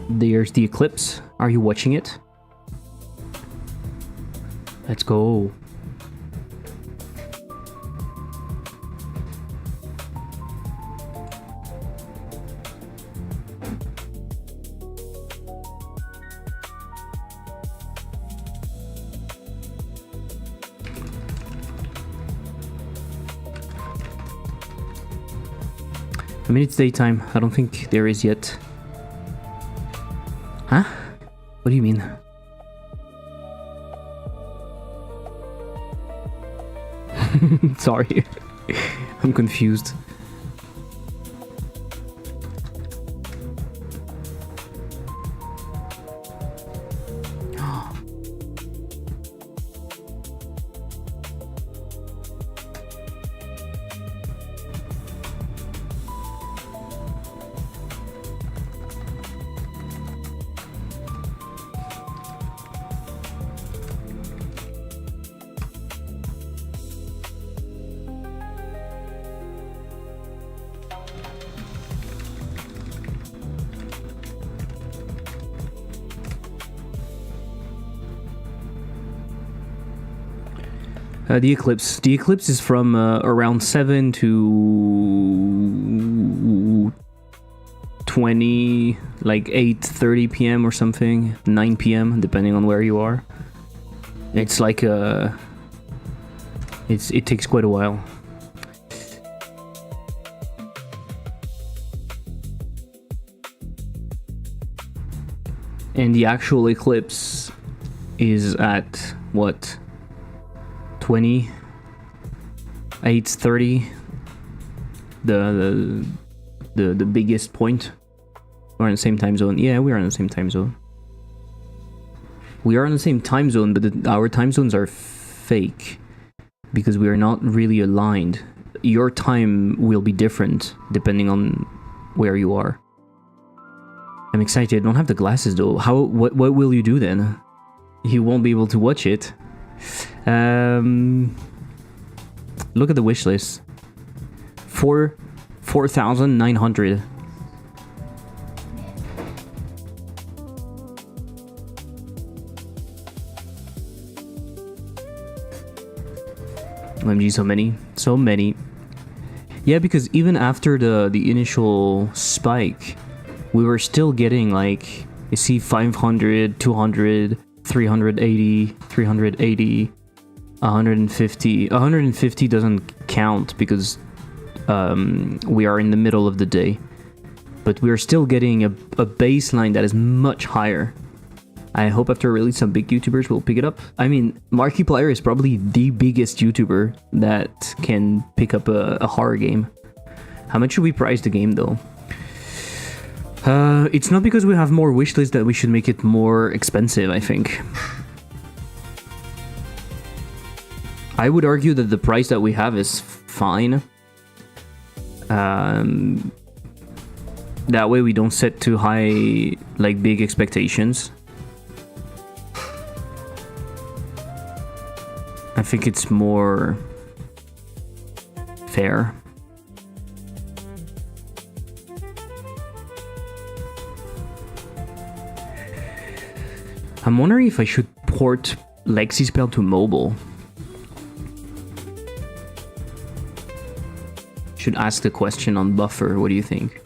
There's the eclipse. Are you watching it? Let's go. I mean, it's daytime. I don't think there is yet. Huh? What do you mean? Sorry. I'm confused. The eclipse. The eclipse is from around 7 to 20, like 8:30 p.m. or something, 9 p.m. depending on where you are. It's like it takes quite a while. And the actual eclipse is at what? 8:30, the biggest point. We're in the same time zone. Yeah, we are in the same time zone. We are in the same time zone, but our time zones are fake because we are not really aligned. Your time will be different depending on where you are. I'm excited. I don't have the glasses though. What will you do then? You won't be able to watch it. Look at the wish list. 4,900. OMG, so many. Yeah, because even after the initial spike, we were still getting like, you see 500, 200, 380, 380, 150. 150 doesn't count because we are in the middle of the day. But we are still getting a baseline that is much higher. I hope after release some big YouTubers will pick it up. I mean, Markiplier is probably the biggest YouTuber that can pick up a horror game. How much should we price the game though? It's not because we have more wishlists that we should make it more expensive, I think. I would argue that the price that we have is fine. That way we don't set too high, like, big expectations. I think it's more fair. I'm wondering if I should port Lexispell to mobile. Should ask the question on buffer. What do you think?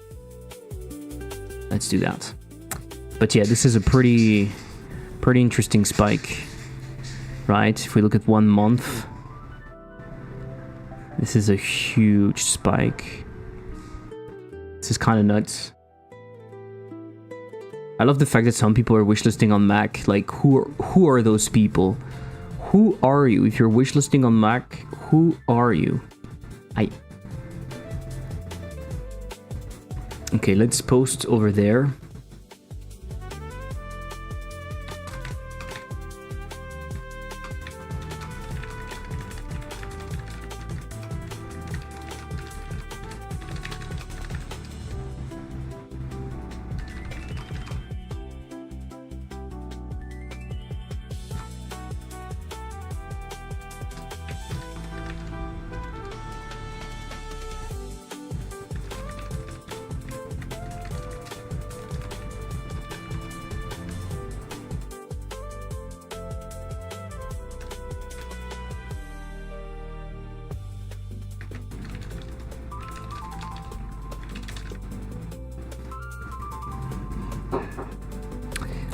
Let's do that. But yeah, this is a pretty interesting spike, right? If we look at 1 month, this is a huge spike. This is kind of nuts. I love the fact that some people are wishlisting on Mac. Like, who are those people? Who are you? If you're wishlisting on Mac, who are you? Okay, let's post over there.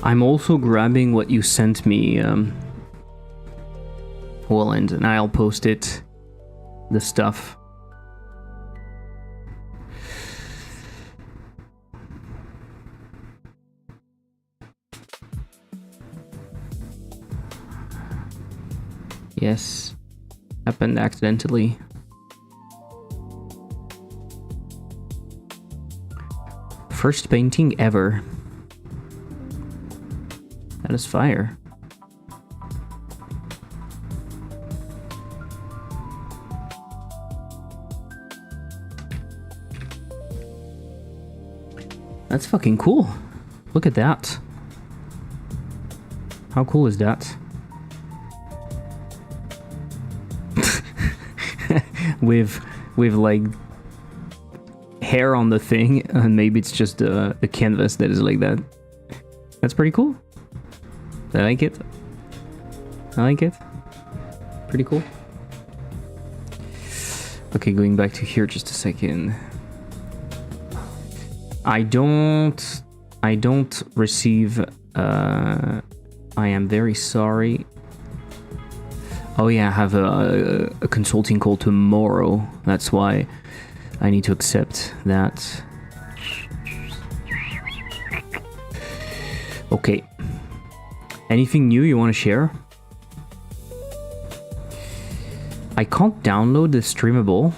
I'm also grabbing what you sent me, Holland, and I'll post it. The stuff. Yes. Happened accidentally. First painting ever. That is fire. That's fucking cool. Look at that. How cool is that? with like hair on the thing, and maybe it's just a canvas that is like that. That's pretty cool. I like it. I like it. Pretty cool. Okay, going back to here just a second. I don't receive, I am very sorry. Oh yeah, I have a consulting call tomorrow. That's why I need to accept that. Okay. Anything new you want to share? I can't download the streamable.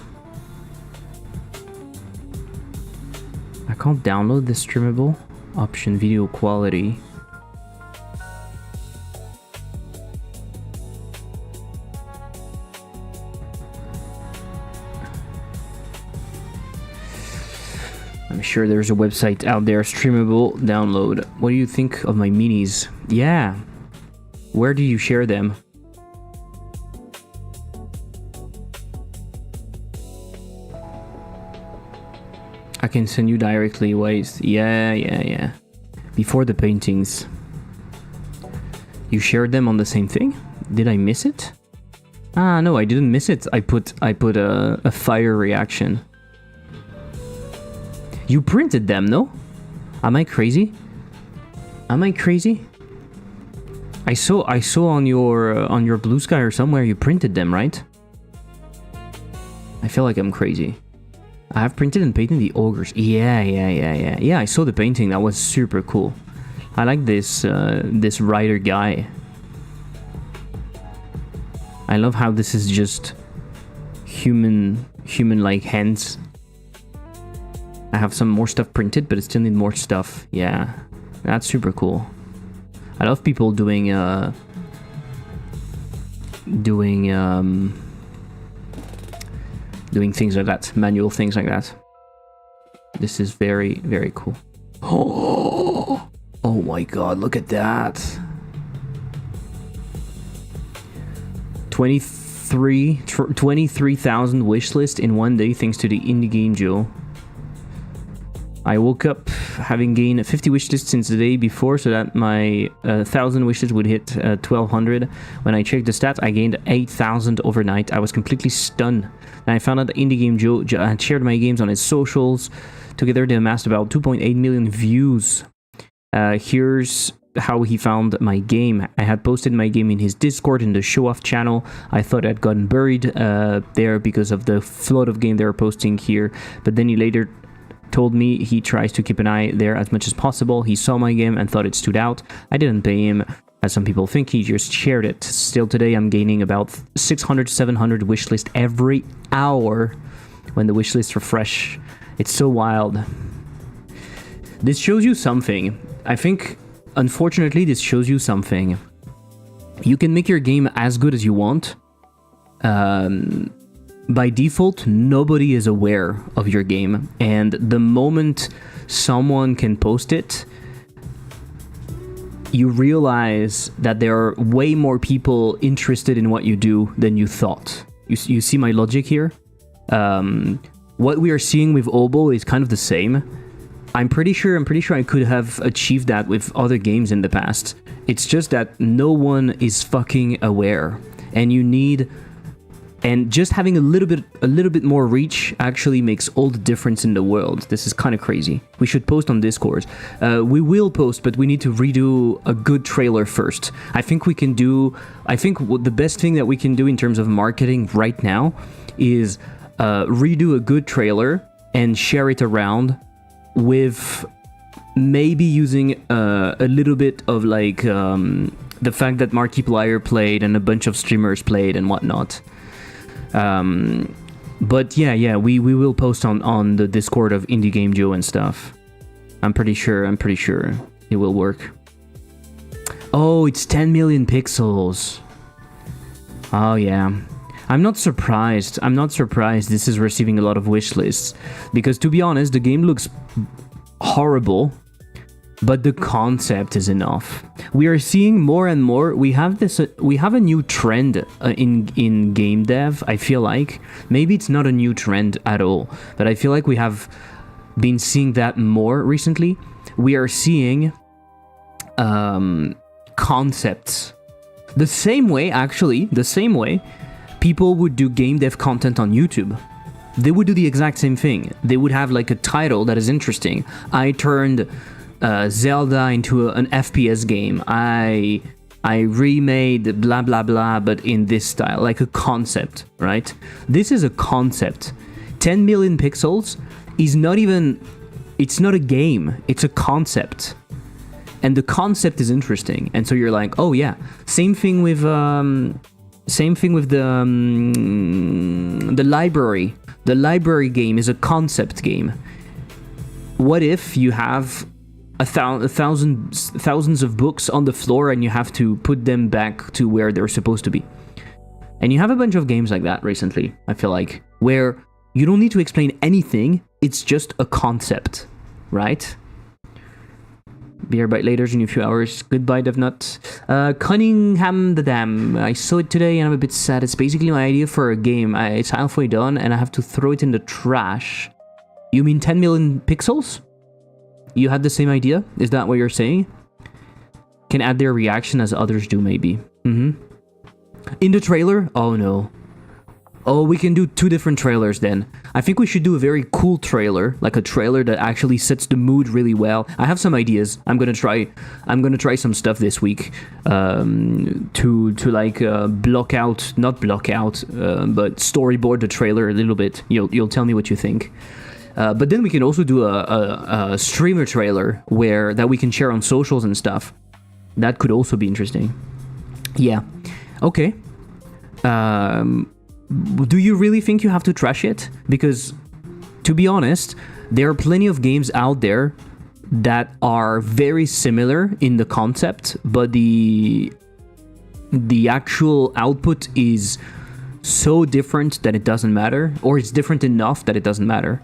I can't download the streamable. Option video quality. I'm sure there's a website out there, streamable, download. What do you think of my minis? Yeah. Where do you share them? I can send you directly ways. Yeah. Before the paintings. You shared them on the same thing? Did I miss it? Ah, no, I didn't miss it. I put a fire reaction. You printed them, no? Am I crazy? Am I crazy? I saw on your Blue Sky or somewhere you printed them, right? I feel like I'm crazy. I have printed and painted the ogres. Yeah. Yeah, I saw the painting. That was super cool. I like this this rider guy. I love how this is just human-like hands. I have some more stuff printed, but I still need more stuff. Yeah, that's super cool. I love people doing things like that, manual things like that. This is very, very cool. Oh my god, look at that. 23,000 wish list in one day thanks to the Indie Game Joe. I woke up having gained 50 wish lists since the day before, so that my 1,000 wishes would hit 1,200. When I checked the stats, I gained 8,000 overnight. I was completely stunned. And I found out that Indie Game Joe had shared my games on his socials. Together, they amassed about 2.8 million views. Here's how he found my game. I had posted my game in his Discord in the show-off channel. I thought I'd gotten buried there because of the flood of game they were posting here, but then he later told me he tries to keep an eye there as much as possible. He saw my game and thought it stood out. I didn't pay him, as some people think. He just shared it. Still today, I'm gaining about 600 to 700 wishlist every hour when the wishlists refresh. It's so wild. This shows you something. I think, unfortunately, this shows you something. You can make your game as good as you want. By default, nobody is aware of your game, and the moment someone can post it, you realize that there are way more people interested in what you do than you thought. You see my logic here? What we are seeing with O.B.O.L is kind of the same. I'm pretty sure I could have achieved that with other games in the past. It's just that no one is fucking aware, and you need And just having a little bit more reach actually makes all the difference in the world. This is kind of crazy. We should post on Discord. We will post, but we need to redo a good trailer first. I think the best thing that we can do in terms of marketing right now is redo a good trailer and share it around with maybe using a little bit of like the fact that Markiplier played and a bunch of streamers played and whatnot. But yeah, we will post on the Discord of Indie Game Joe and stuff. I'm pretty sure it will work. Oh, it's 10 million pixels. Oh yeah. I'm not surprised this is receiving a lot of wish lists, because to be honest, the game looks horrible, but the concept is enough. We are seeing more and more. We have a new trend in game dev. I feel like maybe it's not a new trend at all, but I feel like we have been seeing that more recently. We are seeing concepts the same way people would do game dev content on YouTube. They would do the exact same thing. They would have like a title that is interesting. I turned Zelda into an FPS game. I remade blah blah blah, but in this style, like a concept, right? This is a concept. 10 million pixels is not even. It's not a game. It's a concept, and the concept is interesting. And so you're like, oh yeah. Same thing with the library. The library game is a concept game. What if you have thousands of books on the floor and you have to put them back to where they're supposed to be? And you have a bunch of games like that recently, I feel like, where you don't need to explain anything, it's just a concept, right? Be here by later in a few hours. Goodbye, DevNut. Cunningham the Dam. I saw it today and I'm a bit sad. It's basically my idea for a game. It's halfway done and I have to throw it in the trash. You mean 10 million pixels? You had the same idea? Is that what you're saying? Can add their reaction as others do, maybe. In the trailer? Oh no. Oh, we can do 2 different trailers then. I think we should do a very cool trailer, like a trailer that actually sets the mood really well. I have some ideas. I'm gonna try some stuff this week to like not block out, but storyboard the trailer a little bit. You'll tell me what you think. But then we can also do a streamer trailer that we can share on socials and stuff. That could also be interesting. Yeah. Okay. Do you really think you have to trash it? Because, to be honest, there are plenty of games out there that are very similar in the concept, but the actual output is so different that it doesn't matter, or it's different enough that it doesn't matter.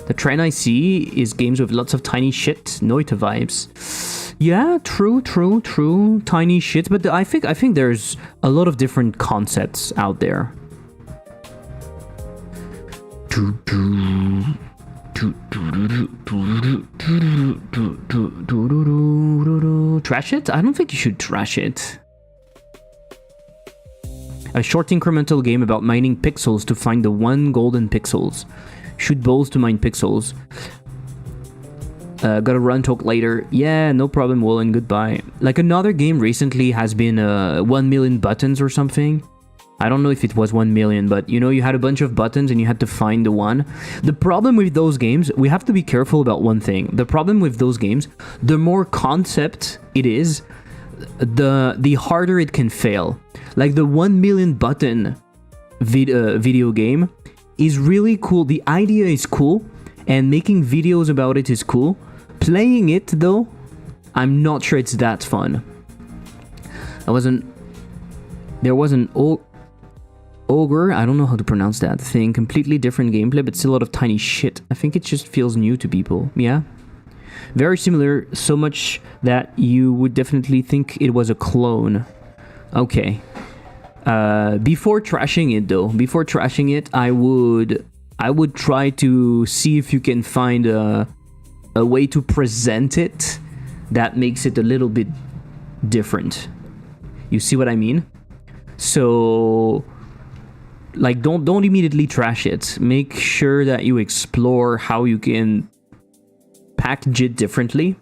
The trend I see is games with lots of tiny shit, Noita vibes. Yeah, true. Tiny shit, but I think there's a lot of different concepts out there. Trash it? I don't think you should trash it. A short incremental game about mining pixels to find the 1 golden pixels. Shoot balls to mine pixels. Gotta run, talk later. Yeah, no problem, Wollen, goodbye. Like, another game recently has been 1 million buttons or something. I don't know if it was 1 million, but you know, you had a bunch of buttons and you had to find the one. The problem with those games, we have to be careful about one thing. The problem with those games, the more concept it is, the harder it can fail. Like the 1 million button video game is really cool. The idea is cool, and making videos about it is cool. Playing it, though, I'm not sure it's that fun. There was an ogre, I don't know how to pronounce that thing, completely different gameplay, but still a lot of tiny shit. I think it just feels new to people, yeah? Very similar, so much that you would definitely think it was a clone. Okay. Before trashing it, I would try to see if you can find a way to present it that makes it a little bit different. You see what I mean? So like don't immediately trash it. Make sure that you explore how you can package it differently,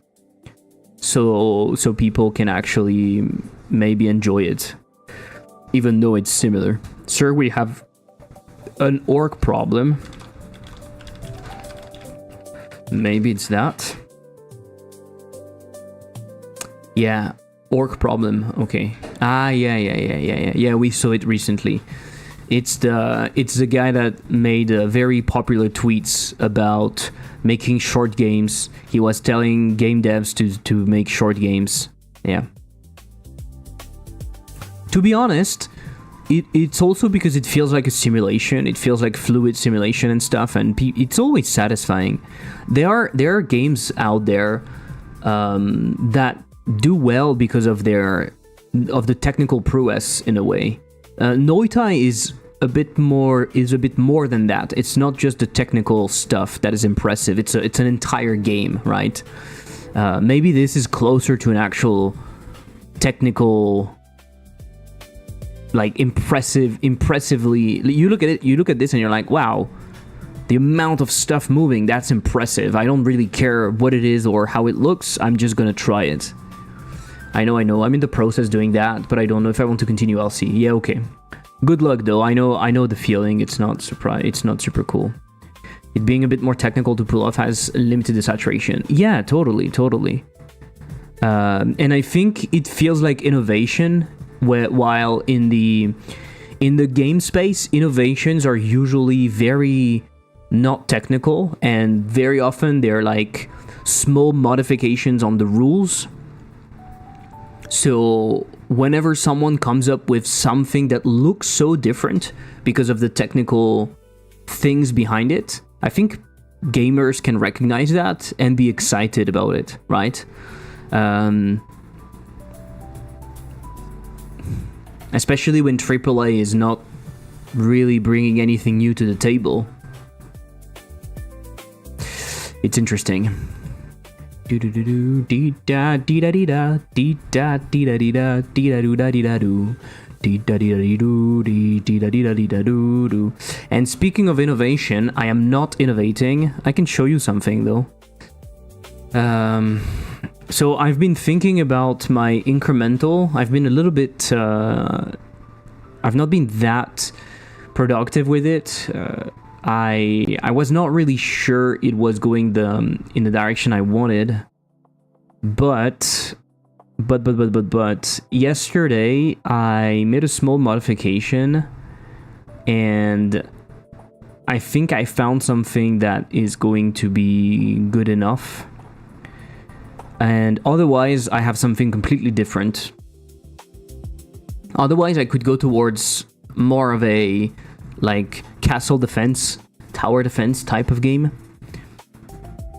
so people can actually maybe enjoy it, even though it's similar. Sir, we have an orc problem. Maybe it's that. Yeah, orc problem. Okay. Yeah, we saw it recently. It's the guy that made very popular tweets about making short games. He was telling game devs to make short games. Yeah. To be honest, it's also because it feels like a simulation. It feels like fluid simulation and stuff, and it's always satisfying. There are games out there that do well because of the technical prowess in a way. Noitai is a bit more than that. It's not just the technical stuff that is impressive. It's an entire game, right? Maybe this is closer to an actual technical, like impressively. You look at this and you're like, wow, the amount of stuff moving, that's impressive. I don't really care what it is or how it looks. I'm just gonna try it. I know. I'm in the process doing that, but I don't know if I want to continue. I'll see. Yeah, okay. Good luck, though. I know the feeling. It's not super cool. It being a bit more technical to pull off has limited the saturation. Yeah, totally. And I think it feels like innovation, while in the game space, innovations are usually very not technical, and very often they're like small modifications on the rules. So whenever someone comes up with something that looks so different because of the technical things behind it, I think gamers can recognize that and be excited about it, right? Especially when AAA is not really bringing anything new to the table. It's interesting. Do do do do dee da dee da dee da dee da dee da dee da dee da do da dee da do dee da dee da dee do dee da dee da dee da do do. And speaking of innovation, I am not innovating. I can show you something though. So I've been thinking about my incremental. I've been a little bit. I've not been that productive with it. I was not really sure it was going in the direction I wanted, but yesterday I made a small modification, and I think I found something that is going to be good enough. And otherwise, I have something completely different. Otherwise, I could go towards more of a like castle defense, tower defense type of game.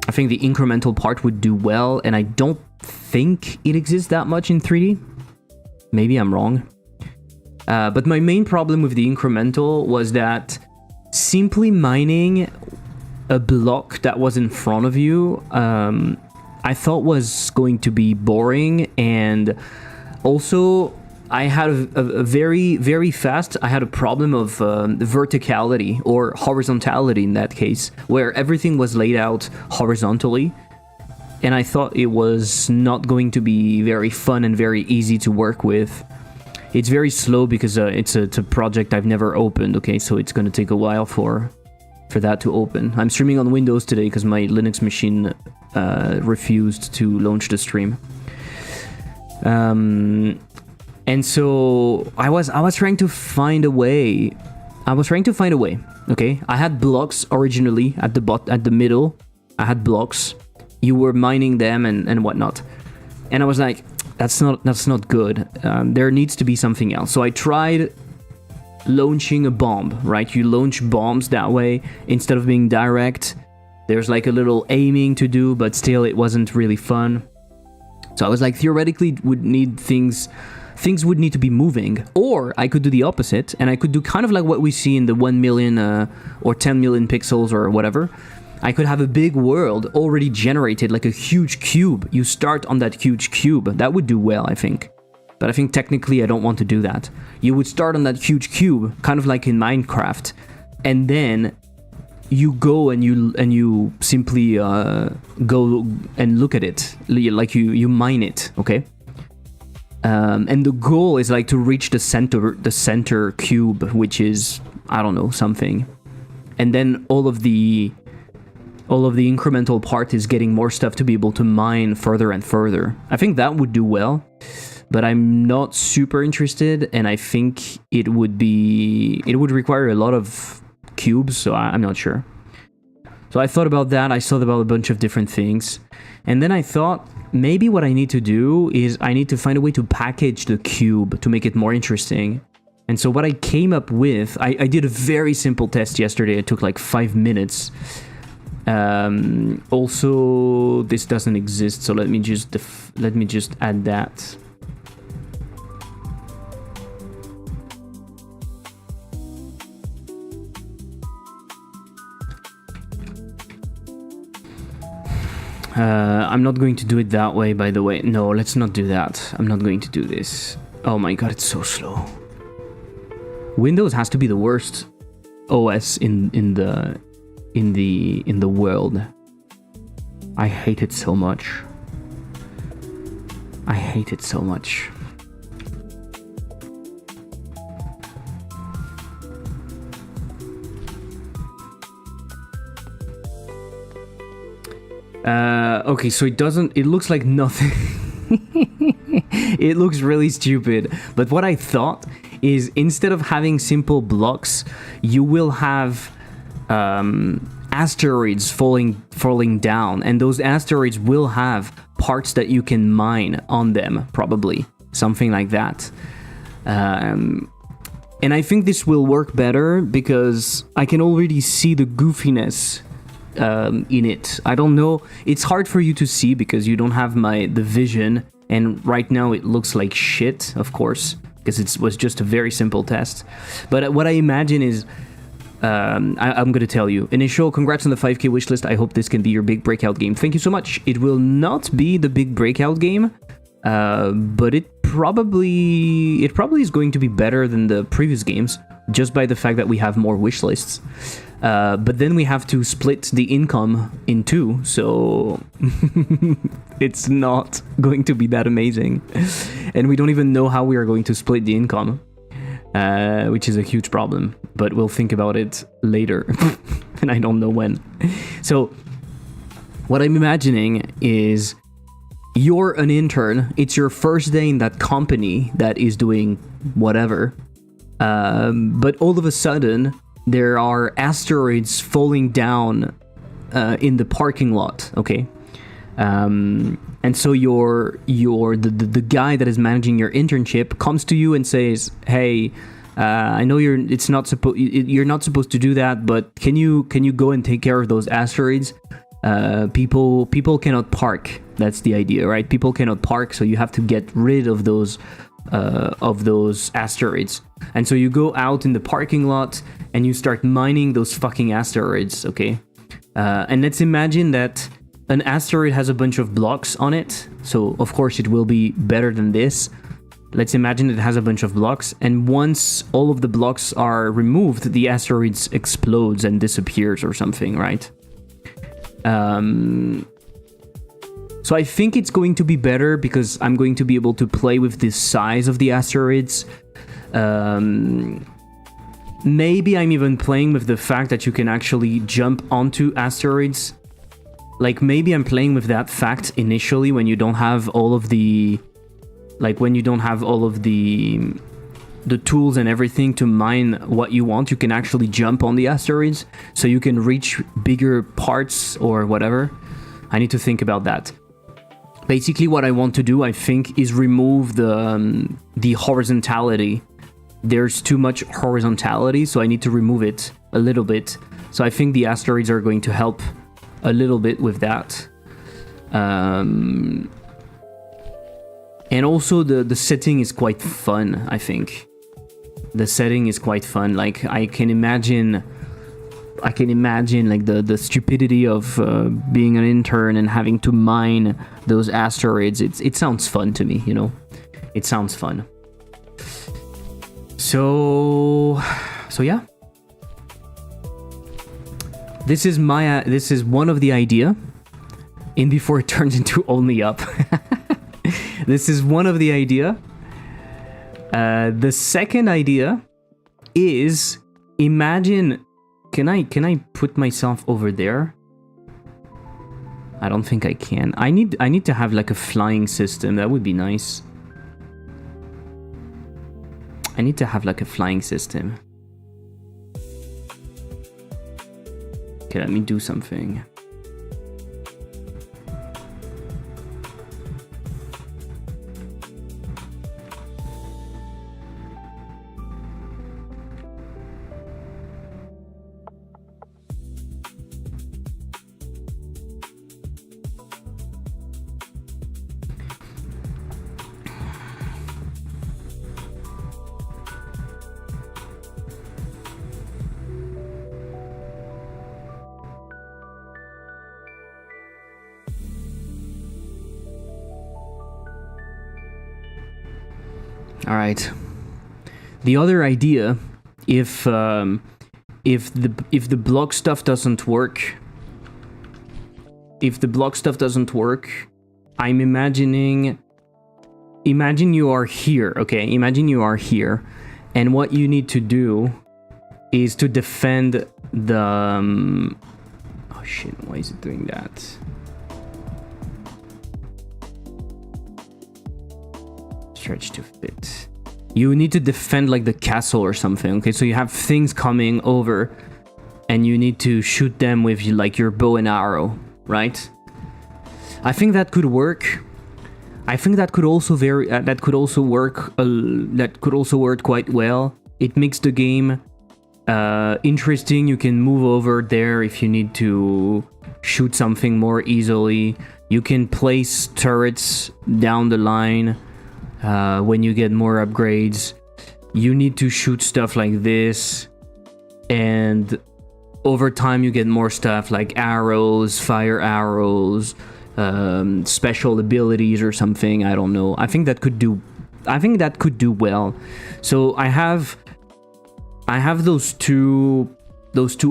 I think the incremental part would do well, and I don't think it exists that much in 3D. Maybe I'm wrong. But my main problem with the incremental was that simply mining a block that was in front of you, I thought was going to be boring, and also I had a very, very fast, I had a problem of verticality or horizontality in that case, where everything was laid out horizontally, and I thought it was not going to be very fun and very easy to work with. It's very slow because it's a project I've never opened, okay, so it's going to take a while for that to open. I'm streaming on Windows today because my Linux machine refused to launch the stream. And so I was trying to find a way. Okay, I had blocks originally at the middle. I had blocks. You were mining them and whatnot. And I was like, that's not good. There needs to be something else. So I tried launching a bomb. Right, you launch bombs that way instead of being direct. There's like a little aiming to do, but still it wasn't really fun. So I was like, theoretically, things would need to be moving, or I could do the opposite, and I could do kind of like what we see in the 1 million or 10 million pixels or whatever. I could have a big world already generated, like a huge cube. You start on that huge cube. That would do well, I think. But I think technically I don't want to do that. You would start on that huge cube, kind of like in Minecraft, and then you go and you simply go and look at it, like you mine it, okay? And the goal is like to reach the center cube, which is, I don't know, something. And then all of the incremental part is getting more stuff to be able to mine further and further. I think that would do well, but I'm not super interested, and I think it would require a lot of cubes, so I'm not sure. So I thought about that, I thought about a bunch of different things, and then I thought maybe what I need to do is I need to find a way to package the cube to make it more interesting. And so what I came up with, I did a very simple test yesterday, it took like 5 minutes. Also, this doesn't exist, so let me just add that. I'm not going to do it that way, by the way. No, let's not do that. I'm not going to do this. Oh my god, it's so slow. Windows has to be the worst OS in the world. I hate it so much. I hate it so much. Okay, so it looks like nothing. It looks really stupid. But what I thought is, instead of having simple blocks, you will have asteroids falling down, and those asteroids will have parts that you can mine on them, probably something like that. And I think this will work better because I can already see the goofiness in it. I don't know, it's hard for you to see because you don't have the vision, and right now it looks like shit, of course, because it was just a very simple test. But what I imagine is, I'm going to tell you. Initial, congrats on the 5k wishlist. I hope this can be your big breakout game. Thank you so much. It will not be the big breakout game, but it probably is going to be better than the previous games, just by the fact that we have more wishlists. But then we have to split the income in two, so it's not going to be that amazing. And we don't even know how we are going to split the income. Which is a huge problem, but we'll think about it later, and I don't know when. So, what I'm imagining is you're an intern, it's your first day in that company that is doing whatever, but all of a sudden, there are asteroids falling down in the parking lot, okay? And so the guy that is managing your internship comes to you and says, "Hey, I know you're not supposed to do that, but can you go and take care of those asteroids? People cannot park. That's the idea, right? People cannot park, so you have to get rid of those asteroids. And so you go out in the parking lot and you start mining those fucking asteroids, okay? And let's imagine that an asteroid has a bunch of blocks on it, so of course it will be better than this. Let's imagine it has a bunch of blocks, and once all of the blocks are removed, the asteroid explodes and disappears or something, right? So I think it's going to be better because I'm going to be able to play with the size of the asteroids. Maybe I'm even playing with the fact that you can actually jump onto asteroids. Like, maybe I'm playing with that fact initially when you don't have all of the... Like, when you don't have all of the tools and everything to mine what you want, you can actually jump on the asteroids, so you can reach bigger parts or whatever. I need to think about that. Basically, what I want to do, I think, is remove the horizontality. There's too much horizontality, so I need to remove it a little bit. So I think the asteroids are going to help a little bit with that. And also the setting is quite fun, I think. The setting is quite fun. Like, I can imagine like the stupidity of being an intern and having to mine those asteroids. It sounds fun to me, you know. It sounds fun. So yeah. This is one of the idea. In before it turns into only up. This is one of the idea. The second idea is, imagine, can I put myself over there? I don't think I can. I need to have like a flying system. That would be nice. I need to have like a flying system. Okay, let me do something. All right. The other idea, if the block stuff doesn't work, I'm imagining. Imagine you are here, okay? Imagine you are here, and what you need to do is to defend the. Oh shit! Why is it doing that? Stretch to fit. You need to defend like the castle or something. Okay, so you have things coming over, and you need to shoot them with like your bow and arrow, right? I think that could work. I think that could also work quite well. It makes the game interesting. You can move over there if you need to shoot something more easily. You can place turrets down the line. When you get more upgrades, you need to shoot stuff like this, and over time you get more stuff like arrows, fire arrows, special abilities or something. I don't know. I think that could do well. So I have those two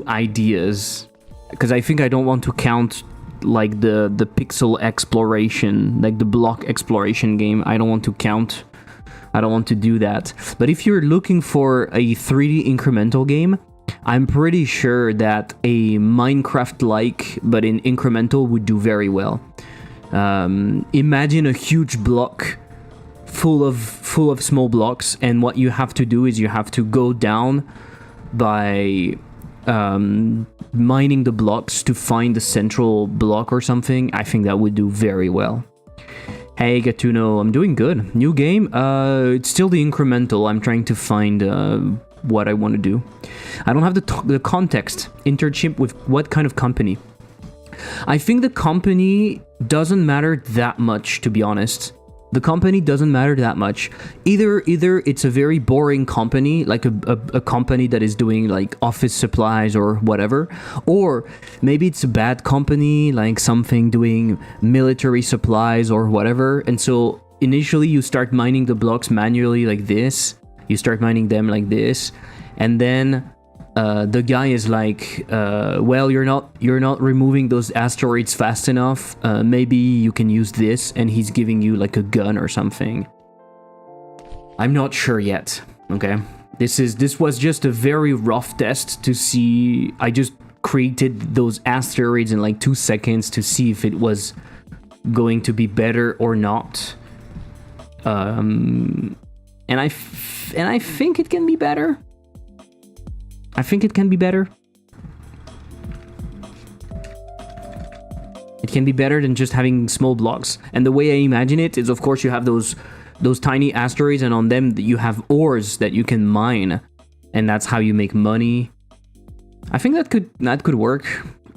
ideas, because I think I don't want to count like the pixel exploration, like the block exploration game. I don't want to do that. But if you're looking for a 3D incremental game, I'm pretty sure that a Minecraft-like but in incremental would do very well. Imagine a huge block full of small blocks, and what you have to do is you have to go down by mining the blocks to find the central block or something. I think that would do very well. Hey Gatuno, I'm doing good. New game? It's still the incremental. I'm trying to find what I want to do. I don't have the context. Internship with what kind of company? I think the company doesn't matter that much, to be honest. The company doesn't matter that much. Either it's a very boring company, like a company that is doing like office supplies or whatever, or maybe it's a bad company, like something doing military supplies or whatever. And so initially you start mining the blocks manually like this. You start mining them like this, and then the guy is like, well, you're not removing those asteroids fast enough. Maybe you can use this, and he's giving you like a gun or something. I'm not sure yet. Okay, this was just a very rough test to see. I just created those asteroids in like 2 seconds to see if it was going to be better or not. And I think it can be better. I think it can be better. It can be better than just having small blocks. And the way I imagine it is, of course, you have those tiny asteroids, and on them you have ores that you can mine, and that's how you make money. I think that could work.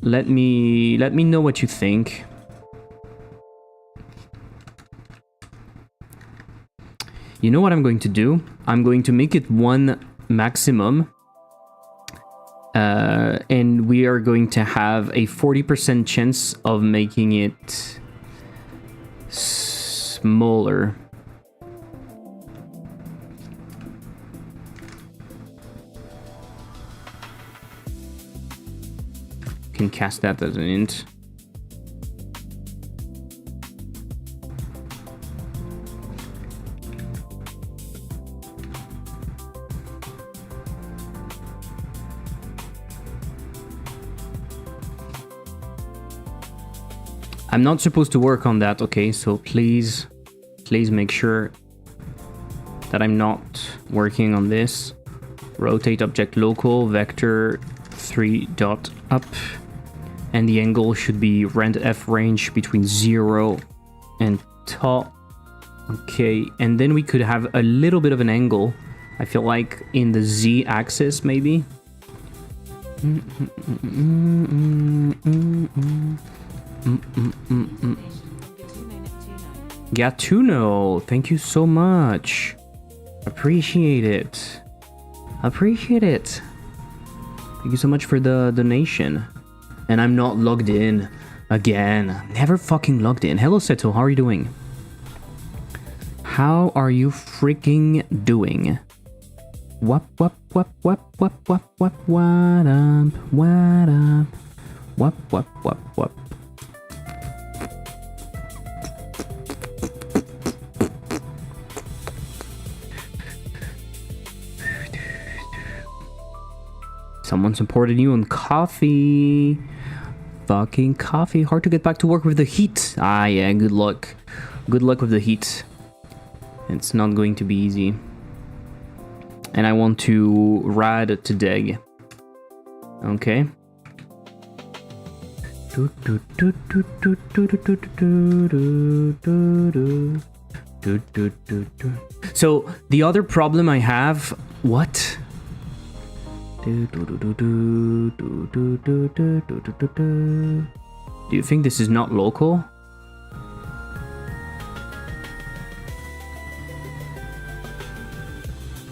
Let me know what you think. You know what I'm going to do? I'm going to make it 1 maximum. And we are going to have a 40% chance of making it smaller. can cast that as an int. I'm not supposed to work on that, okay? So please make sure that I'm not working on this. Rotate object local, vector 3 dot up. And the angle should be rand f range between 0 and top. Okay, and then we could have a little bit of an angle. I feel like in the z axis, maybe. Gatuno, thank you so much. Appreciate it. Appreciate it. Thank you so much for the donation. And I'm not logged in again. Never fucking logged in. Hello Seto, how are you doing? How are you freaking doing? What up? What up? What? Someone supported you on coffee. Fucking coffee. Hard to get back to work with the heat. Ah, yeah, good luck. Good luck with the heat. It's not going to be easy. And I want to rad to deg. Okay. So, the other problem I have... What? Do you think this is not local?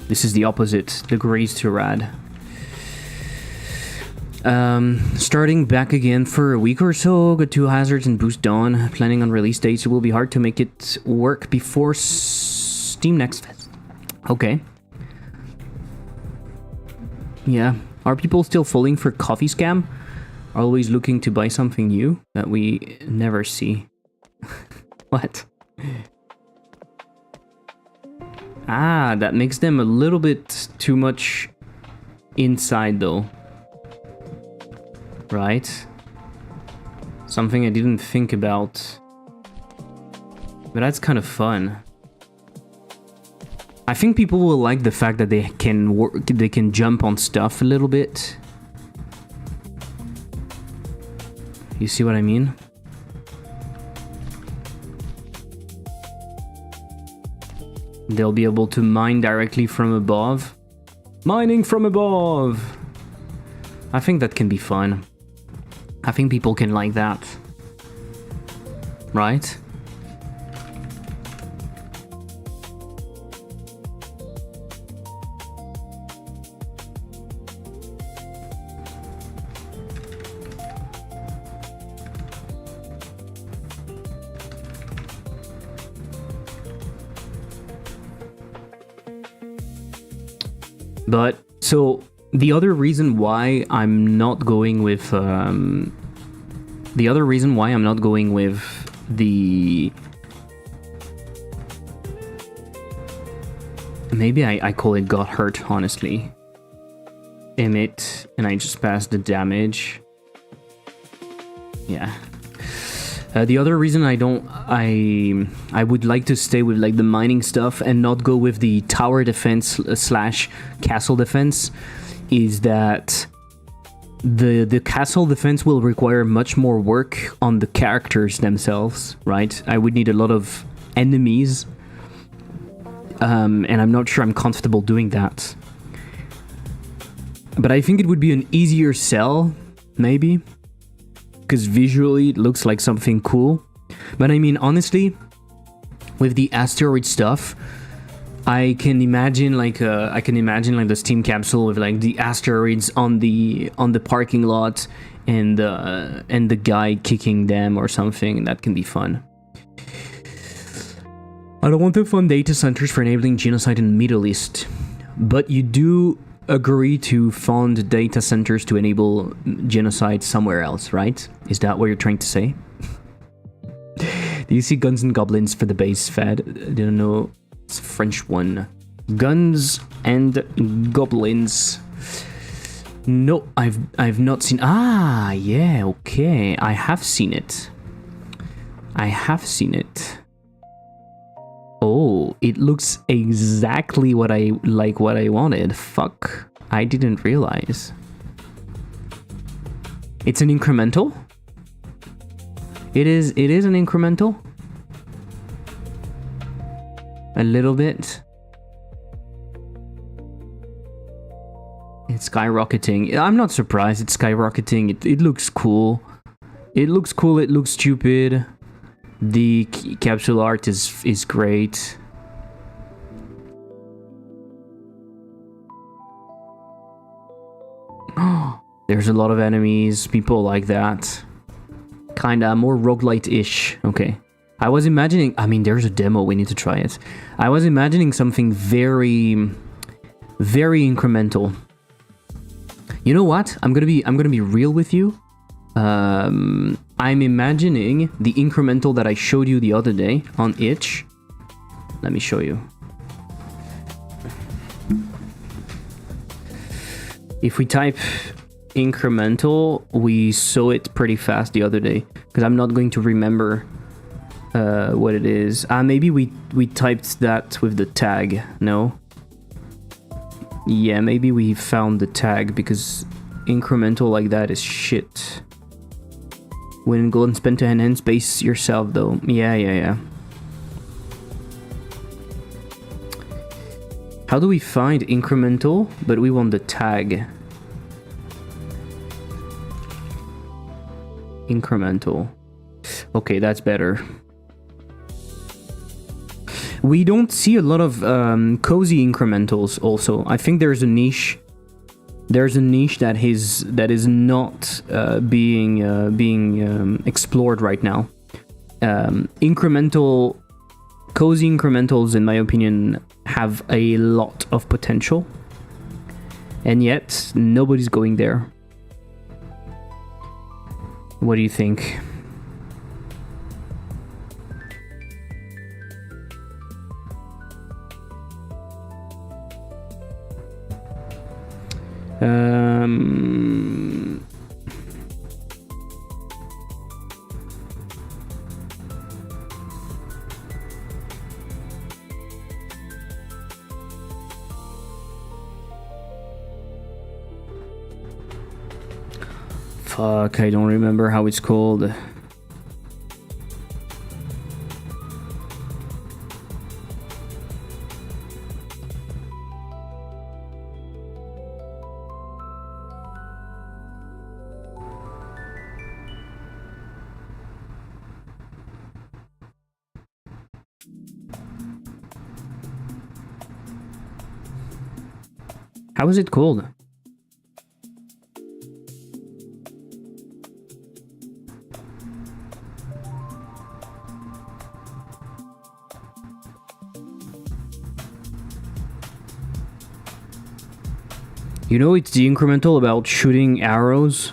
This is the opposite, degrees to rad. Starting back again for a week or so, got 2 hazards and boost dawn. Planning on release dates, it will be hard to make it work before Steam Next Fest. Okay. Yeah. Are people still falling for coffee scam? Always looking to buy something new that we never see. What? Ah, that makes them a little bit too much inside though. Right? Something I didn't think about. But that's kind of fun. I think people will like the fact that they can jump on stuff a little bit. You see what I mean? They'll be able to mine directly from above. Mining from above! I think that can be fun. I think people can like that. Right? But, so, the other reason why I'm not going with, maybe I call it got hurt, honestly. Emit, and I just passed the damage. Yeah. The other reason I would like to stay with like the mining stuff and not go with the tower defense / castle defense is that the castle defense will require much more work on the characters themselves, right? I would need a lot of enemies, and I'm not sure I'm comfortable doing that. But I think it would be an easier sell, maybe. Because visually it looks like something cool. But I mean, honestly, with the asteroid stuff, I can imagine like the Steam capsule with like the asteroids on the parking lot and the guy kicking them or something. That can be fun. I don't want to fund data centers for enabling genocide in the Middle East, but you do agree to fund data centers to enable genocide somewhere else, right? Is that what you're trying to say? Do you see Guns and Goblins for the base fad? I don't know. It's a French one. Guns and Goblins. No, I've not seen. Ah, yeah, okay. I have seen it. I have seen it. Oh, it looks exactly what I wanted. Fuck. I didn't realize. It's an incremental? It is an incremental? A little bit. It's skyrocketing. I'm not surprised it's skyrocketing. It looks cool. It looks cool, it looks stupid. The capsule art is great. There's a lot of enemies, people like that. Kinda more roguelite-ish. Okay. I was imagining, I mean, there's a demo, we need to try it. I was imagining something very incremental. You know what? I'm gonna be real with you. I'm imagining the incremental that I showed you the other day on itch. Let me show you. If we type incremental, we saw it pretty fast the other day because I'm not going to remember what it is. Maybe we typed that with the tag. No. Yeah, maybe we found the tag because incremental like that is shit. When go and spend to enhance base yourself though. Yeah. How do we find incremental, but we want the tag? Incremental. Okay, that's better. We don't see a lot of cozy incrementals also. I think there's a niche. There's a niche that is not being explored right now. Cozy incrementals, in my opinion, have a lot of potential, and yet nobody's going there. What do you think? Fuck, I don't remember how it's called. How is it called? You know, it's the incremental about shooting arrows.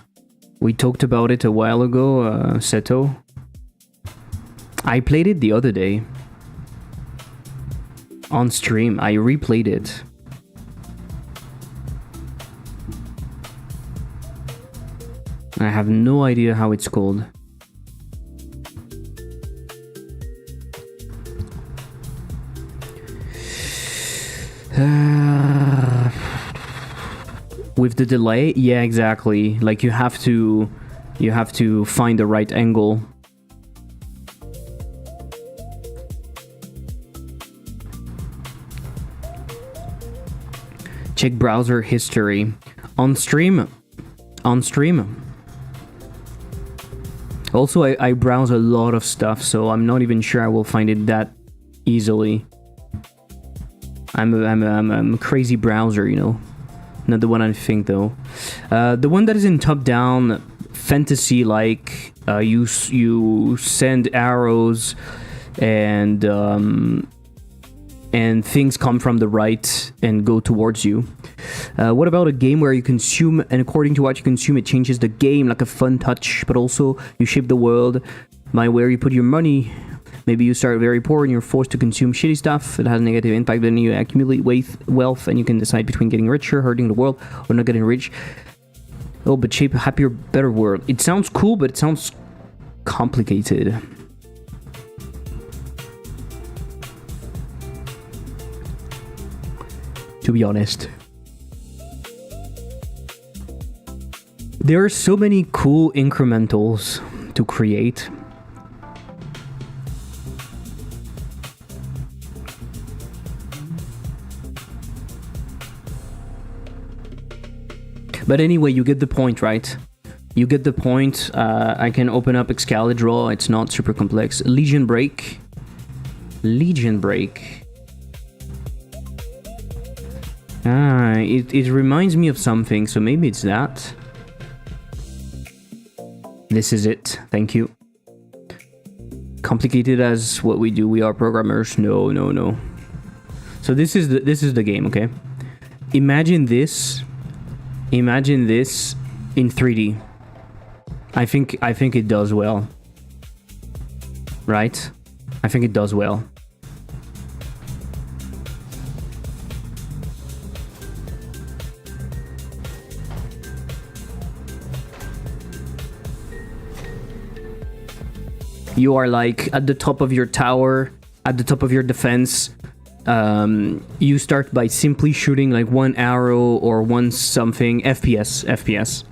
We talked about it a while ago, Seto. I played it the other day. On stream, I replayed it. I have no idea how it's called. With the delay, yeah, exactly. Like you have to find the right angle. Check browser history. On stream. Also, I browse a lot of stuff, so I'm not even sure I will find it that easily. I'm a crazy browser, you know. Not the one I think though. The one that is in top-down fantasy, like you send arrows and and things come from the right and go towards you. What about a game where you consume, and according to what you consume, it changes the game, like a fun touch, but also you shape the world by where you put your money. Maybe you start very poor and you're forced to consume shitty stuff. It has a negative impact, then you accumulate wealth and you can decide between getting richer, hurting the world, or not getting rich. Oh, but shape a happier, better world. It sounds cool, but it sounds complicated. To be honest. There are so many cool incrementals to create. But anyway, you get the point, right? You get the point. I can open up Excalidraw. It's not super complex. Legion Break. Legion Break. It reminds me of something, so maybe it's that. This is it. Thank you. Complicated as what we do. We are programmers. No, no, no. So this is the game, okay? Imagine this. Imagine this in 3D. I think it does well. Right? I think it does well. You are like at the top of your tower, at the top of your defense. You start by simply shooting like one arrow or one something FPS.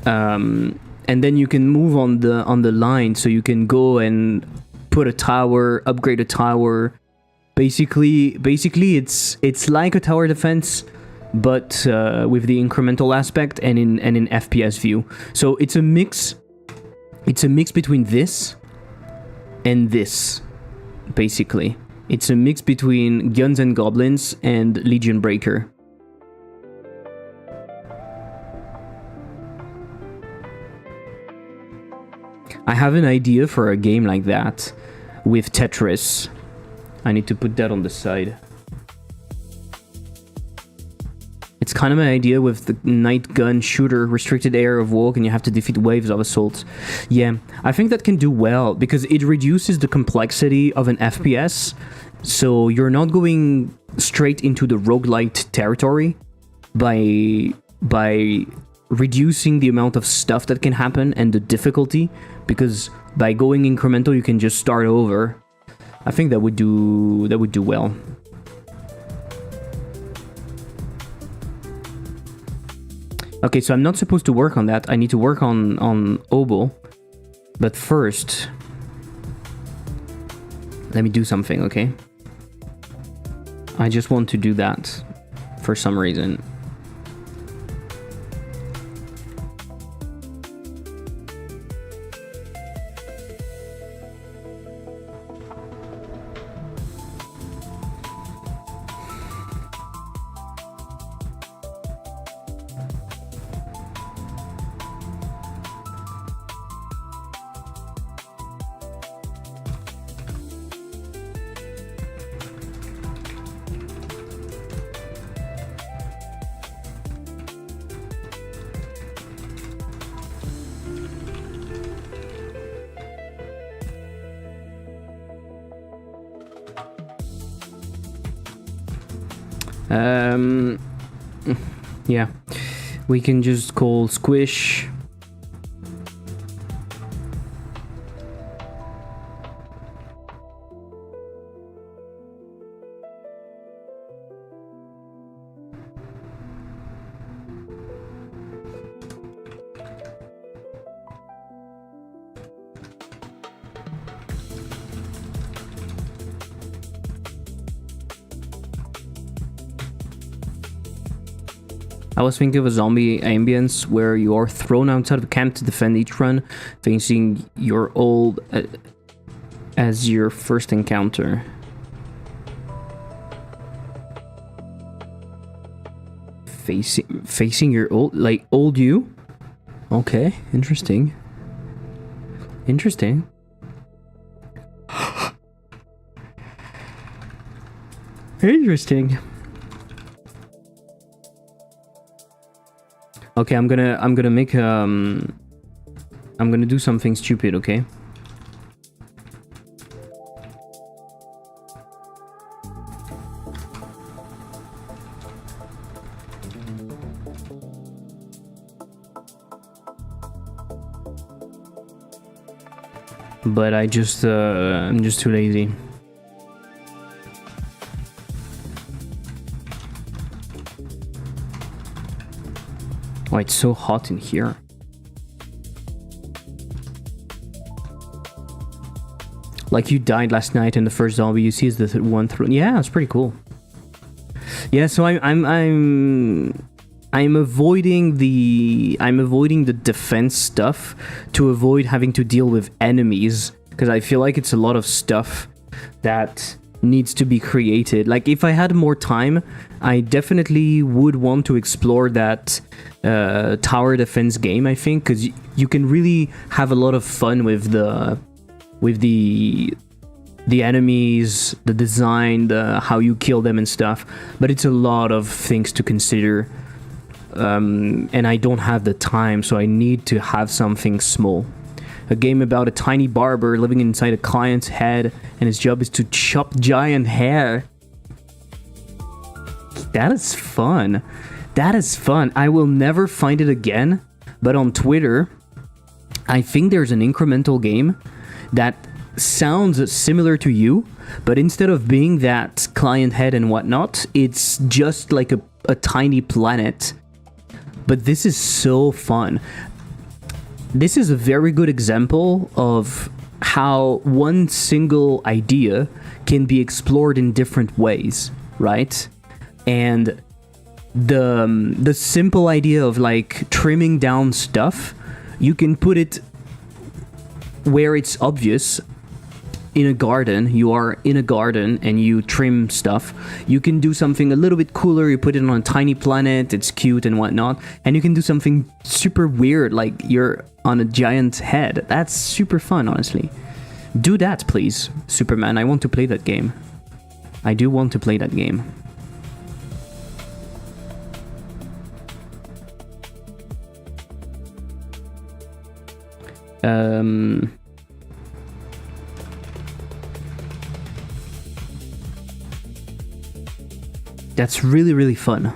And then you can move on the line, so you can go and put a tower, upgrade a tower. Basically it's like a tower defense, but with the incremental aspect and in FPS view. So it's a mix. It's a mix between this and this, basically. It's a mix between Guns and Goblins and Legion Breaker. I have an idea for a game like that with Tetris. I need to put that on the side. It's kind of an idea with the night gun shooter, restricted area of walk, and you have to defeat waves of assaults. Yeah, I think that can do well because it reduces the complexity of an FPS. So you're not going straight into the roguelite territory by reducing the amount of stuff that can happen and the difficulty, because by going incremental you can just start over. I think that would do well. Okay, so I'm not supposed to work on that. I need to work on O.B.O.L. But first, let me do something, okay? I just want to do that for some reason. Yeah, we can just call squish. I was thinking of a zombie ambience where you are thrown outside of camp to defend each run, facing your old as your first encounter. Facing your old, like old you? Okay, interesting. Interesting. Interesting. Okay, I'm gonna make I'm gonna do something stupid, okay? But I'm just too lazy. Oh, it's so hot in here. Like you died last night and the first zombie you see is the one through. Yeah, it's pretty cool. Yeah, so I'm avoiding the defense stuff to avoid having to deal with enemies, because I feel like it's a lot of stuff that needs to be created. Like if I had more time, I definitely would want to explore that tower defense game, I think, because you can really have a lot of fun with the enemies, the design, how you kill them and stuff, but it's a lot of things to consider. And I don't have the time, so I need to have something small. A game about a tiny barber living inside a client's head, and his job is to chop giant hair. That is fun. That is fun. I will never find it again, but on Twitter, I think there's an incremental game that sounds similar to you, but instead of being that client head and whatnot, it's just like a tiny planet. But this is so fun. This is a very good example of how one single idea can be explored in different ways, right? And the simple idea of like trimming down stuff, you can put it where it's obvious. In a garden, you are in a garden and you trim stuff. You can do something a little bit cooler, you put it on a tiny planet, it's cute and whatnot. And you can do something super weird, like you're on a giant head. That's super fun, honestly. Do that, please, Superman. I want to play that game. I do want to play that game. That's really, really fun.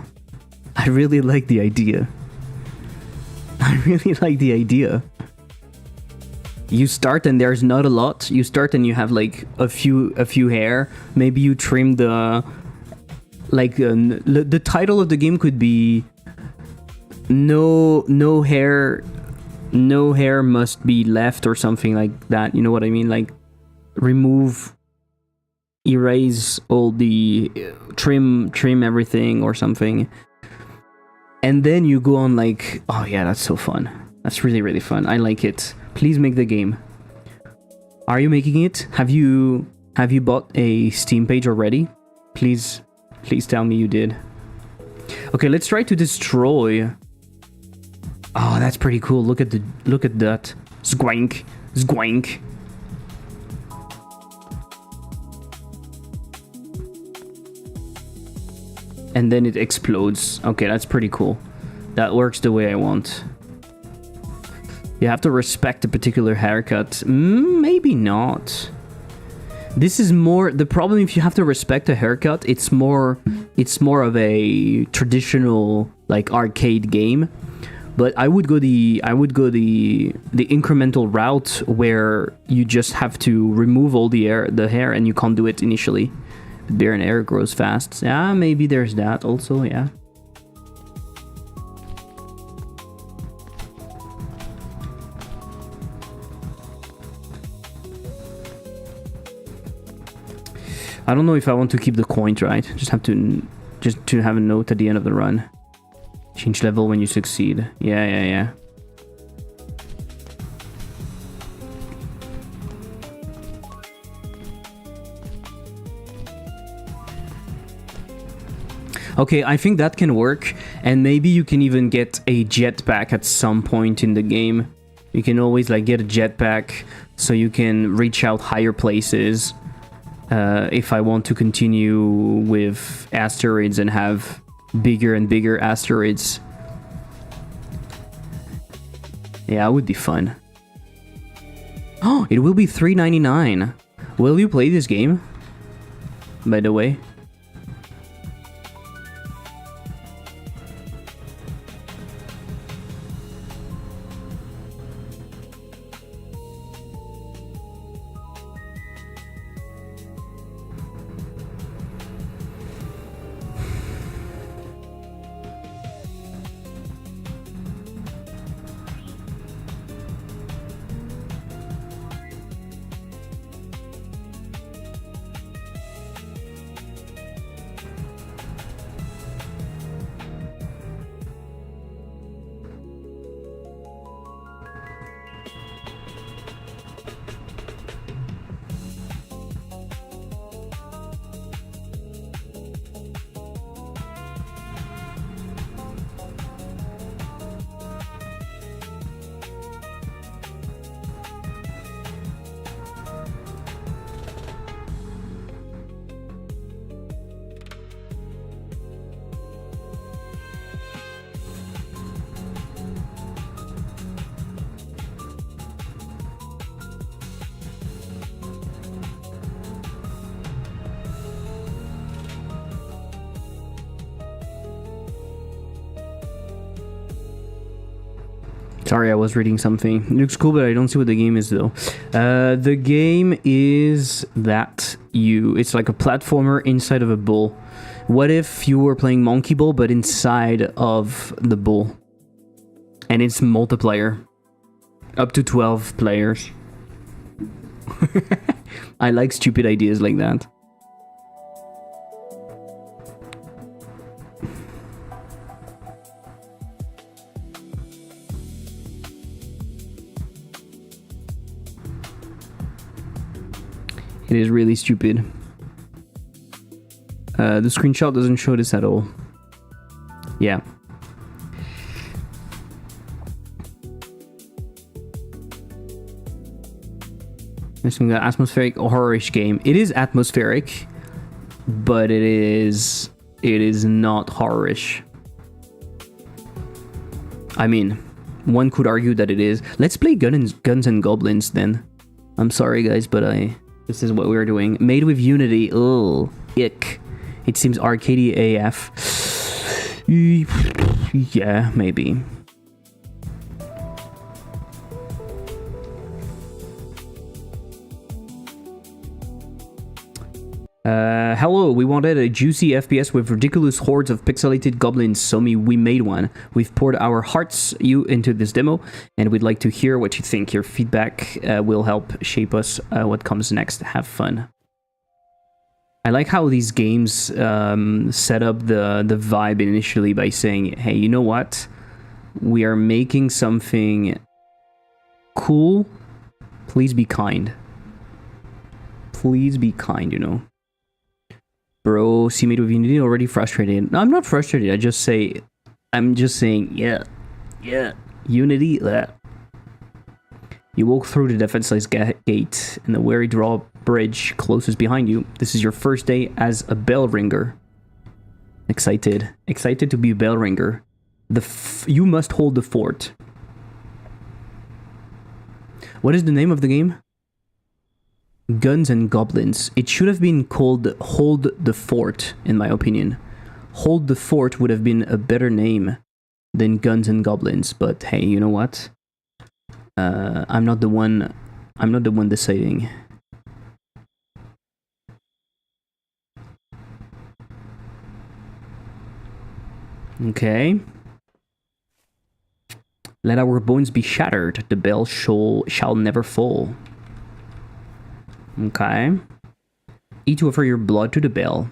I really like the idea. I really like the idea. You start and there's not a lot. You start and you have like a few hair. Maybe you trim the... Like, the title of the game could be... No hair must be left or something like that. You know what I mean? Like, erase all the trim everything or something, and then you go on like, oh yeah, that's so fun. That's really, really fun. I like it. Please make the game. Are you making it? Have you bought a Steam page already? Please tell me you did. Okay, let's try to destroy. Oh, that's pretty cool. Look at that. Squank. And then it explodes. Okay, that's pretty cool. That works the way I want. You have to respect a particular haircut. Maybe not. This is more... The problem, if you have to respect a haircut, it's more of a traditional, like, arcade game. But I would go the incremental route where you just have to remove all the hair and you can't do it initially. Beer and air grows fast. Yeah, maybe there's that also, yeah. I don't know if I want to keep the coins, right? Just to have a note at the end of the run. Change level when you succeed. Yeah. Okay, I think that can work, and maybe you can even get a jetpack at some point in the game. You can always like get a jetpack so you can reach out higher places. if I want to continue with asteroids and have bigger and bigger asteroids. Yeah, it would be fun. Oh, it will be $3.99. Will you play this game? By the way. Sorry, I was reading something. It looks cool, but I don't see what the game is, though. The game is that it's like a platformer inside of a bowl. What if you were playing Monkey Ball, but inside of the bowl? And it's multiplayer. Up to 12 players. I like stupid ideas like that. It is really stupid. The screenshot doesn't show this at all. Yeah. There's an atmospheric horror-ish game. It is atmospheric, but it is not horror-ish. I mean, one could argue that it is. Let's play Guns and Goblins then. I'm sorry guys, but this is what we're doing. Made with Unity. Ugh. Ick. It seems arcadey AF. Yeah, maybe. Hello, we wanted a juicy FPS with ridiculous hordes of pixelated goblins, so we made one. We've poured our hearts into this demo, and we'd like to hear what you think. Your feedback will help shape us what comes next. Have fun. I like how these games set up the vibe initially by saying, hey, you know what? We are making something cool. Please be kind. Please be kind, you know. Bro, see me with Unity already frustrated. No, I'm not frustrated. I'm just saying, yeah, Unity. You walk through the defenseless gate, and the weary drawbridge closes behind you. This is your first day as a bell ringer. Excited to be a bell ringer. You must hold the fort. What is the name of the game? Guns and Goblins. It should have been called Hold the Fort, in my opinion. Hold the Fort would have been a better name than Guns and Goblins, but hey, you know what? I'm not the one deciding. Okay. Let our bones be shattered. The bell shall never fall. Okay. Eat to offer your blood to the bell.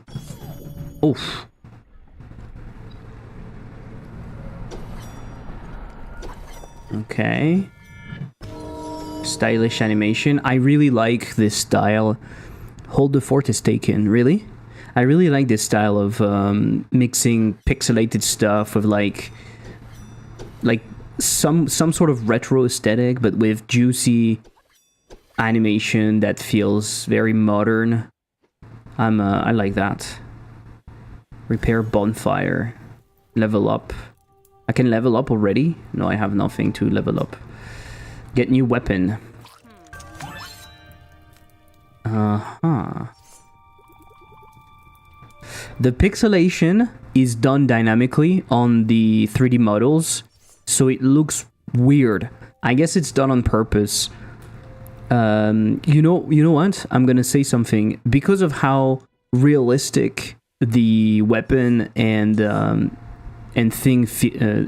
Oof. Okay. Stylish animation. I really like this style. Hold the fort is taken. Really? I really like this style of mixing pixelated stuff with like some sort of retro aesthetic, but with juicy animation that feels very modern. I like that. Repair bonfire. Level up. I can level up already? No, I have nothing to level up. Get new weapon. Uh-huh. The pixelation is done dynamically on the 3D models, so it looks weird. I guess it's done on purpose. You know what? I'm gonna say something. Because of how realistic the weapon and thing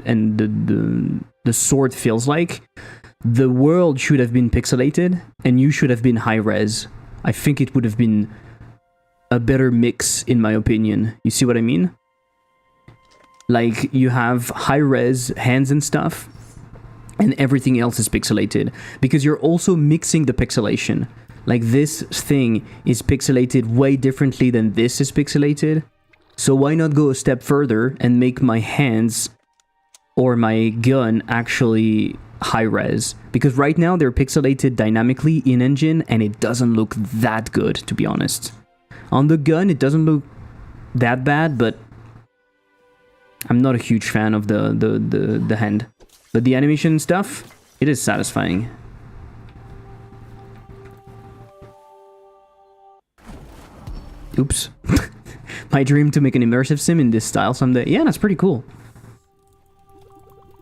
and the sword feels like, the world should have been pixelated, and you should have been high res. I think it would have been a better mix, in my opinion. You see what I mean? Like, you have high-res hands and stuff, and everything else is pixelated. Because you're also mixing the pixelation. Like, this thing is pixelated way differently than this is pixelated. So why not go a step further and make my hands or my gun actually high-res? Because right now they're pixelated dynamically in-engine, and it doesn't look that good, to be honest. On the gun, it doesn't look that bad, but I'm not a huge fan of the hand. But the animation stuff, it is satisfying. Oops. My dream to make an immersive sim in this style someday. Yeah, that's pretty cool.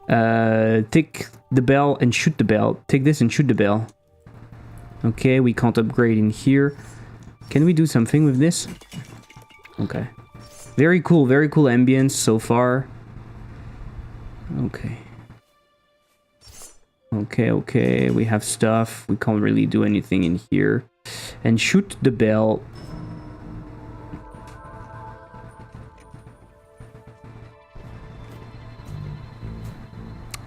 Take the bell and shoot the bell. Take this and shoot the bell. Okay, we can't upgrade in here. Can we do something with this? Okay. Very cool ambience so far. Okay. Okay, we have stuff. We can't really do anything in here. And shoot the bell.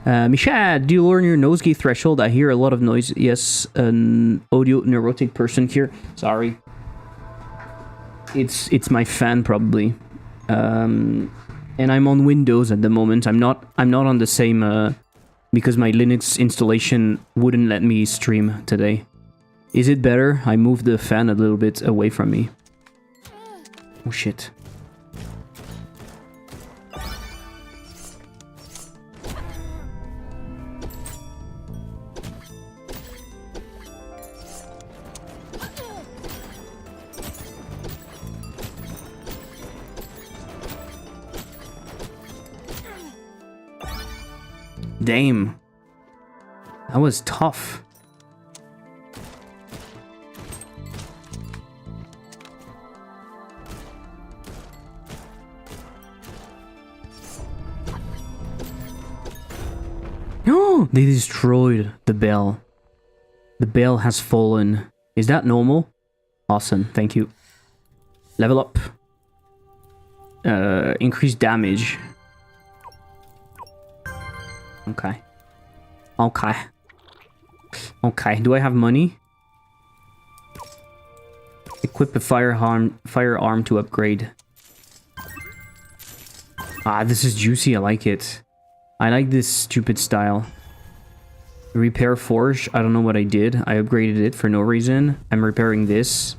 Misha, do you learn your nosegay threshold? I hear a lot of noise. Yes, an audio neurotic person here. Sorry. It's my fan probably, and I'm on Windows at the moment. I'm not on the same because my Linux installation wouldn't let me stream today. Is it better? I moved the fan a little bit away from me. Oh shit. Damn. That was tough. No, they destroyed the bell. The bell has fallen. Is that normal? Awesome, thank you. Level up. Increase damage. Okay. Do I have money? Equip a firearm to upgrade. Ah, this is juicy. I like it. I like this stupid style. Repair forge. I don't know what I did. I upgraded it for no reason. I'm repairing this.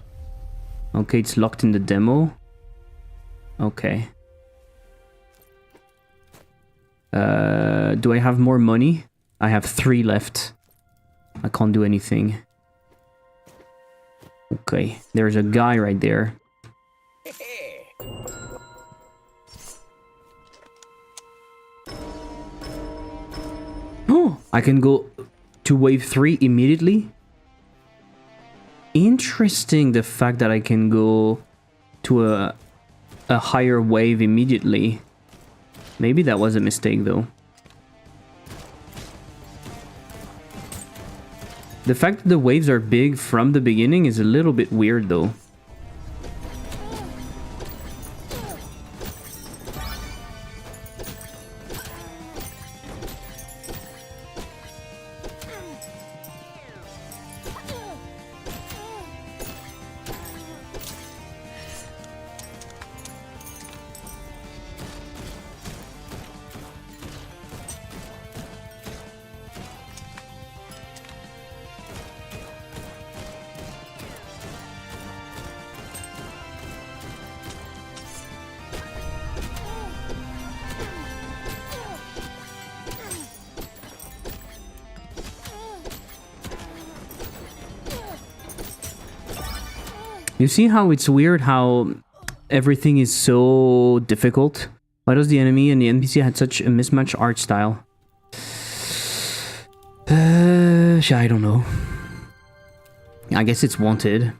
Okay, it's locked in the demo. Okay. Do I have more money? I have 3 left. I can't do anything. Okay, there's a guy right there. Oh, I can go to wave 3 immediately? Interesting, the fact that I can go to a higher wave immediately. Maybe that was a mistake, though. The fact that the waves are big from the beginning is a little bit weird, though. You see how it's weird how everything is so difficult? Why does the enemy and the NPC had such a mismatched art style? I don't know. I guess it's wanted.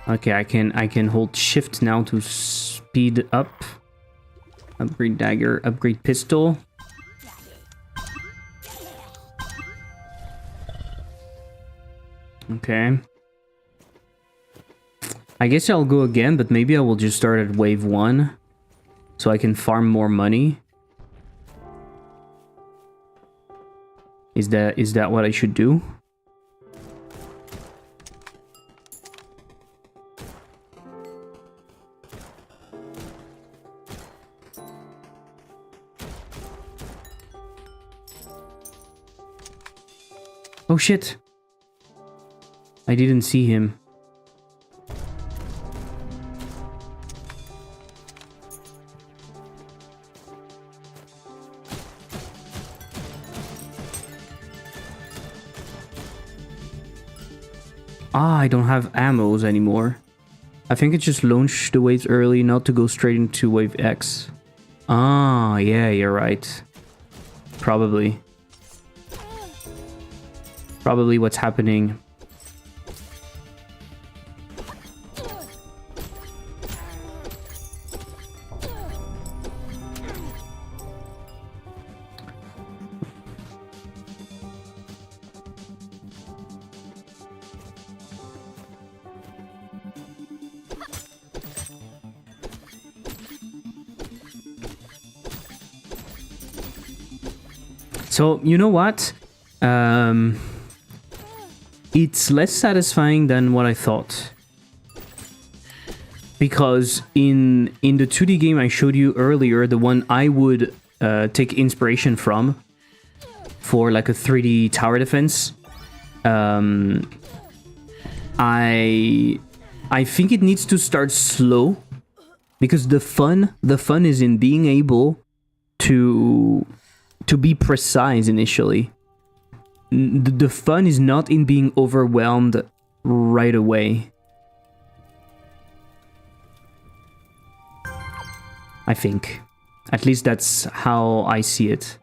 Okay, I can hold shift now to speed up. Upgrade dagger, upgrade pistol. Okay. I guess I'll go again, but maybe I will just start at wave 1 so I can farm more money. Is that what I should do? Oh shit. I didn't see him. Ah, I don't have ammos anymore. I think it just launched the waves early, not to go straight into wave X. Ah, yeah, you're right. Probably. Probably what's happening. So, you know what? It's less satisfying than what I thought. Because in the 2D game I showed you earlier, the one I would take inspiration from for like a 3D tower defense, I think it needs to start slow, because the fun is in being able to be precise initially. The fun is not in being overwhelmed right away. I think. At least that's how I see it.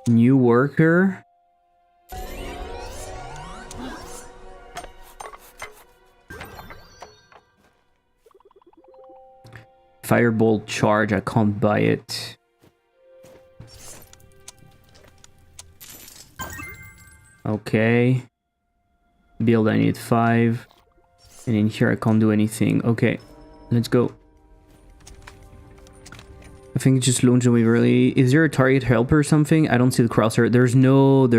New worker. Firebolt charge, I can't buy it. Okay. Build, I need 5. And in here I can't do anything. Okay, let's go. I think it just launched away early. Is there a target helper or something? I don't see the crosshair. There's no crosshair.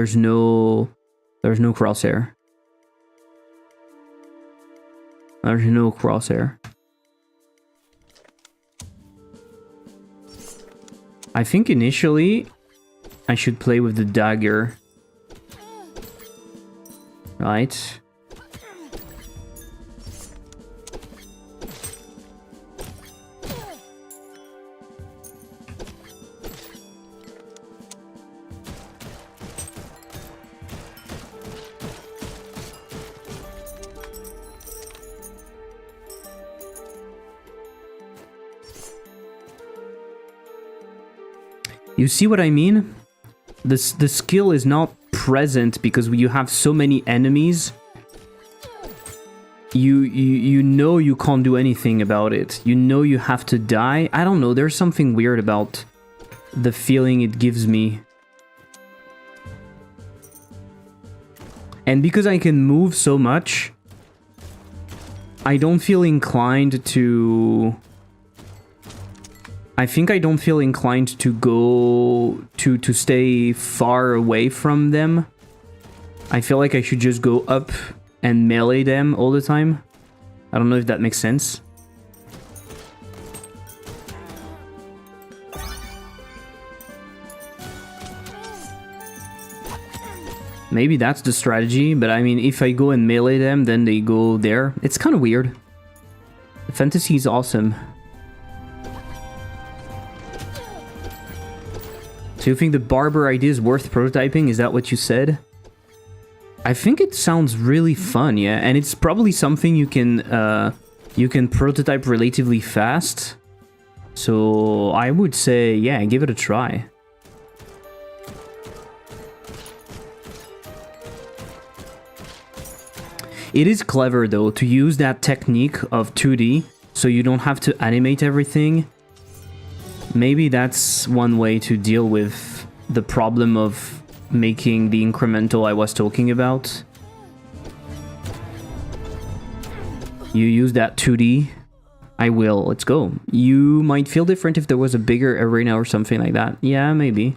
There's no crosshair. I think initially I should play with the dagger. Right? You see what I mean? The skill is not present because you have so many enemies. You know you can't do anything about it. You know you have to die. I don't know, there's something weird about the feeling it gives me. And because I can move so much, I don't feel inclined to... I think I don't feel inclined to go to stay far away from them. I feel like I should just go up and melee them all the time. I don't know if that makes sense. Maybe that's the strategy, but I mean, if I go and melee them, then they go there. It's kind of weird. The fantasy is awesome. So you think the barber idea is worth prototyping? Is that what you said? I think it sounds really fun, yeah, and it's probably something you can prototype relatively fast. So I would say, yeah, give it a try. It is clever though to use that technique of 2D, so you don't have to animate everything. Maybe that's one way to deal with the problem of making the incremental I was talking about. You use that 2D. I will. Let's go. You might feel different if there was a bigger arena or something like that. Yeah, maybe.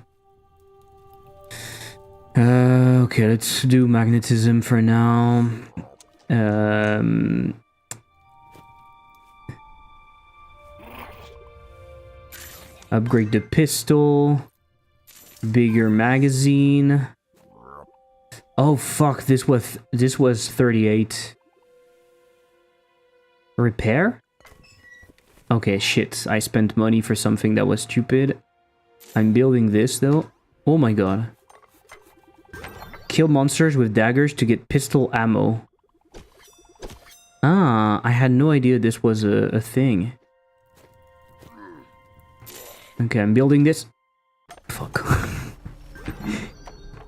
Okay, let's do magnetism for now. Upgrade the pistol. Bigger magazine. Oh fuck, this was 38. Repair? Okay, shit. I spent money for something that was stupid. I'm building this though. Oh my god. Kill monsters with daggers to get pistol ammo. Ah, I had no idea this was a thing. Okay, I'm building this. Fuck.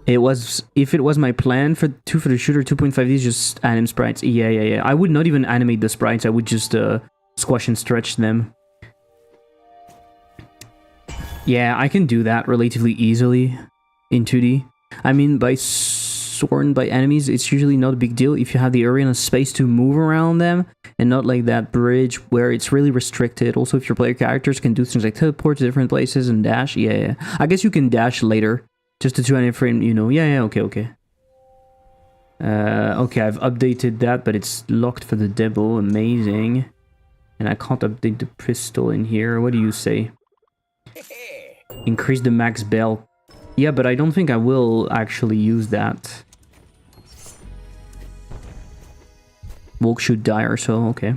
If it was my plan for the shooter 2.5D, just anim sprites. Yeah. I would not even animate the sprites. I would just squash and stretch them. Yeah, I can do that relatively easily in 2D. I mean, by sworn by enemies, it's usually not a big deal if you have the arena space to move around them and not like that bridge where it's really restricted. Also, if your player characters can do things like teleport to different places and dash. Yeah. I guess you can dash later. Just to 200 frame, you know. Yeah, okay. Okay, I've updated that, but it's locked for the demo. Amazing. And I can't update the pistol in here. What do you say? Increase the max bell. Yeah, but I don't think I will actually use that. Wolk should die or so, okay.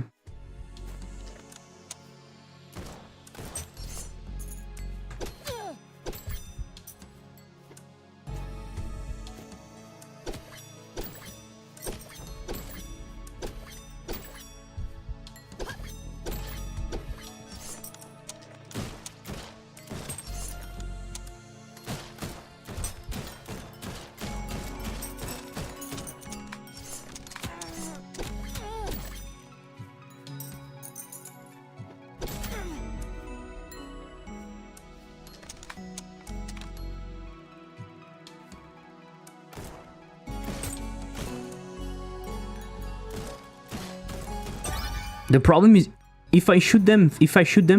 The problem is, if I shoot them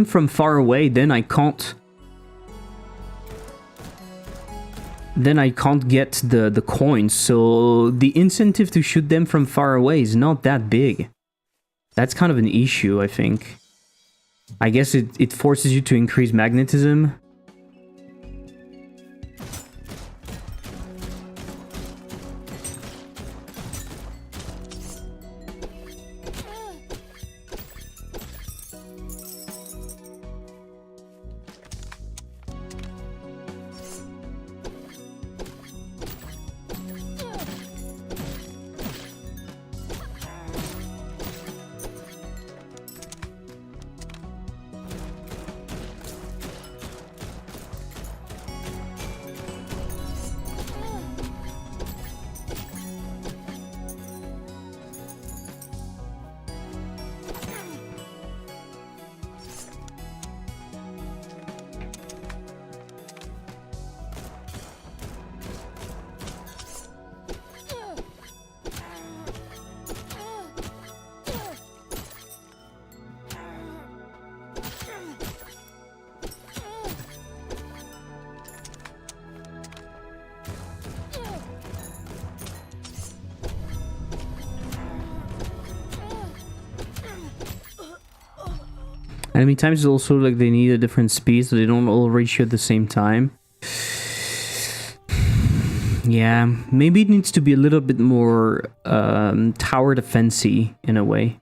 from far away, then I can't get the coins. So the incentive to shoot them from far away is not that big. That's kind of an issue, I think. I guess it forces you to increase magnetism. Enemy times is also like they need a different speed, so they don't all reach you at the same time. Yeah, maybe it needs to be a little bit more tower defense-y in a way.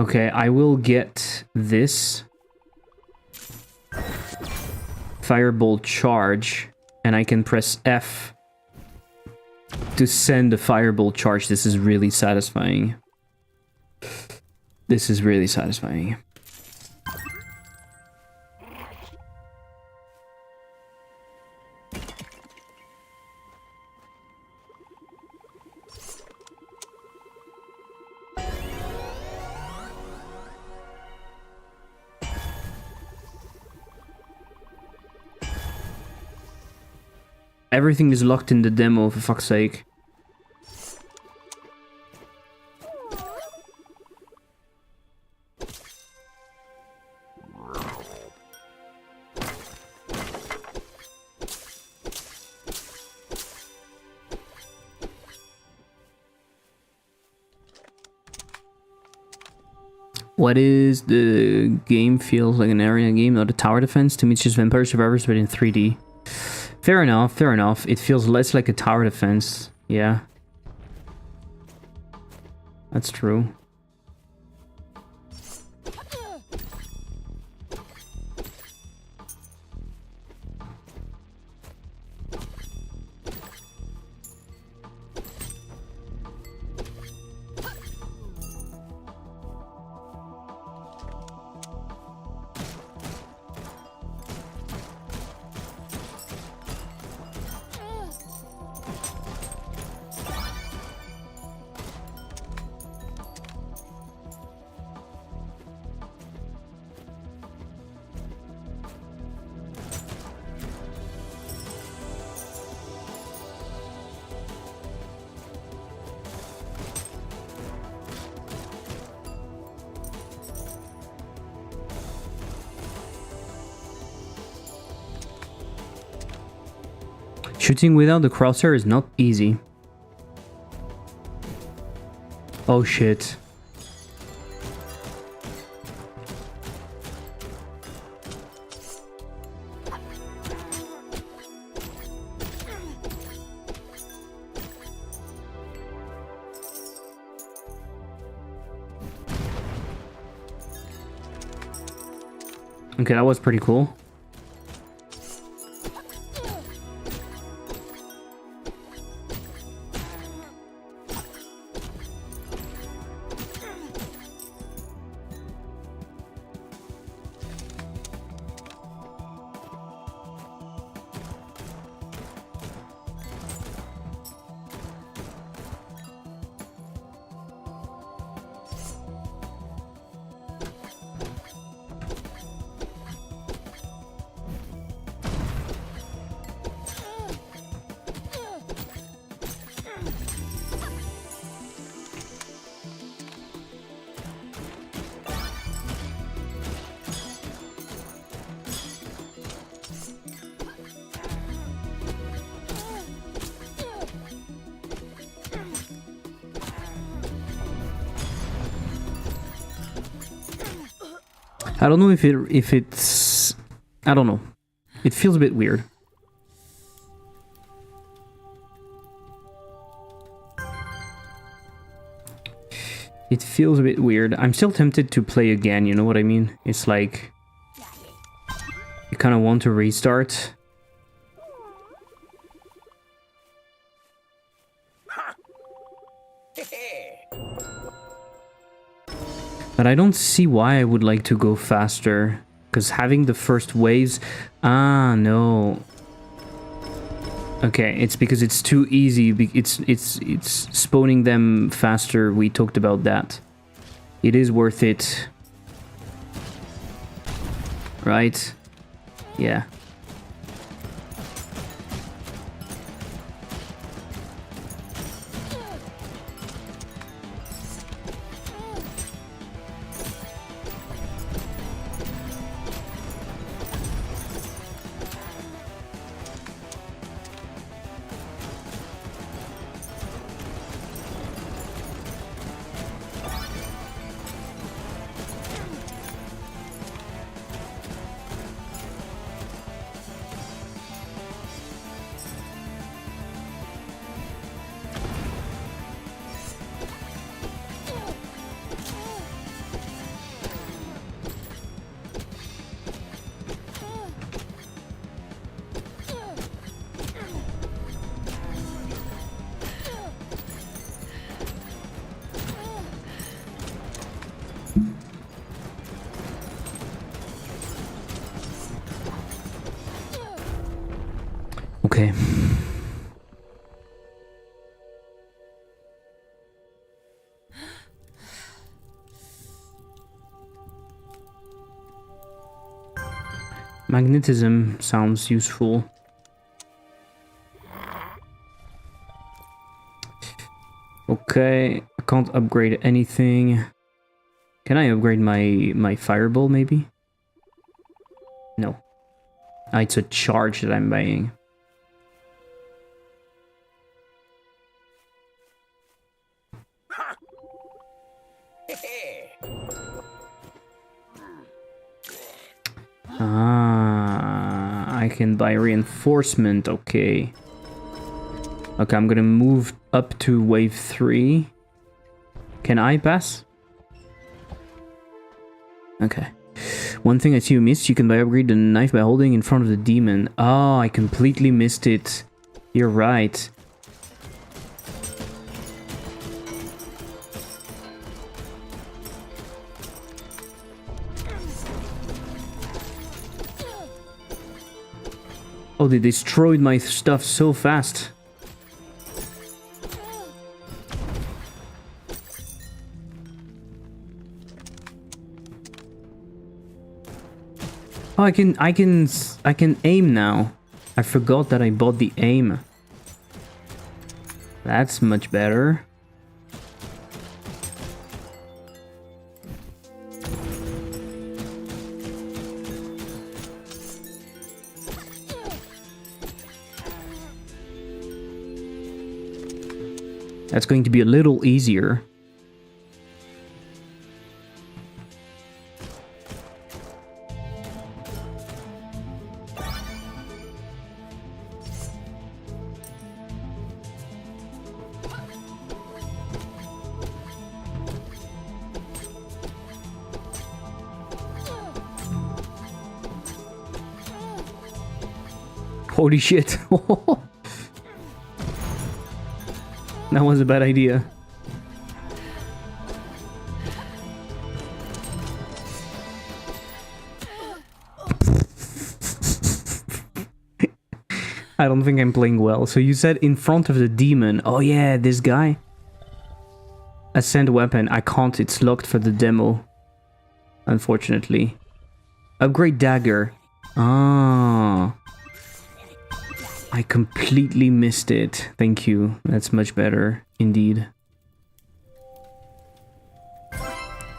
Okay, I will get this firebolt charge, and I can press F to send the firebolt charge. This is really satisfying. This is really satisfying. Everything is locked in the demo, for fuck's sake. What is the game feels like an area game, not a tower defense? To me, it's just Vampire Survivors, but in 3D. Fair enough, fair enough. It feels less like a tower defense. Yeah. That's true. Shooting without the crosshair is not easy. Oh shit. Okay, that was pretty cool. I don't know if it's I don't know. It feels a bit weird. It feels a bit weird. I'm still tempted to play again, you know what I mean? It's like you kind of want to restart. But I don't see why I would like to go faster. Because having the first waves... Ah, no. Okay, it's because it's too easy. It's spawning them faster. We talked about that. It is worth it. Right? Yeah. Okay. Magnetism sounds useful. Okay, I can't upgrade anything. Can I upgrade my fireball maybe? No. Ah, it's a charge that I'm buying. Ah, I can buy reinforcement, okay. Okay, I'm gonna move up to wave 3. Can I pass? Okay. One thing I see you missed, you can buy upgrade the knife by holding in front of the demon. Oh, I completely missed it. You're right. Oh, they destroyed my stuff so fast. Oh, I can aim now. I forgot that I bought the aim. That's much better. That's going to be a little easier. Holy shit. That was a bad idea. I don't think I'm playing well. So you said in front of the demon. Oh yeah, this guy. Ascend weapon. I can't. It's locked for the demo. Unfortunately. Upgrade dagger. Ah. I completely missed it. Thank you. That's much better, indeed.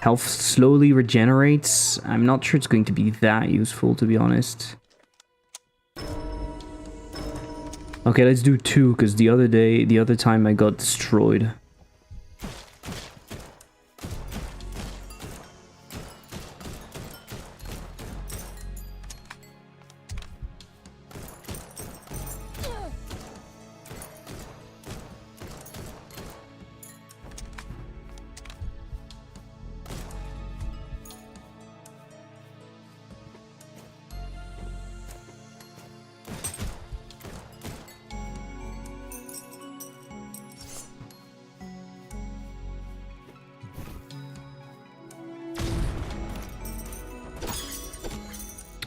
Health slowly regenerates. I'm not sure it's going to be that useful, to be honest. Okay, let's do 2, because the other time I got destroyed.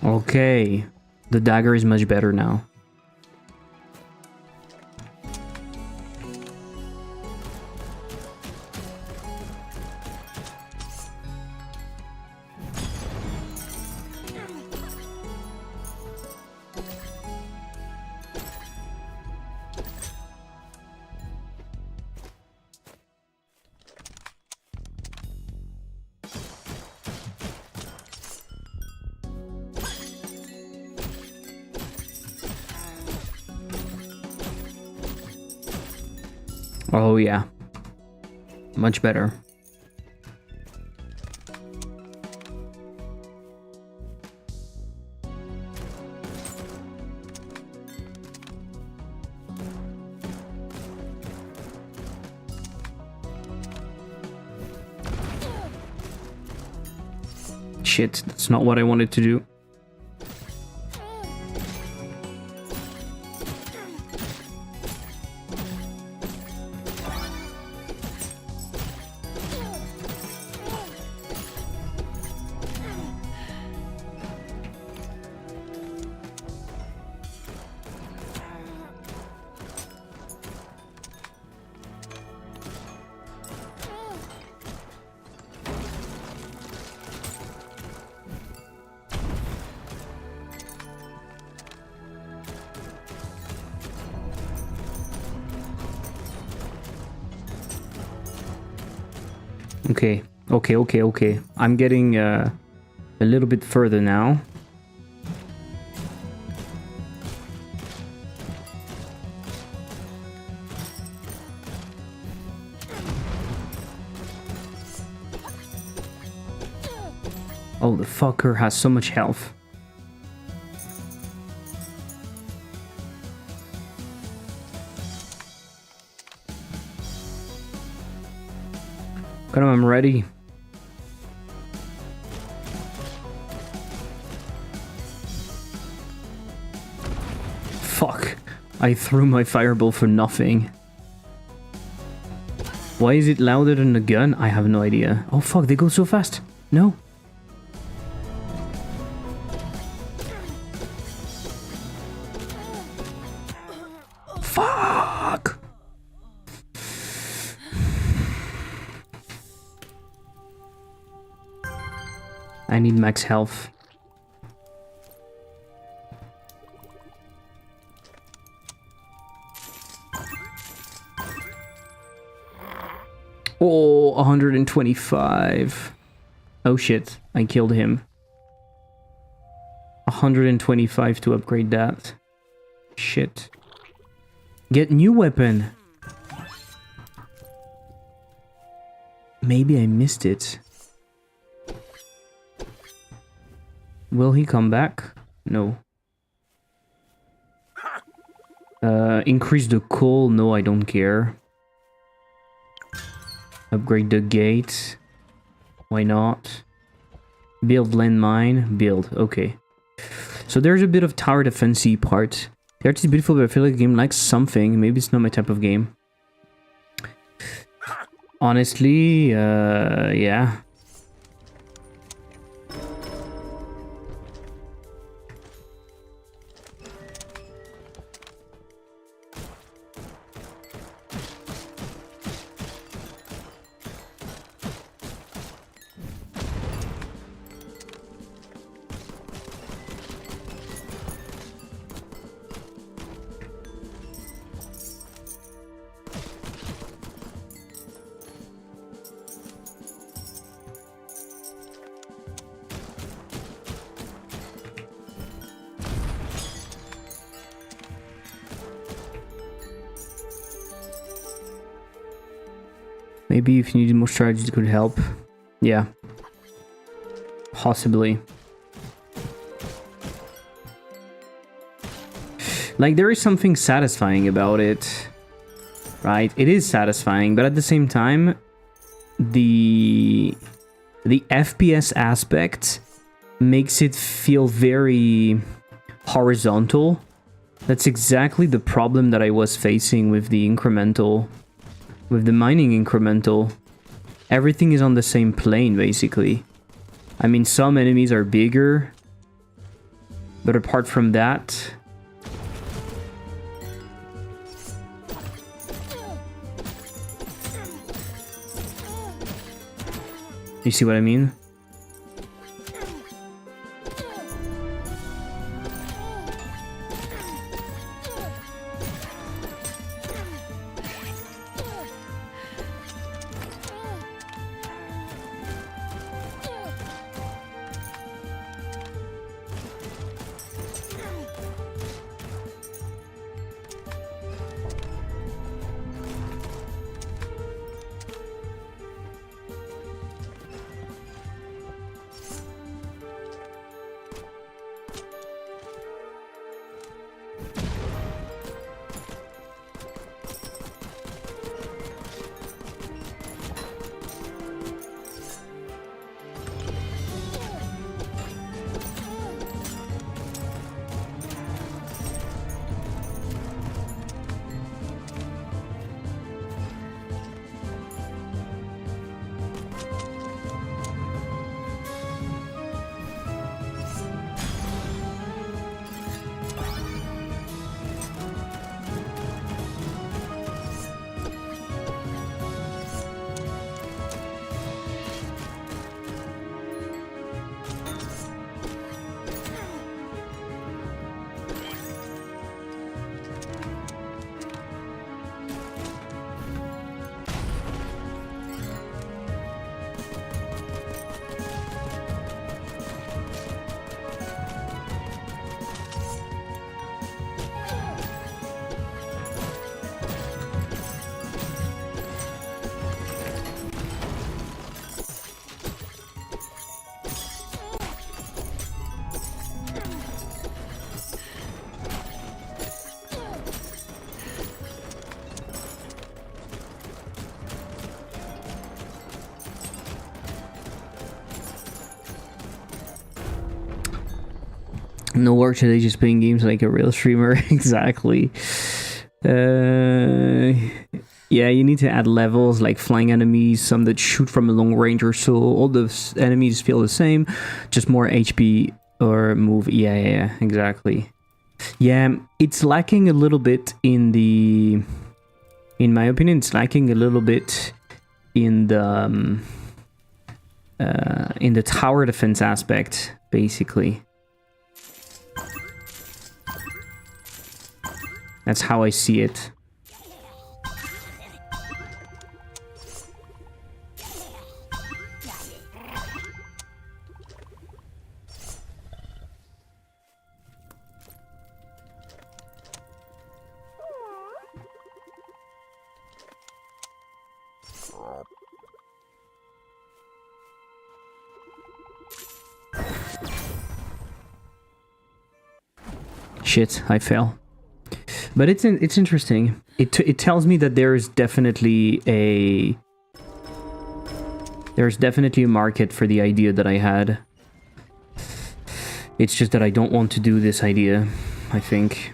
Okay, the dagger is much better now. Oh yeah, much better. Shit, that's not what I wanted to do. Okay. Okay. I'm getting a little bit further now. Oh, the fucker has so much health. Come on, I'm ready. Fuck. I threw my fireball for nothing. Why is it louder than the gun? I have no idea. Oh fuck, they go so fast. No. Fuck. I need max health. Oh, 125. Oh shit, I killed him. 125 to upgrade that. Shit. Get new weapon. Maybe I missed it. Will he come back? No. Increase the coal? No, I don't care. Upgrade the gate. Why not? Build landmine. Build. Okay. So there's a bit of tower defense-y part. The art is beautiful, but I feel like the game lacks something. Maybe it's not my type of game. Honestly, yeah. Maybe if you needed more strategies, it could help. Yeah. Possibly. Like, there is something satisfying about it. Right? It is satisfying, but at the same time, the FPS aspect makes it feel very horizontal. That's exactly the problem that I was facing with the incremental. With the mining incremental, everything is on the same plane, basically. I mean, some enemies are bigger, but apart from that... You see what I mean? No work today, just playing games like a real streamer. Exactly. Yeah, you need to add levels like flying enemies, some that shoot from a long range or so. All the enemies feel the same, just more HP or move. Yeah, exactly. Yeah, it's lacking a little bit in the... In my opinion, it's lacking a little bit in the tower defense aspect, basically. That's how I see it. Shit, I fell. But it's interesting. It tells me that there's definitely a market for the idea that I had. It's just that I don't want to do this idea, I think.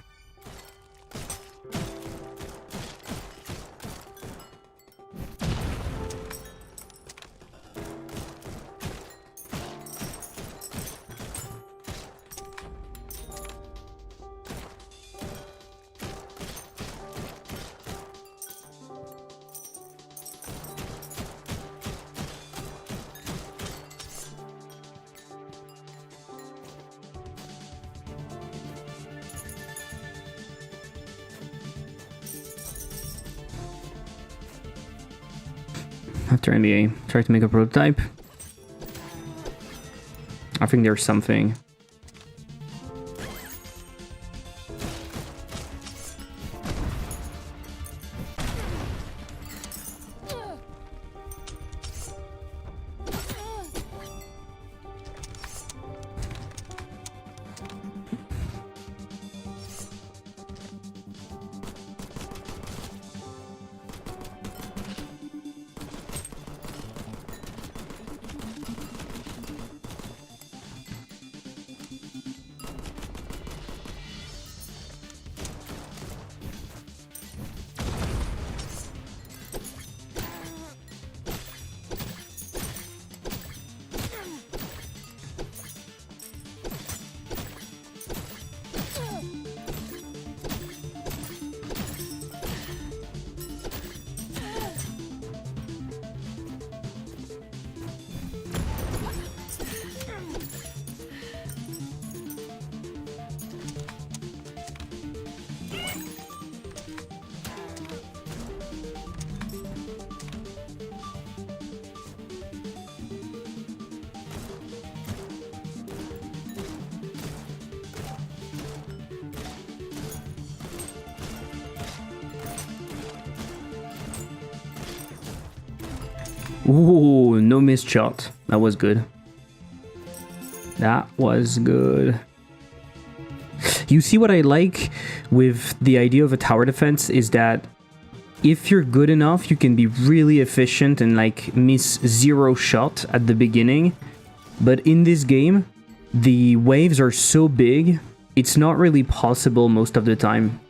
After NBA, try to make a prototype. I think there's something. Ooh, no missed shot. That was good. That was good. You see what I like with the idea of a tower defense is that if you're good enough, you can be really efficient and like miss 0 shot at the beginning. But in this game, the waves are so big, it's not really possible most of the time.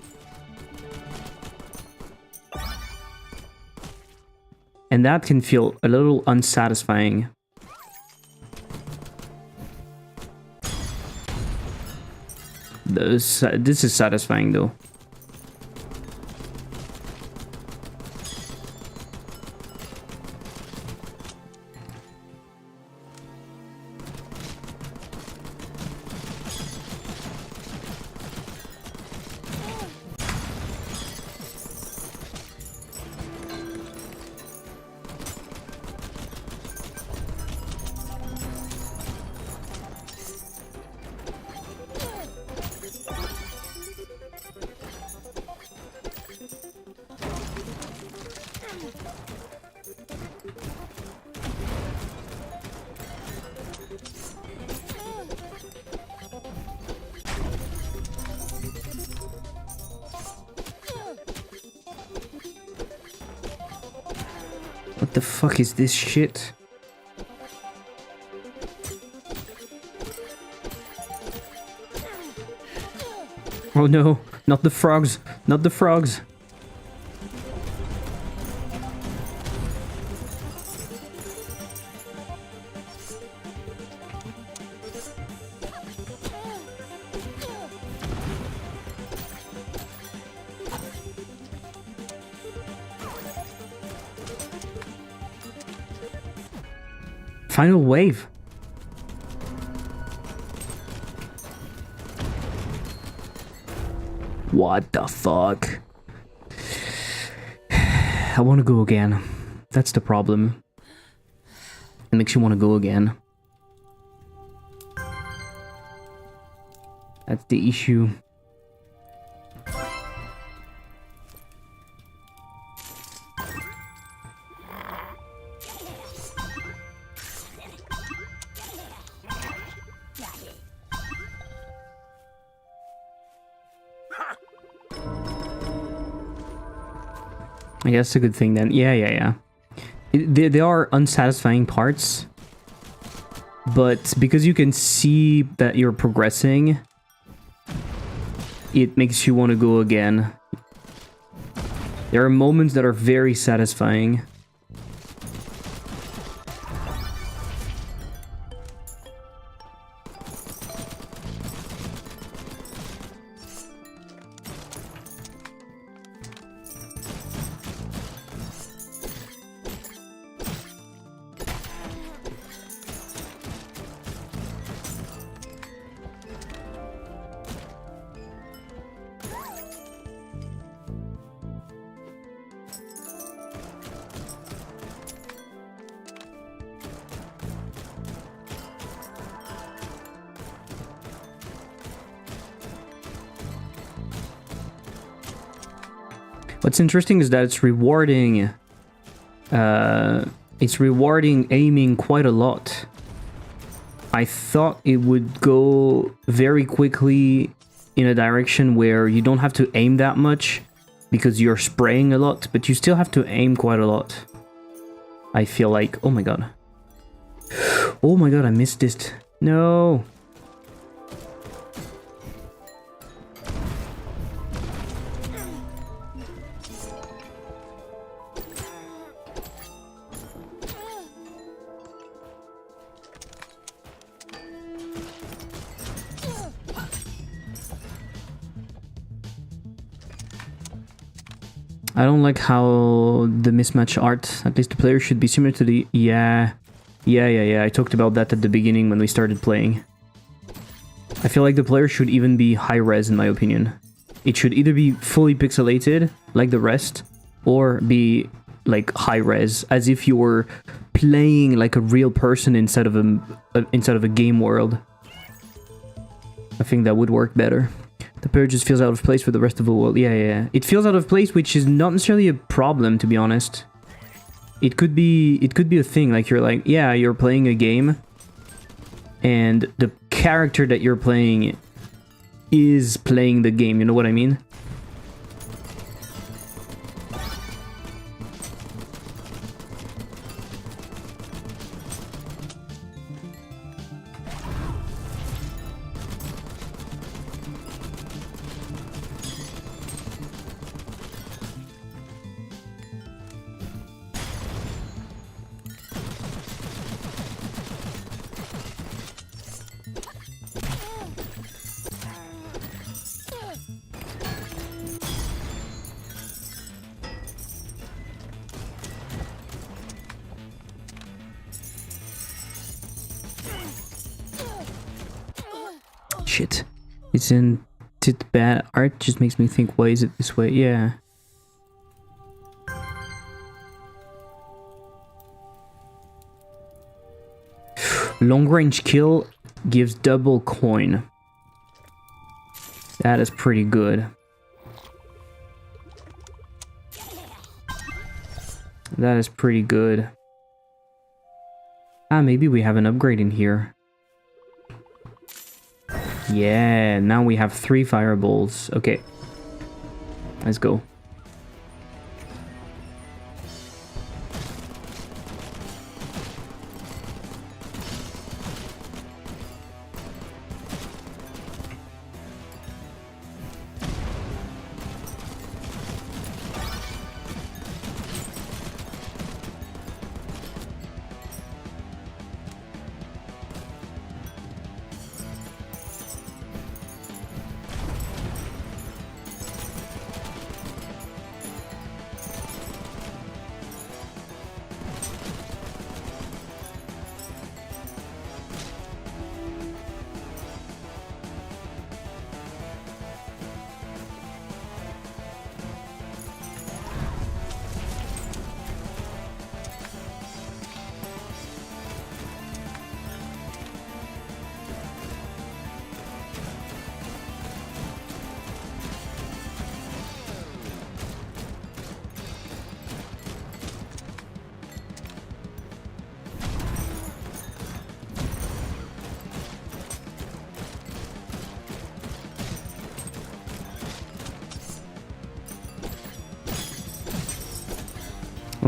And that can feel a little unsatisfying. This is satisfying though. What the fuck is this shit? Oh no, not the frogs, not the frogs. Final wave. What the fuck? I want to go again. That's the problem. It makes you want to go again. That's the issue. I guess it's a good thing then. Yeah. There are unsatisfying parts, but because you can see that you're progressing, it makes you want to go again. There are moments that are very satisfying. What's interesting is that it's rewarding aiming quite a lot. I thought it would go very quickly in a direction where you don't have to aim that much because you're spraying a lot, but you still have to aim quite a lot. I feel like, oh my god. Oh my god, I missed it. No. I don't like how the mismatch art, at least the player should be similar to the... Yeah. I talked about that at the beginning when we started playing. I feel like the player should even be high res in my opinion. It should either be fully pixelated, like the rest, or be like high res, as if you were playing like a real person instead of a game world. I think that would work better. The player just feels out of place with the rest of the world. Yeah. It feels out of place, which is not necessarily a problem, to be honest. It could be a thing. Like, you're like, yeah, you're playing a game, and the character that you're playing is playing the game. You know what I mean? Shit. Isn't it bad? Art just makes me think, why is it this way? Yeah. Long range kill gives double coin. That is pretty good. That is pretty good. Ah, maybe we have an upgrade in here. Yeah, now we have 3 fireballs. Okay. Let's go.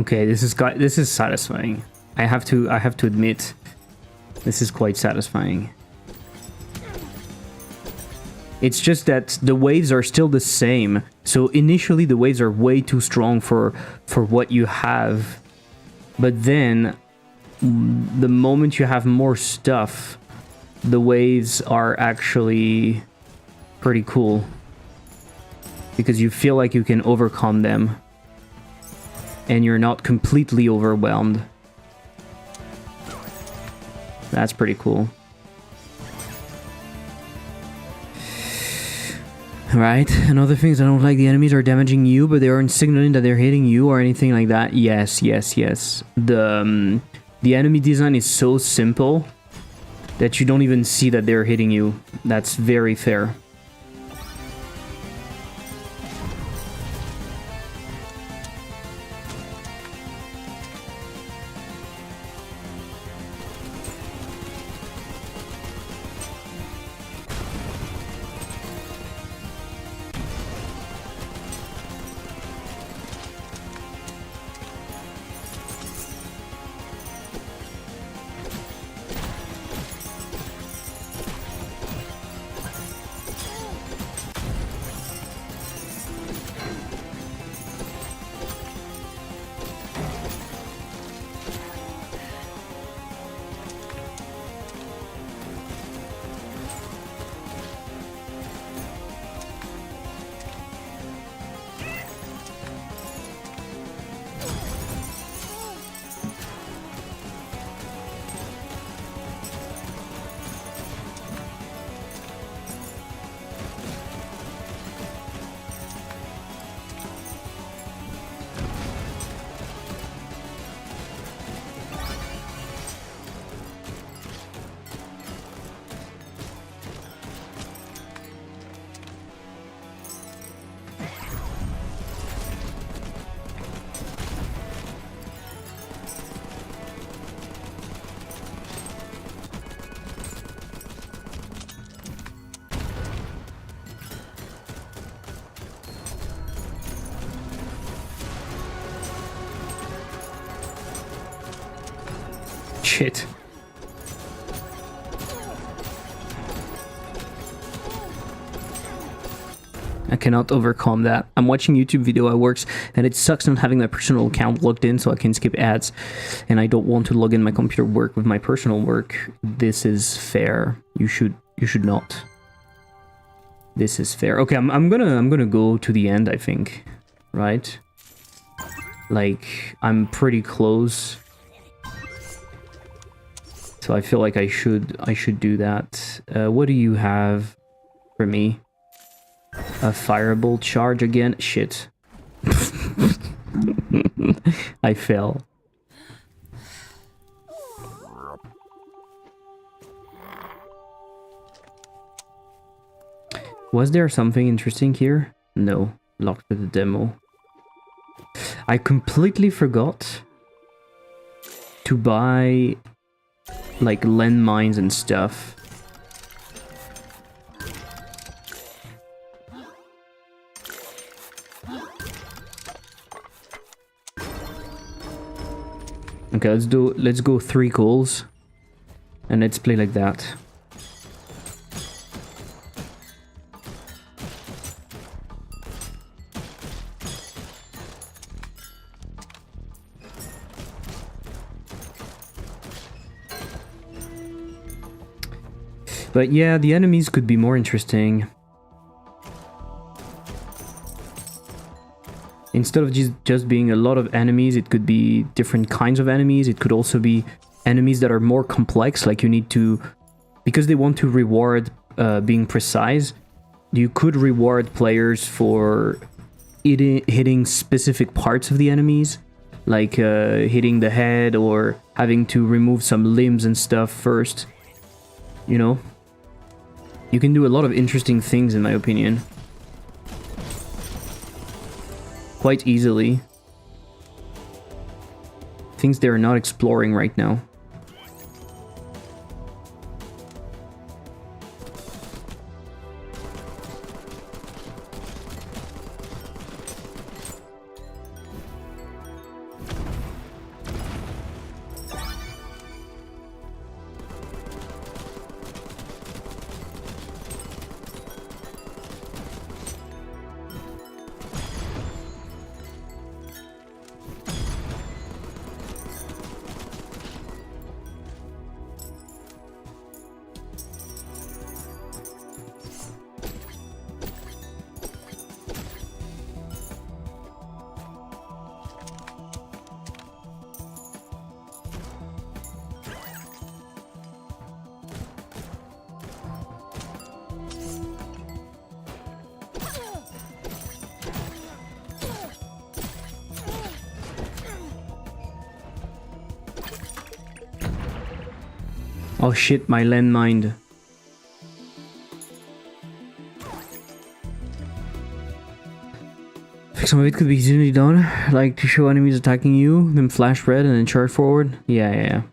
Okay, this is satisfying. I have to admit, this is quite satisfying. It's just that the waves are still the same. So initially the waves are way too strong for what you have. But then the moment you have more stuff, the waves are actually pretty cool. Because you feel like you can overcome them. And you're not completely overwhelmed. That's pretty cool. Right, another thing is I don't like the enemies are damaging you, but they aren't signaling that they're hitting you or anything like that. Yes. The enemy design is so simple that you don't even see that they're hitting you. That's very fair. Shit. I cannot overcome that. I'm watching YouTube video at works, and it sucks not having my personal account logged in so I can skip ads. And I don't want to log in my computer work with my personal work. This is fair. You should not. This is fair. Okay, I'm gonna go to the end, I think. Right? Like, I'm pretty close. So I feel like I should do that. What do you have for me? A firebolt charge again? Shit. I fell. Was there something interesting here? No. Locked with the demo. I completely forgot to buy like landmines and stuff. Okay, let's go 3 goals and let's play like that. But yeah, the enemies could be more interesting. Instead of just being a lot of enemies, it could be different kinds of enemies. It could also be enemies that are more complex, like you need to... Because they want to reward being precise, you could reward players for hitting specific parts of the enemies, like hitting the head or having to remove some limbs and stuff first, you know? You can do a lot of interesting things, in my opinion. Quite easily. Things they're not exploring right now. Oh shit, my landmine. Some of it could be easily done, like to show enemies attacking you, then flash red and then charge forward. Yeah.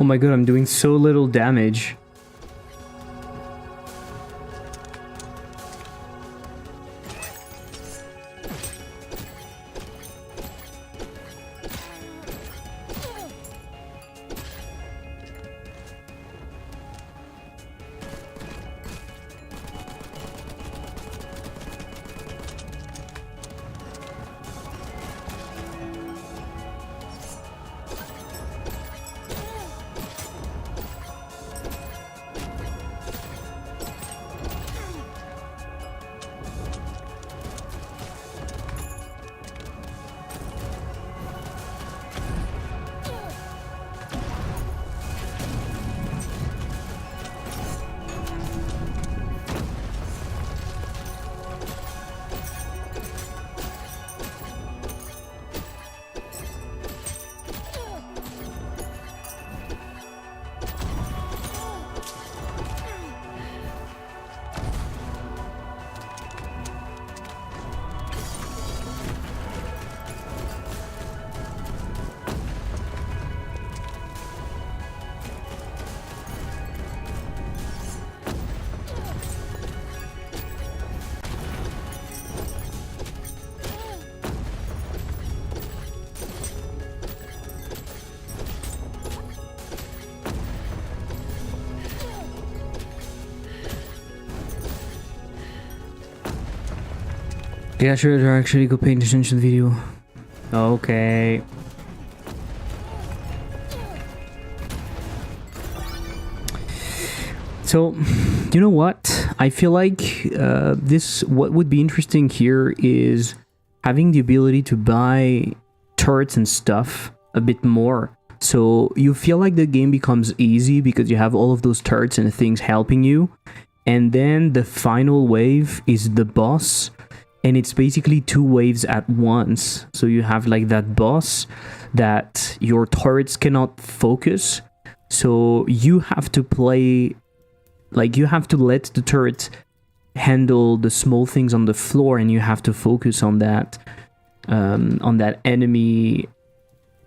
Oh my god, I'm doing so little damage. Yeah, I should actually go pay attention to the video. Okay. So, you know what? I feel like what would be interesting here is having the ability to buy turrets and stuff a bit more. So you feel like the game becomes easy because you have all of those turrets and things helping you. And then the final wave is the boss. And it's basically 2 waves at once. So you have like that boss that your turrets cannot focus. So you have to play, like you have to let the turret handle the small things on the floor, and you have to focus on that enemy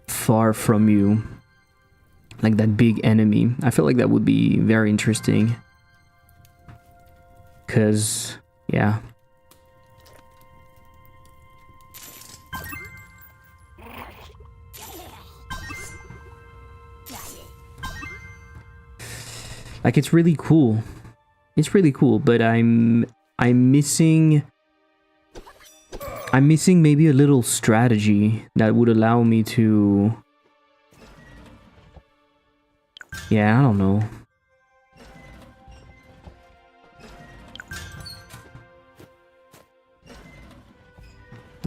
far from you, like that big enemy. I feel like that would be very interesting. Cause yeah. Like it's really cool. It's really cool, but I'm missing maybe a little strategy that would allow me to, yeah, I don't know.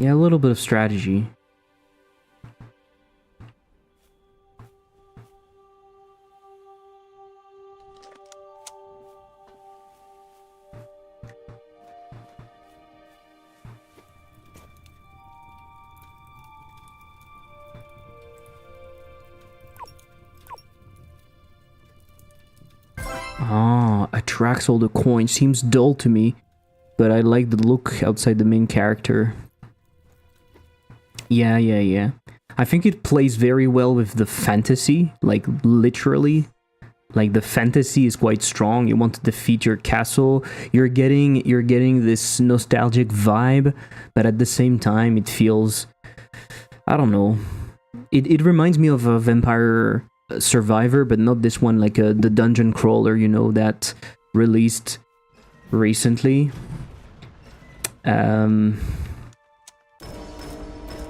Yeah, a little bit of strategy. Ah, attracts all the coins. Seems dull to me, but I like the look outside the main character. Yeah. I think it plays very well with the fantasy, like literally. Like the fantasy is quite strong. You want to defeat your castle. You're getting this nostalgic vibe, but at the same time it feels, I don't know. It reminds me of a Vampire Survivor, but not this one, like the dungeon crawler, you know, that released recently.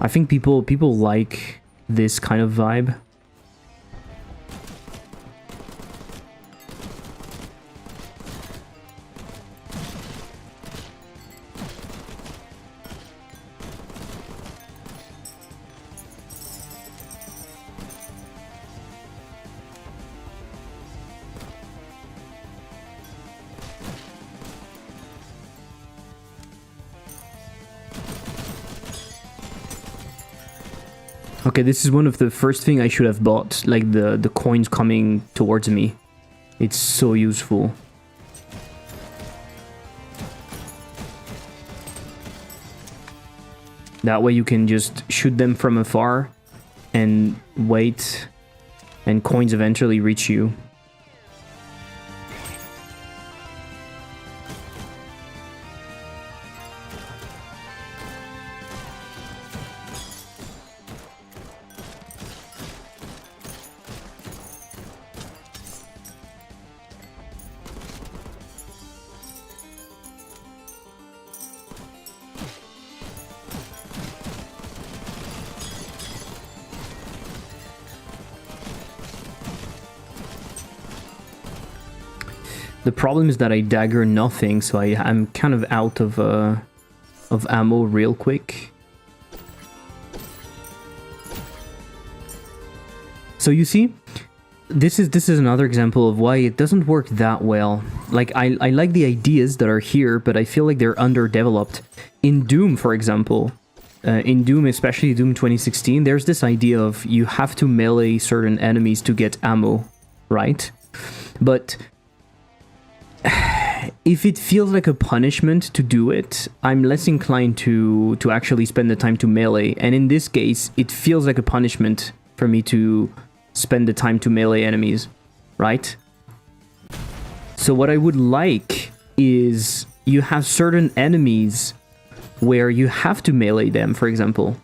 I think people like this kind of vibe. Okay, this is one of the first thing I should have bought, like the coins coming towards me. It's so useful. That way you can just shoot them from afar and wait, and coins eventually reach you. The problem is that I dagger nothing, so I'm kind of out of ammo real quick. So you see, this is another example of why it doesn't work that well. Like I like the ideas that are here, but I feel like they're underdeveloped. In Doom, for example, in Doom, especially Doom 2016, there's this idea of you have to melee certain enemies to get ammo, right? But if it feels like a punishment to do it, I'm less inclined to actually spend the time to melee. And in this case, it feels like a punishment for me to spend the time to melee enemies, right? So what I would like is you have certain enemies where you have to melee them, for example.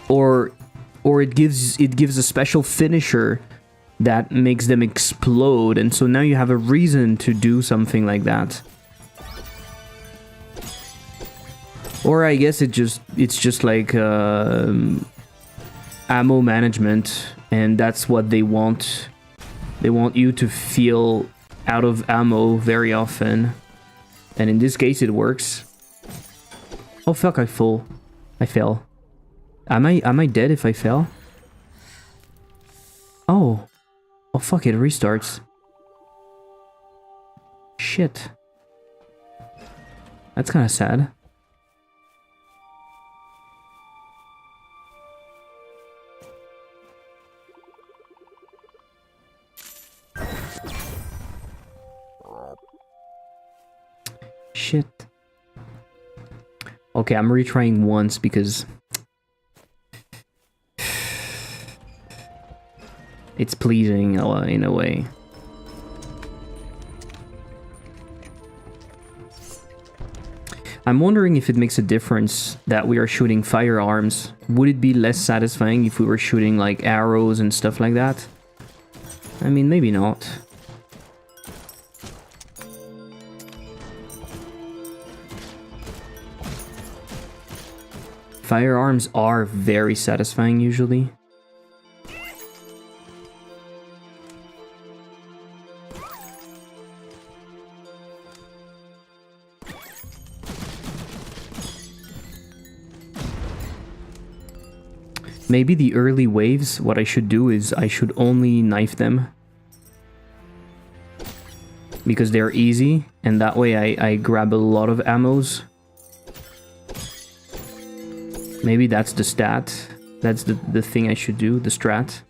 Or it gives a special finisher that makes them explode, and so now you have a reason to do something like that. Or I guess it's just like ammo management, and that's what they want. They want you to feel out of ammo very often, and in this case it works. Oh fuck! I fell. Am I dead if I fell? Oh. Oh fuck, it restarts. Shit. That's kind of sad. Shit. Okay, I'm retrying once because it's pleasing in a way. I'm wondering if it makes a difference that we are shooting firearms. Would it be less satisfying if we were shooting like arrows and stuff like that? I mean, maybe not. Firearms are very satisfying usually. Maybe the early waves, what I should do is I should only knife them. Because they're easy, and that way I grab a lot of ammos. Maybe that's the stat. That's the thing I should do, the strat.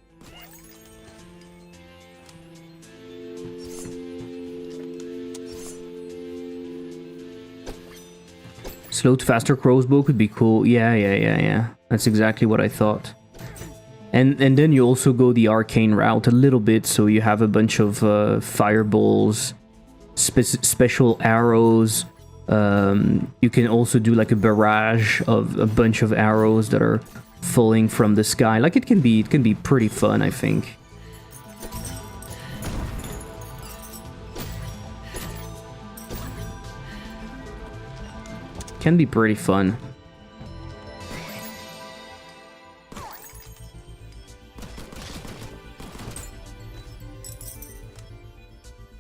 Slow to faster crossbow could be cool. Yeah. That's exactly what I thought. And then you also go the arcane route a little bit, so you have a bunch of fireballs, special arrows. You can also do like a barrage of a bunch of arrows that are falling from the sky. Like it can be pretty fun, I think. Can be pretty fun.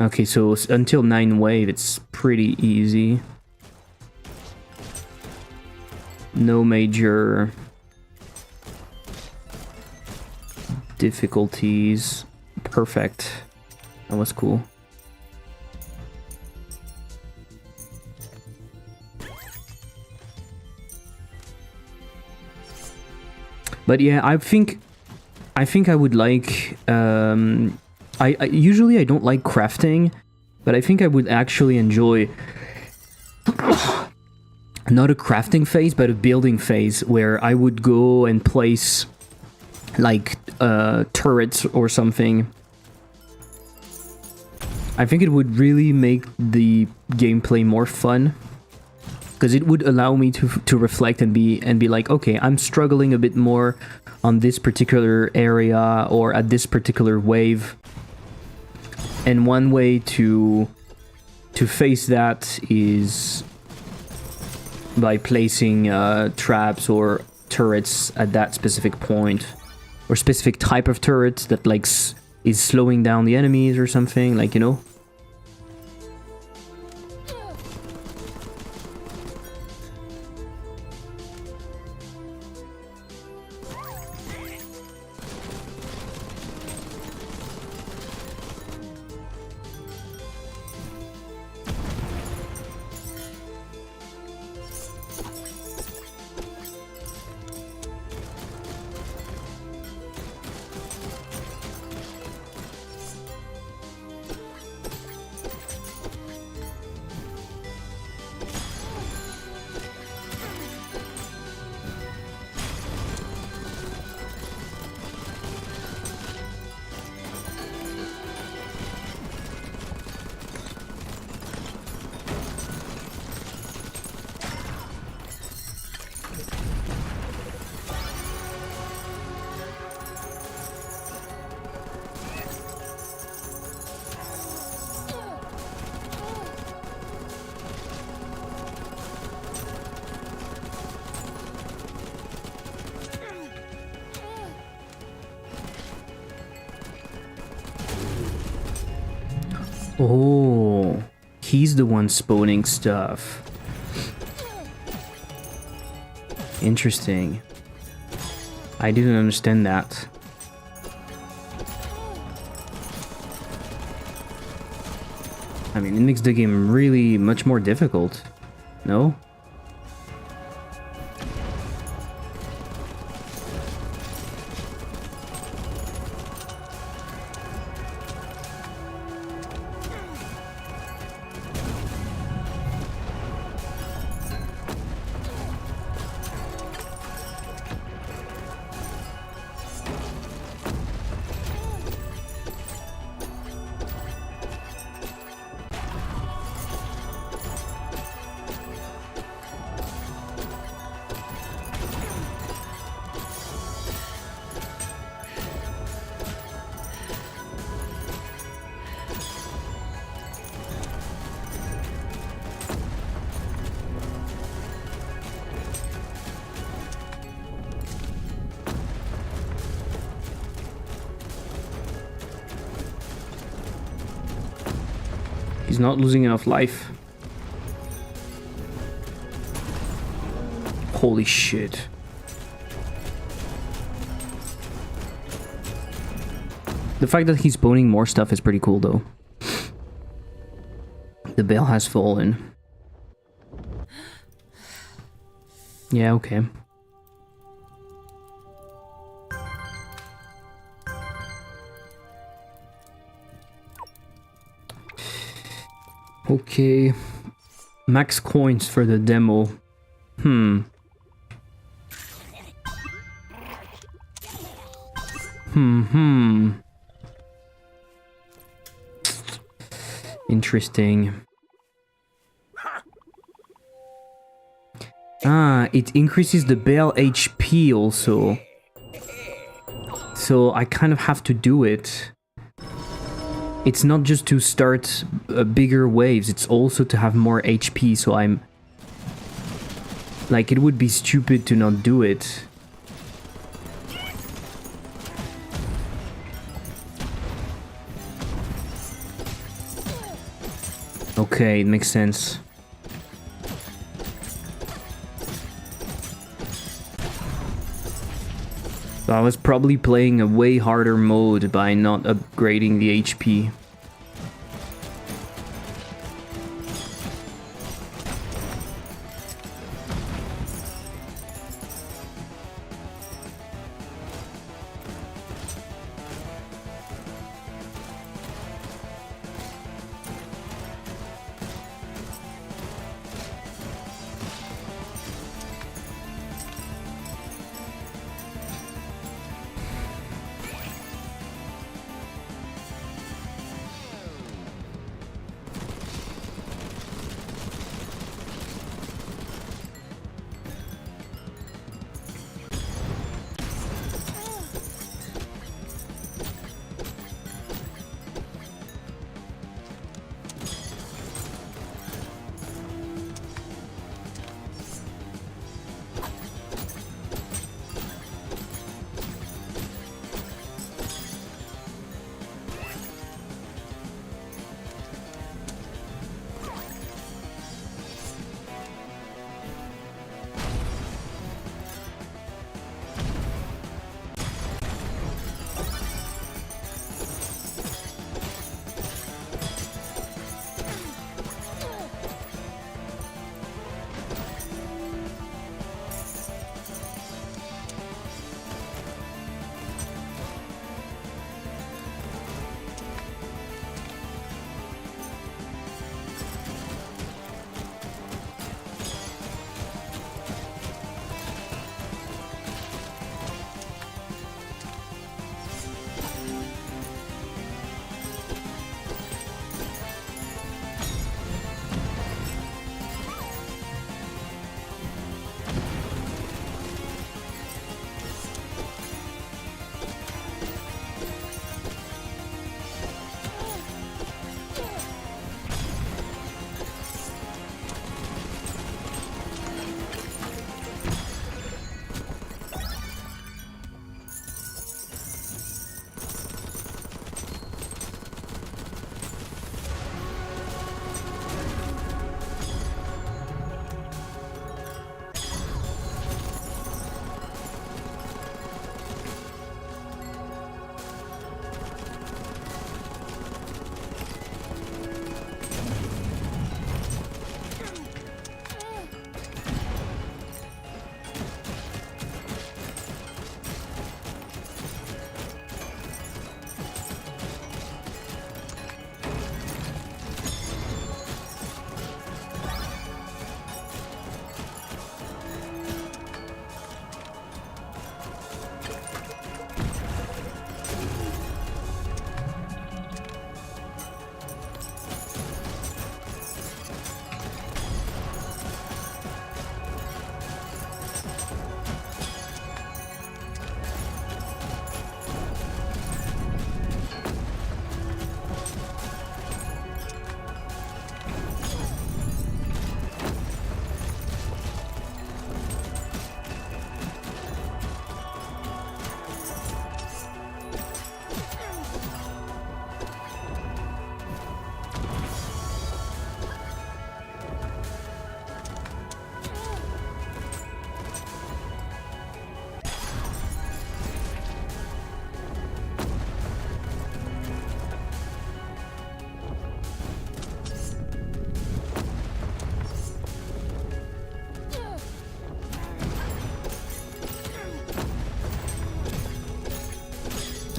Okay, so until 9 wave, it's pretty easy. No major difficulties. Perfect. That was cool. But yeah, I think I would like I usually I don't like crafting, but I think I would actually enjoy not a crafting phase, but a building phase where I would go and place like turrets or something. I think it would really make the gameplay more fun, because it would allow me to reflect and be like, okay, I'm struggling a bit more on this particular area or at this particular wave. And one way to face that is by placing traps or turrets at that specific point, or specific type of turrets that like is slowing down the enemies or something, like, you know. Oh, he's the one spawning stuff. Interesting. I didn't understand that. I mean, it makes the game really much more difficult. No? He's not losing enough life. Holy shit. The fact that he's spawning more stuff is pretty cool, though. The bell has fallen. Yeah, okay. Okay. Max coins for the demo. Interesting. Ah, it increases the bell HP also. So I kind of have to do it. It's not just to start bigger waves, it's also to have more HP, so I'm... Like, it would be stupid to not do it. Okay, it makes sense. So I was probably playing a way harder mode by not upgrading the HP.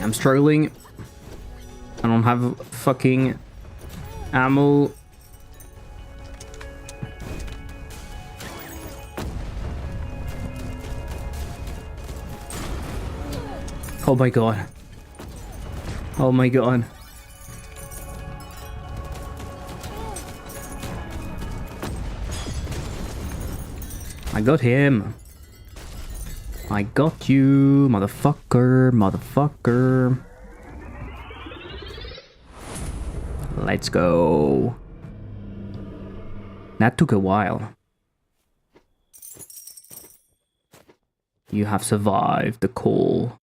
I'm struggling. I don't have fucking ammo. Oh my god. Oh my god. I got him. I got you, motherfucker, motherfucker. Let's go. That took a while. You have survived the call.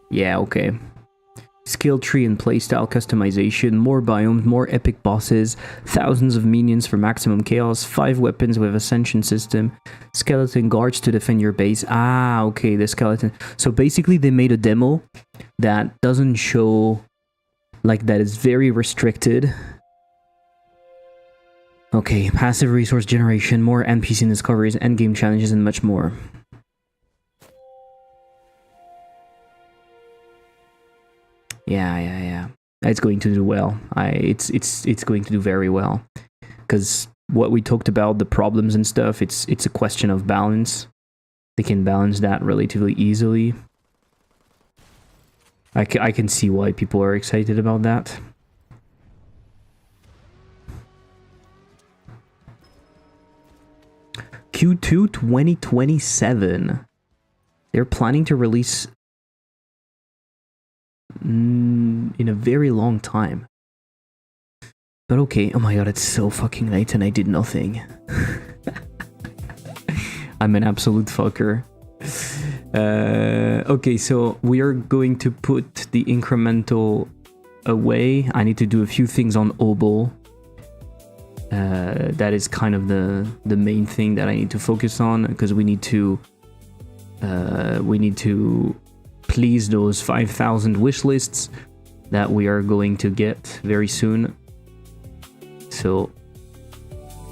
Yeah, okay. Skill tree and playstyle customization, more biomes, more epic bosses, thousands of minions for maximum chaos, 5 weapons with ascension system, skeleton guards to defend your base. Ah, okay, the skeleton. So basically they made a demo that doesn't show, like, that is very restricted. Okay, passive resource generation, more NPC discoveries, endgame challenges, and much more. Yeah. It's going to do well. It's going to do very well. Because what we talked about, the problems and stuff, it's a question of balance. They can balance that relatively easily. I can see why people are excited about that. Q2 2027. They're planning to release in a very long time. But okay, oh my god, it's so fucking late and I did nothing. I'm an absolute fucker. Okay, so we are going to put the incremental away. I need to do a few things on O.B.O.L. That is kind of the main thing that I need to focus on, because we need to please those 5,000 wish lists that we are going to get very soon. So,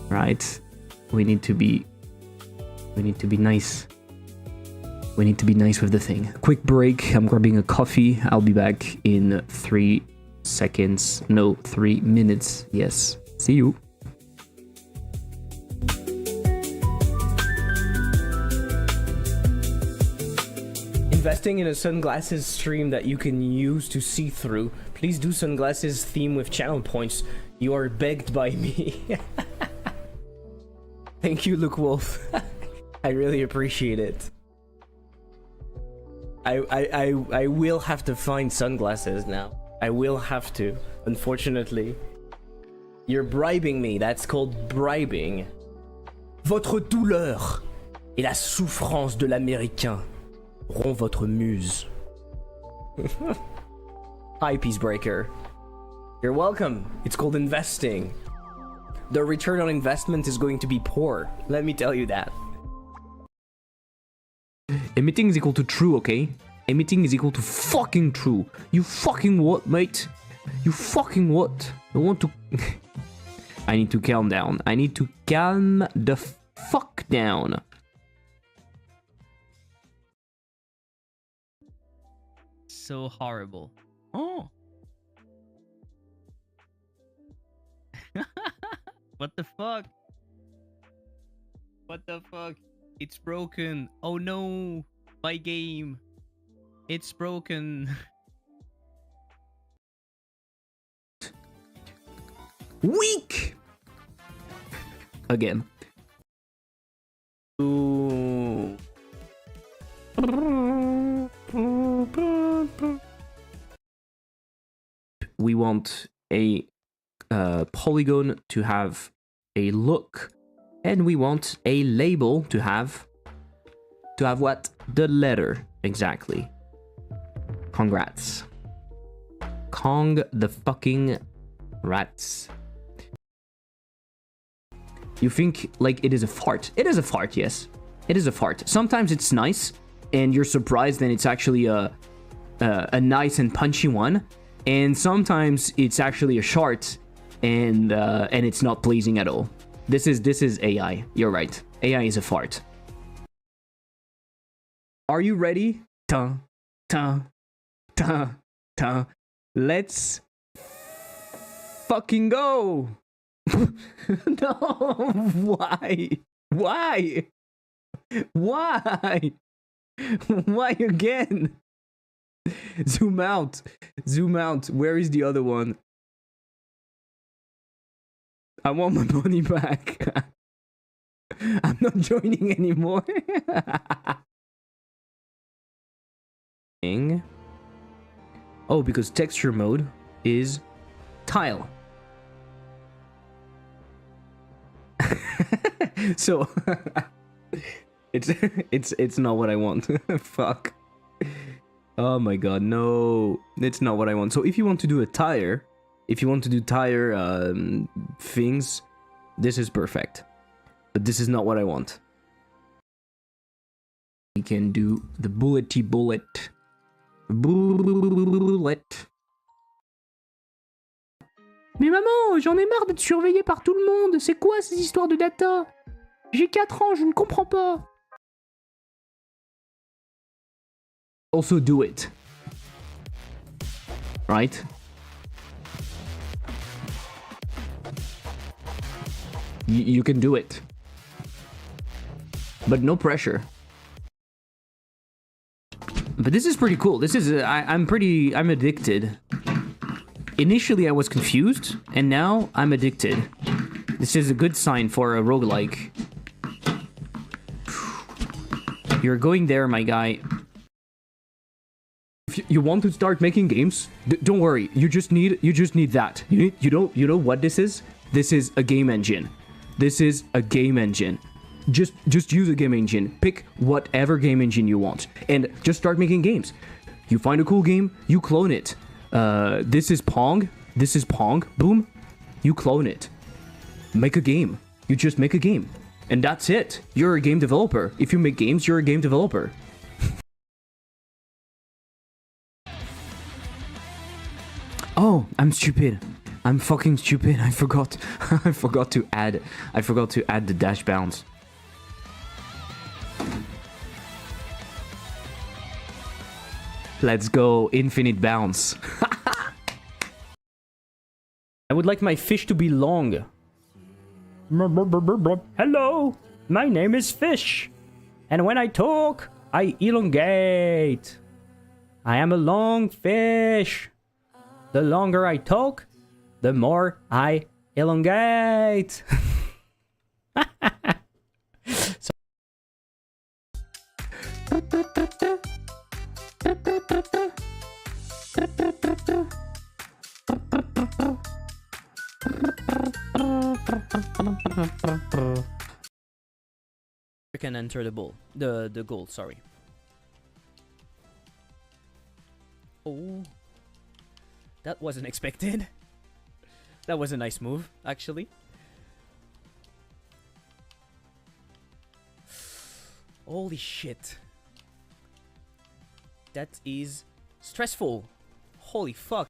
right, we need to be nice. We need to be nice with the thing. Quick break. I'm grabbing a coffee. I'll be back in 3 seconds. No, 3 minutes. Yes. See you. Investing in a sunglasses stream that you can use to see through. Please do sunglasses theme with channel points. You are begged by me. Thank you, Luke Wolf. I really appreciate it. I will have to find sunglasses now. I will have to, unfortunately. You're bribing me. That's called bribing. Votre douleur et la souffrance de l'américain rompt votre muse. Hi, Peacebreaker. You're welcome. It's called investing. The return on investment is going to be poor. Let me tell you that. Emitting is equal to true, okay? Emitting is equal to fucking true. You fucking what, mate? You fucking what? I want to... I need to calm down. I need to calm the fuck down. So horrible. Oh. What the fuck? What the fuck? It's broken. Oh no. My game. It's broken. Weak. Again. Ooh. We want a polygon to have a look, and we want a label to have what? The letter. Exactly. Congrats. Kong the fucking rats. You think like it is a fart. It is a fart, yes. It is a fart. Sometimes it's nice and you're surprised and it's actually a nice and punchy one. And sometimes it's actually a shart and it's not pleasing at all. This is AI. You're right. AI is a fart. Are you ready? Ta, ta, ta, ta. Let's fucking go. No, why? Why? Why? Why again? Zoom out. Zoom out. Where is the other one? I want my money back. I'm not joining anymore. Oh, because texture mode is tile. So it's not what I want. Fuck. Oh my god, no. It's not what I want. So if you want to do a tire, if you want to do tire things, this is perfect. But this is not what I want. We can do the bullety bullet. Bullet. Mais maman, j'en ai marre d'être surveillé par tout le monde. C'est quoi ces histoires de data? J'ai 4 ans, je ne comprends pas. Also do it. Right? You can do it. But no pressure. But this is pretty cool. This is I'm addicted. Initially I was confused, and now I'm addicted. This is a good sign for a roguelike. You're going there, my guy. If you want to start making games, don't worry. You just need that. You know what this is? This is a game engine. This is a game engine. Just use a game engine. Pick whatever game engine you want and just start making games. You find a cool game, you clone it. This is Pong. This is Pong. Boom. You clone it. Make a game. You just make a game. And that's it. You're a game developer. If you make games, you're a game developer. Oh, I'm stupid. I'm fucking stupid. I forgot. I forgot to add the dash bounce. Let's go, infinite bounce. I would like my fish to be long. Hello, my name is Fish. And when I talk, I elongate. I am a long fish. The longer I talk, the more I elongate. We can enter the goal, sorry. Oh, that wasn't expected. That was a nice move, actually. Holy shit. That is stressful. Holy fuck.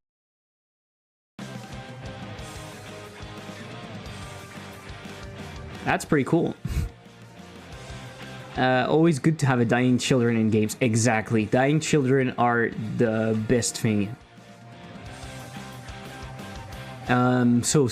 That's pretty cool. Always good to have a dying children in games. Exactly. Dying children are the best thing. So...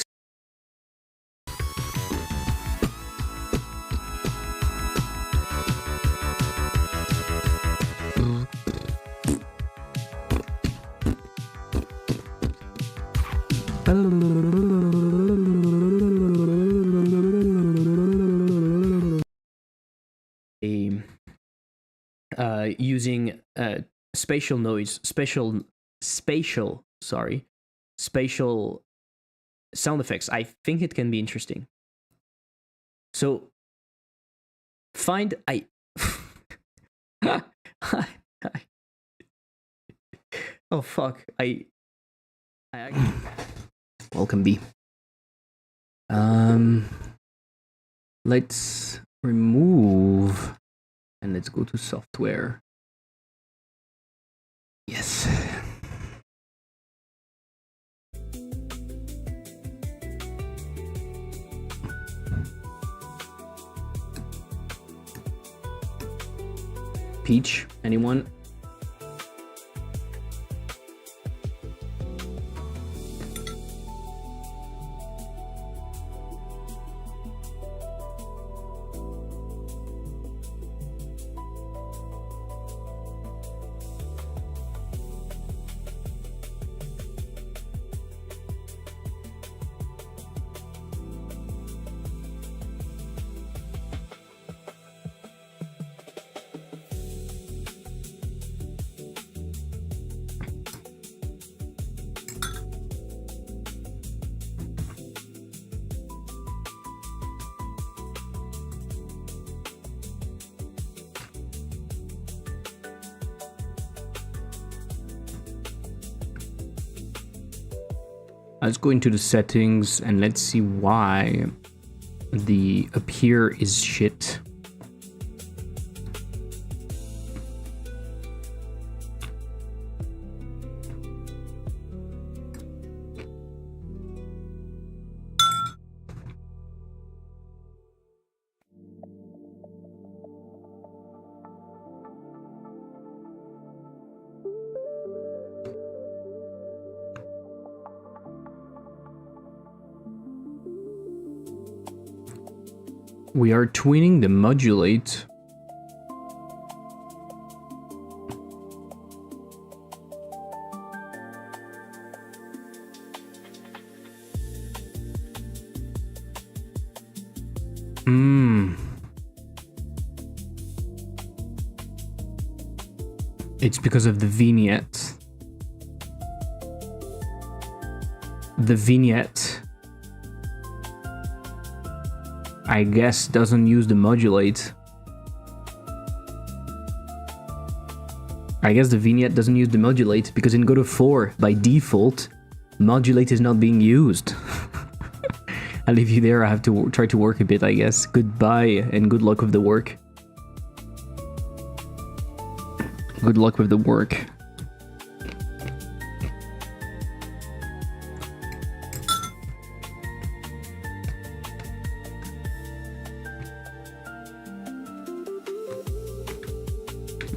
using spatial noise, spatial sound effects. I think it can be interesting. So find oh fuck, I welcome B. Let's remove and let's go to software. Yes. Peach, anyone? Let's go into the settings and let's see why the appear is shit. We are tweening the modulate. It's because of the vignette. The vignette, I guess, doesn't use the modulate. I guess the vignette doesn't use the modulate because in God of 4, by default, modulate is not being used. I'll leave you there. I have to try to work a bit, I guess. Goodbye and good luck with the work. Good luck with the work.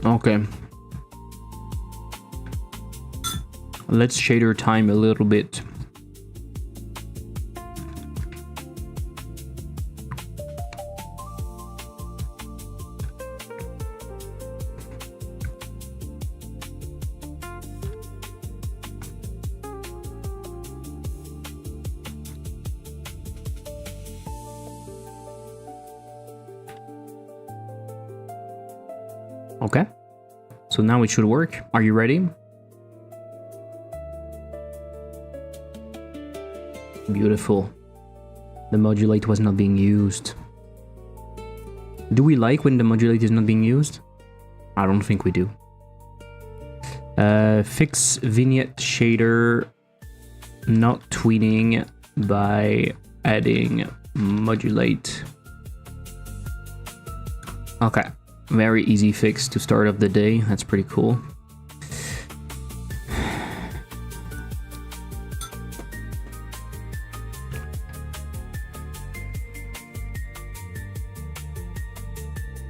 Okay. Let's shader time a little bit. Okay, so now it should work. Are you ready? Beautiful. The modulate was not being used. Do we like when the modulate is not being used? I don't think we do. Fix vignette shader not tweening by adding modulate. Okay. Very easy fix to start of the day. That's pretty cool.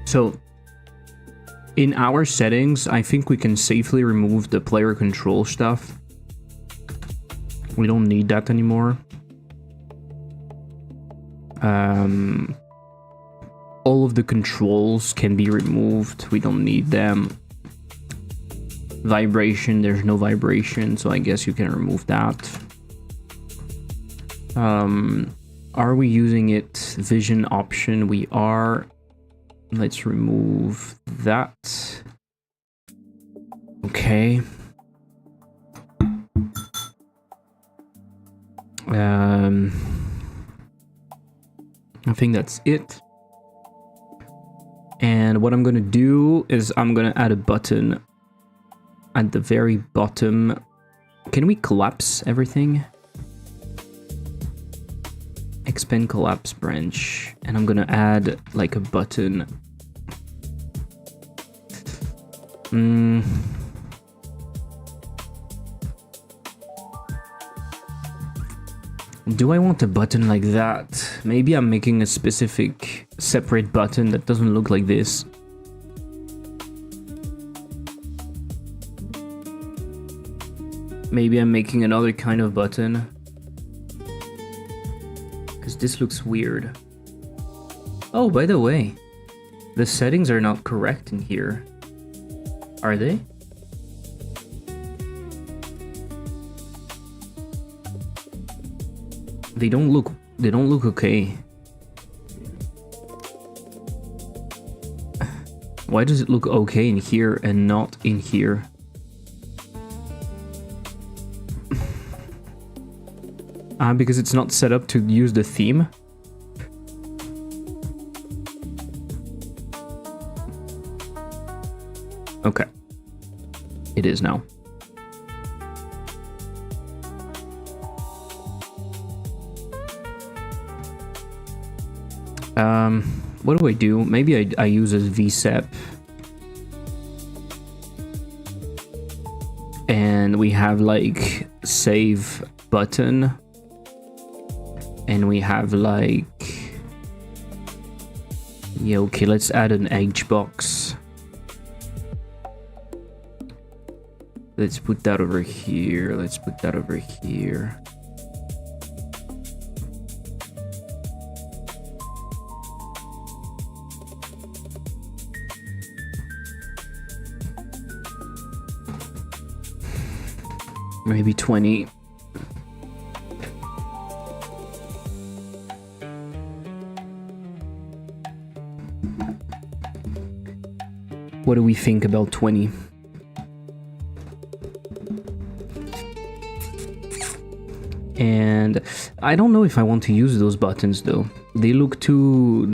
So, in our settings, I think we can safely remove the player control stuff. We don't need that anymore. All of the controls can be removed. We don't need them. Vibration, there's no vibration, so I guess you can remove that. Are we using it? Vision option, we are. Let's remove that. Okay. I think that's it. And what I'm gonna do is I'm gonna add a button at the very bottom. Can we collapse everything? Expand collapse branch. And I'm gonna add like a button. Do I want a button like that? Maybe I'm making a specific separate button that doesn't look like this. Maybe I'm making another kind of button. Because this looks weird. Oh, by the way, the settings are not correct in here. Are they? They don't look okay. Why does it look okay in here and not in here? Because it's not set up to use the theme. Okay. It is now. What do I do? Maybe I use a VSEP. And we have like save button. And we have like... Yeah, okay, let's add an edge box. Let's put that over here. Let's put that over here. Maybe 20. What do we think about 20? And I don't know if I want to use those buttons though. They look too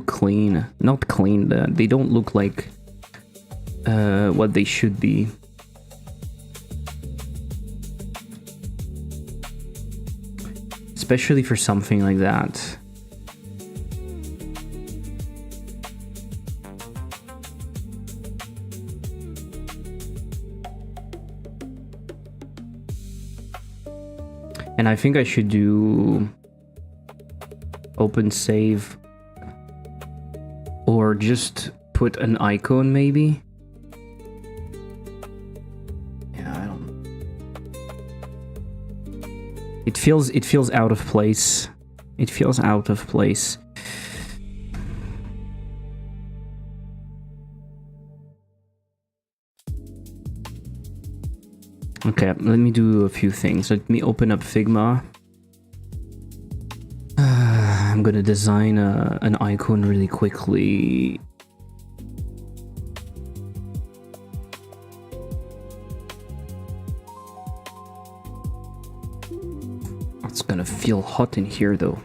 clean. Not clean, they don't look like what they should be. Especially for something like that. And I think I should do open save or just put an icon maybe. Yeah, I don't know. It feels out of place. It feels out of place. Okay, let me do a few things. Let me open up Figma. I'm gonna design an icon really quickly. It's gonna feel hot in here though.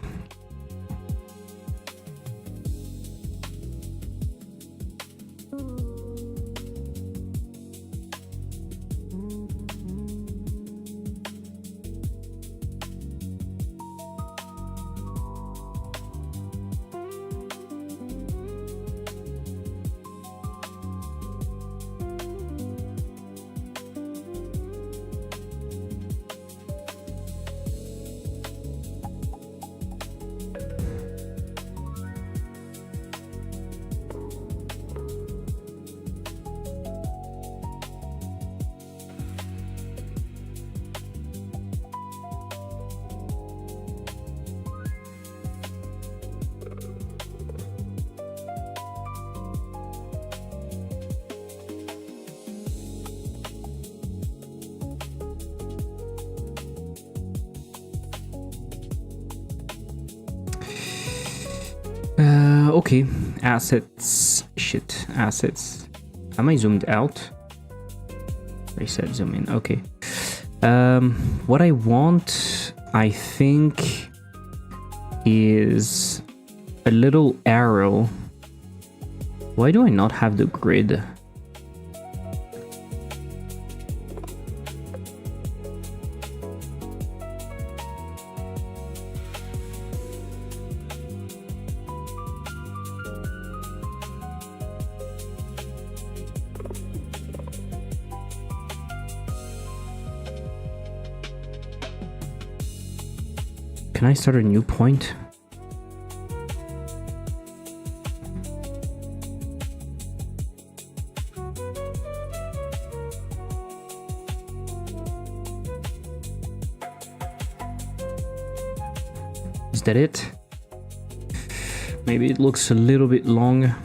Okay, assets, shit, assets. Am I zoomed out? I said zoom in, okay. What I want, I think, is a little arrow. Why do I not have the grid? Can I start a new point? Is that it? Maybe it looks a little bit long.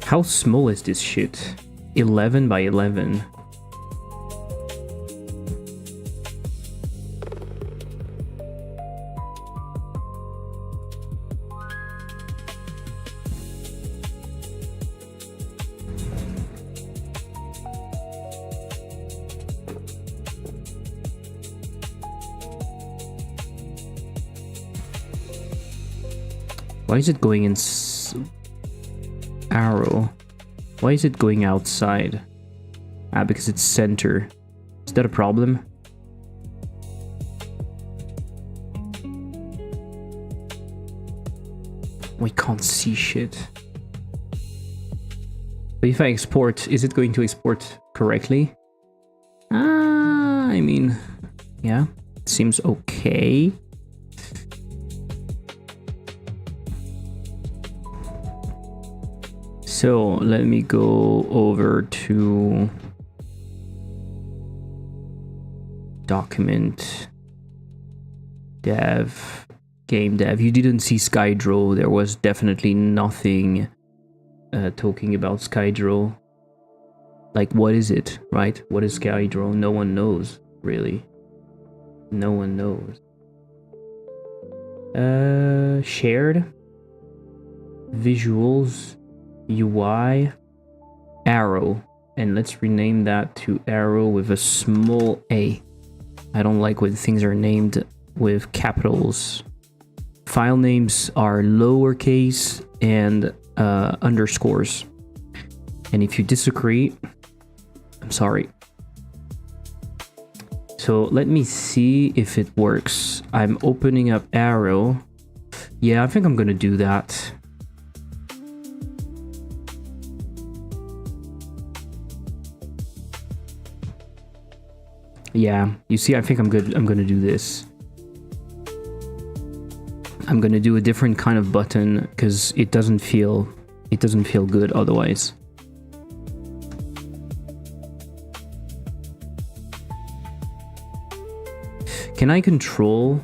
How small is this shit? 11 by 11. Why is it going in arrow? Why is it going outside? Ah, because it's center. Is that a problem? We can't see shit. But if I export, is it going to export correctly? I mean, yeah, it seems okay. So let me go over to document dev, game dev. You didn't see Skydraw. There was definitely nothing talking about Skydraw. Like, what is it, right? What is Skydraw? No one knows, really. No one knows. Shared visuals. UI arrow, and let's rename that to arrow with a small a. I don't like when things are named with capitals. File names are lowercase and underscores. And if you disagree, I'm sorry. So let me see if it works. I'm opening up arrow. Yeah, I think I'm gonna do that. Yeah, you see, I think I'm good. I'm gonna do this. I'm gonna do a different kind of button because it doesn't feel good otherwise. Can I control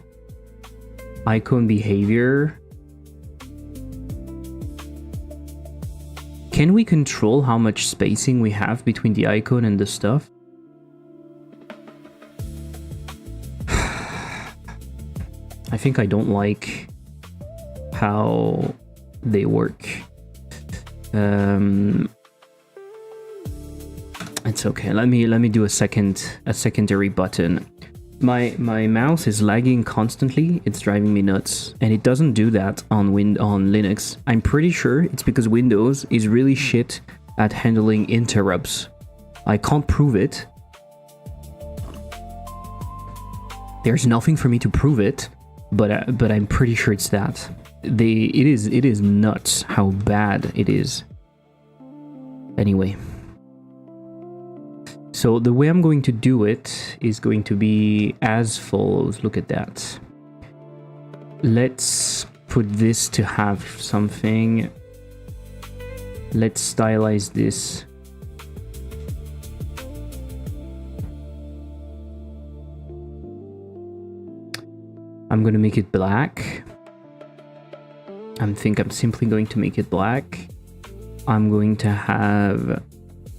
icon behavior? Can we control how much spacing we have between the icon and the stuff? I think I don't like how they work. It's okay. Let me do a secondary button. My mouse is lagging constantly. It's driving me nuts, and it doesn't do that on Linux. I'm pretty sure it's because Windows is really shit at handling interrupts. I can't prove it. There's nothing for me to prove it. But I'm pretty sure it's that. It is nuts how bad it is. Anyway. So the way I'm going to do it is going to be as follows. Look at that. Let's put this to have something. Let's stylize this. I'm going to make it black. I think I'm simply going to make it black. I'm going to have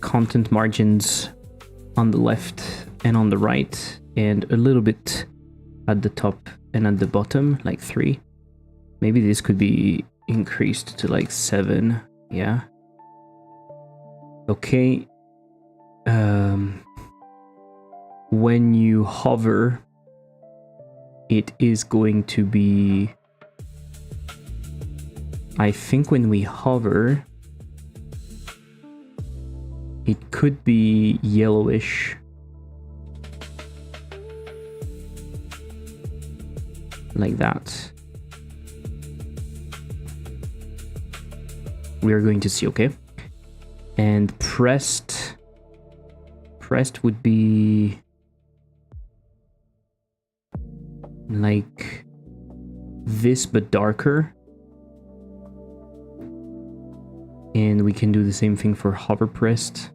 content margins on the left and on the right, and a little bit at the top and at the bottom, like 3. Maybe this could be increased to like 7. Yeah. Okay. When you hover, it is going to be, I think when we hover, it could be yellowish. Like that. We are going to see, okay? And pressed would be like this but darker. And we can do the same thing for hover pressed.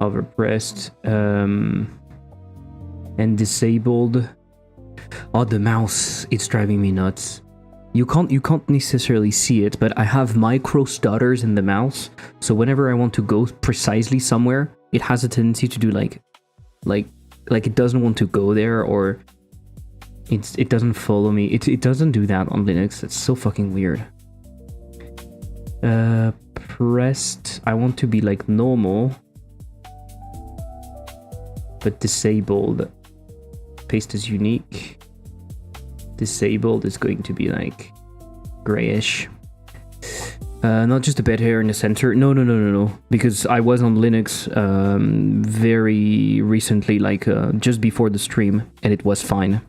Hover pressed. And disabled. Oh, the mouse, it's driving me nuts. You can't necessarily see it, but I have micro stutters in the mouse. So whenever I want to go precisely somewhere, it has a tendency to do like it doesn't want to go there, or it doesn't follow me. It doesn't do that on Linux. It's so fucking weird. Pressed, I want to be like normal, but disabled. Paste is unique. Disabled is going to be like grayish. Not just a bed hair in the center. No. Because I was on Linux very recently, like just before the stream, and it was fine.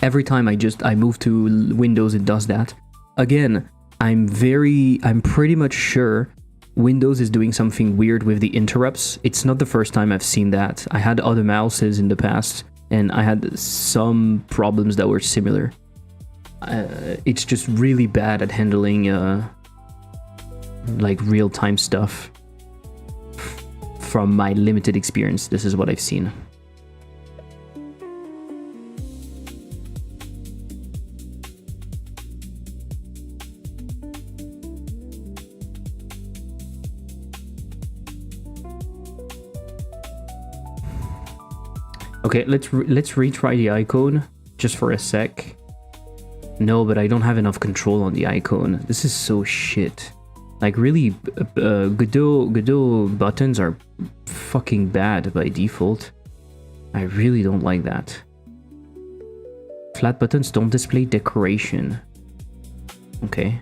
Every time I move to Windows, it does that. Again, I'm pretty much sure Windows is doing something weird with the interrupts. It's not the first time I've seen that. I had other mouses in the past, and I had some problems that were similar. It's just really bad at handling like real-time stuff. From my limited experience, this is what I've seen. Okay, let's retry the icon just for a sec. No, but I don't have enough control on the icon. This is so shit. Like really, Godot buttons are fucking bad by default. I really don't like that. Flat buttons don't display decoration. Okay,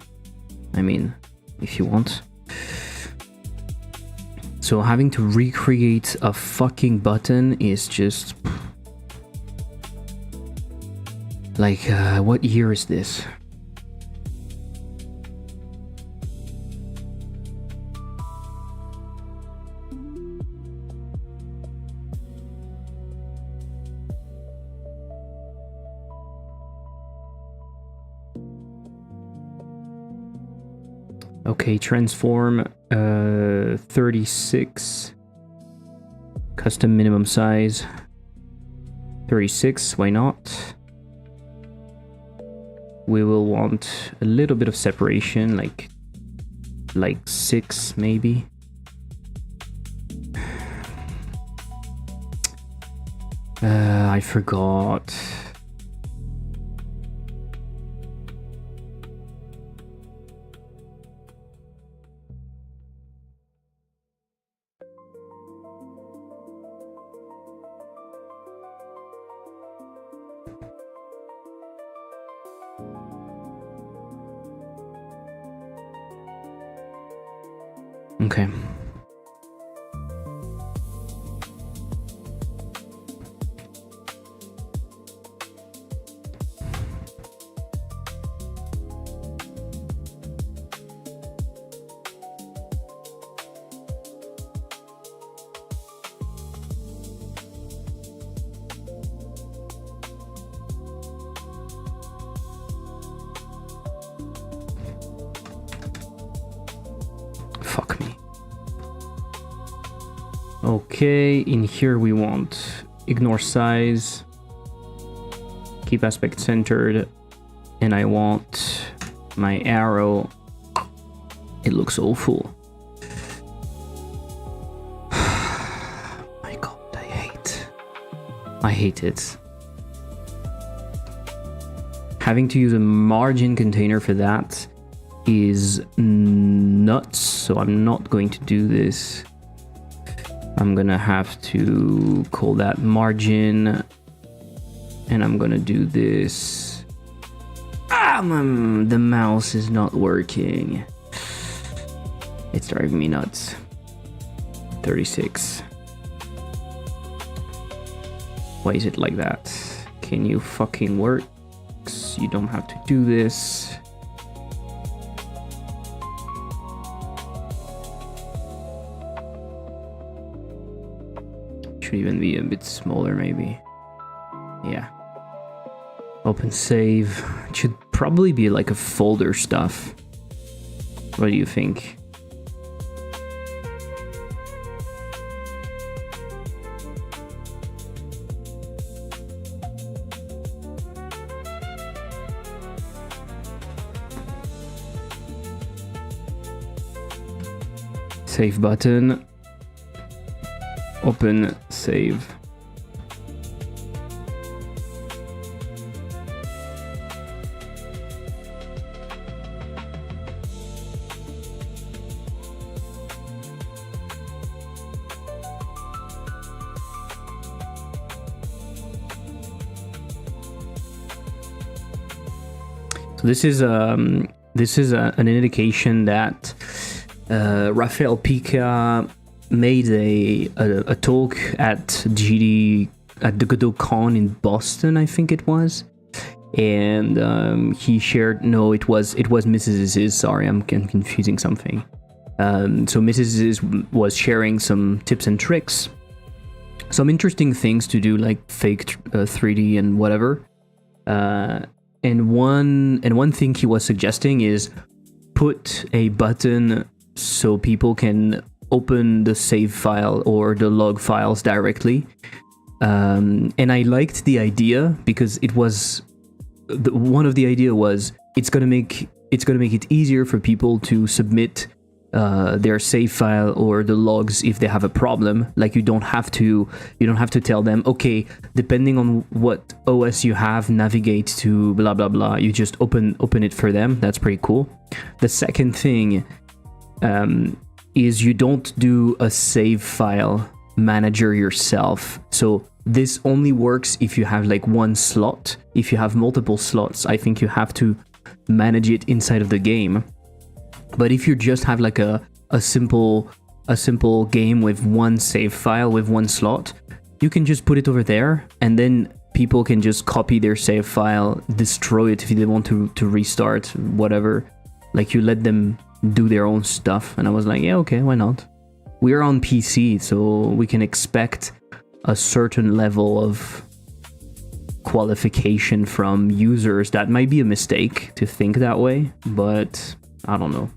I mean, if you want. So having to recreate a fucking button is just... Like, what year is this? Okay, transform 36. Custom minimum size 36, why not? We will want a little bit of separation, like 6 maybe. I forgot. Okay. Fuck me. Okay, in here we want ignore size, keep aspect centered, and I want my arrow. It looks awful. My god, I hate it. Having to use a margin container for that is nuts, so I'm not going to do this. I'm gonna have to call that margin, and I'm gonna do this. The mouse is not working. It's driving me nuts. 36. Why is it like that? Can you fucking work? You don't have to do this. should even be a bit smaller, maybe. Yeah. Open save. It should probably be like a folder stuff. What do you think? Save button. Open save. So this is an indication that Rafael Pica made a talk at GD at the Godot Con in Boston, I think it was, and he shared. No, it was Mrs. Sorry, I'm confusing something. So Mrs. was sharing some tips and tricks, some interesting things to do, like fake 3D and whatever. And one thing he was suggesting is put a button so people can open the save file or the log files directly. And I liked the idea because it was one of the idea was it's gonna make it easier for people to submit their save file or the logs if they have a problem. Like you don't have to tell them, okay, depending on what OS you have, navigate to blah blah blah. You just open it for them. That's pretty cool. The second thing is you don't do a save file manager yourself. So this only works if you have like one slot. If you have multiple slots, I think you have to manage it inside of the game. But if you just have like a simple game with one save file with one slot, you can just put it over there, and then people can just copy their save file, destroy it if they want to restart, whatever. Like you let them do their own stuff. And I was like, yeah, okay, why not? We're on PC, so we can expect a certain level of qualification from users. That might be a mistake to think that way, but I don't know.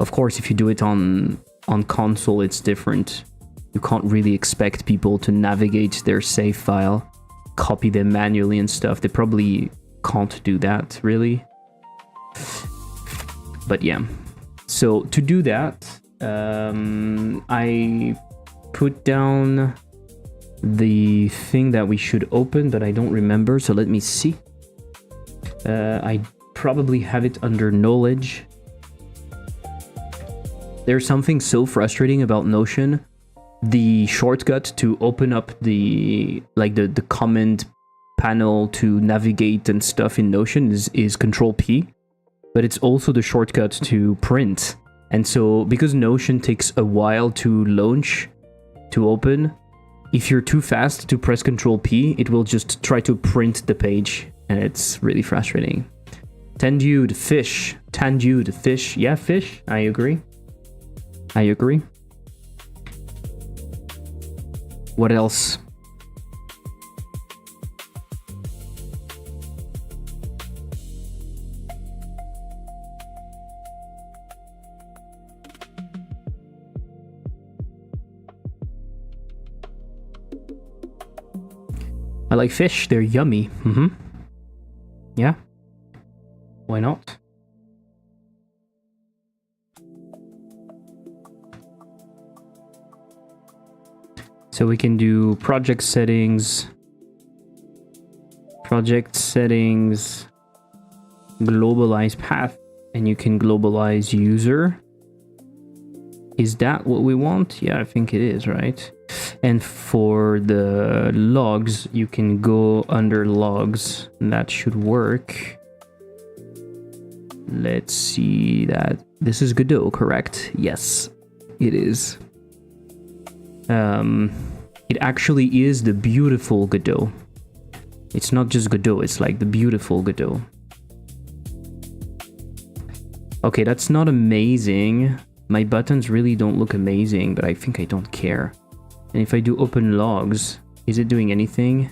Of course, if you do it on console, it's different. You can't really expect people to navigate their save file, copy them manually and stuff. They probably can't do that, really. But yeah. So to do that, I put down the thing that we should open, but I don't remember. So let me see. I probably have it under knowledge. There's something so frustrating about Notion. The shortcut to open up the comment panel to navigate and stuff in Notion is Control P, but it's also the shortcut to print. And so because Notion takes a while to launch, to open, if you're too fast to press Control P, it will just try to print the page, and it's really frustrating. Tandude, fish. Tandude, fish. Yeah, fish. I agree. What else? I like fish. They're yummy. Yeah. Why not? So we can do project settings, globalize path, and you can globalize user. Is that what we want? Yeah, I think it is, right? And for the logs, you can go under logs, and that should work. Let's see that. This is Godot, correct? Yes, it is. It actually is the beautiful Godot. It's not just Godot, it's like the beautiful Godot. Okay, that's not amazing. My buttons really don't look amazing, but I think I don't care. And if I do open logs, is it doing anything?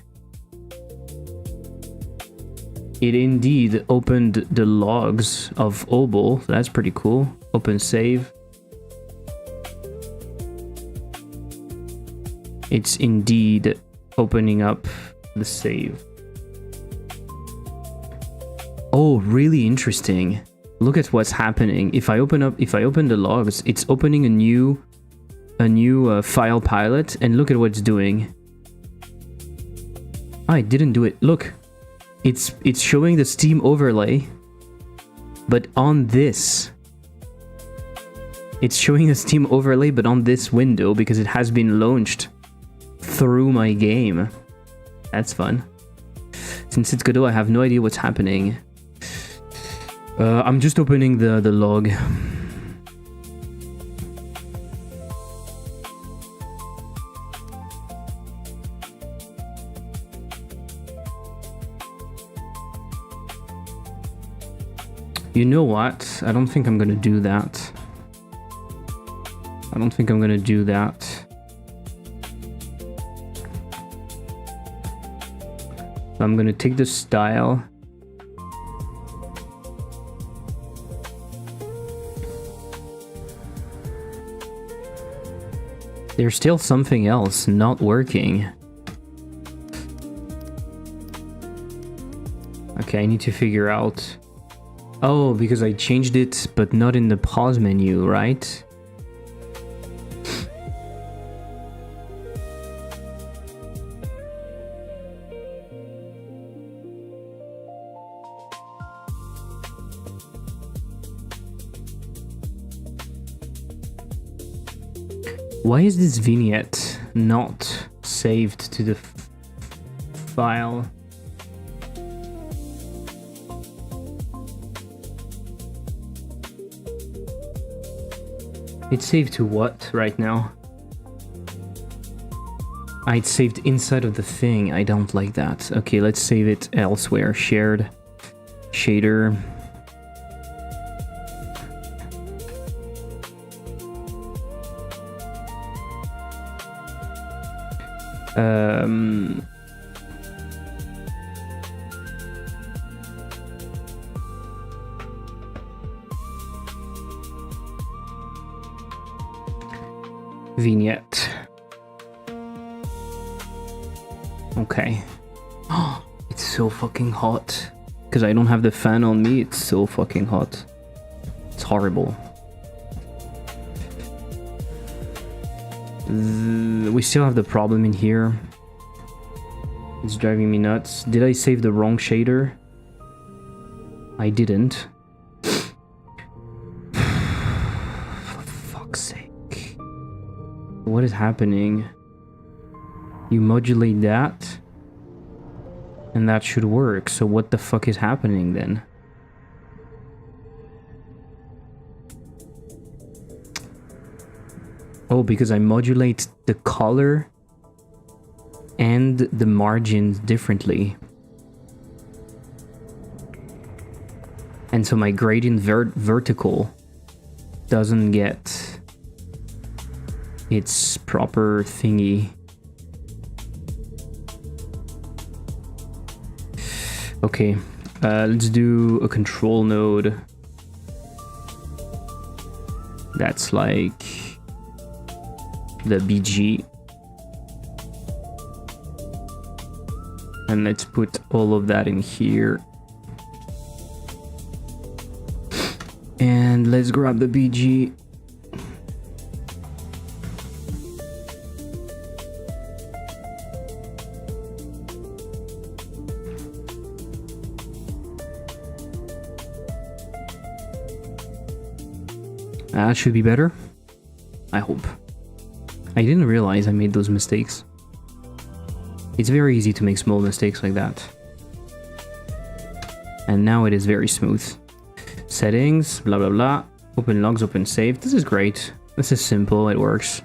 It indeed opened the logs of O.B.O.L. That's pretty cool. Open save. It's indeed opening up the save. Oh, really interesting. Look at what's happening. If I open the logs, it's opening a new file pilot, and look at what it's doing. I didn't do it. Look, it's showing the Steam overlay, but on this. It's showing the Steam overlay, but on this window because it has been launched through my game. That's fun. Since it's Godot, I have no idea what's happening. I'm just opening the log. You know what? I don't think I'm gonna do that. I don't think I'm gonna do that. I'm gonna take the style. There's still something else not working. Okay, I need to figure out. Oh, because I changed it, but not in the pause menu, right? Why is this vignette not saved to the file? It's saved to what right now? It's saved inside of the thing. I don't like that. Okay, let's save it elsewhere. Shared. Shader. Vignette. Okay. Oh, it's so fucking hot. Because I don't have the fan on me, it's so fucking hot. It's horrible. We still have the problem in here. It's driving me nuts. Did I save the wrong shader? I didn't. For fuck's sake. What is happening? You modulate that, and that should work. So what the fuck is happening then? Oh, because I modulate the color and the margins differently. And so my gradient vertical doesn't get its proper thingy. Okay, let's do a control node. That's like the BG. And let's put all of that in here. And let's grab the BG. That should be better. I hope. I didn't realize I made those mistakes. It's very easy to make small mistakes like that. And now it is very smooth. Settings, blah blah blah. Open logs, open save. This is great. This is simple, it works.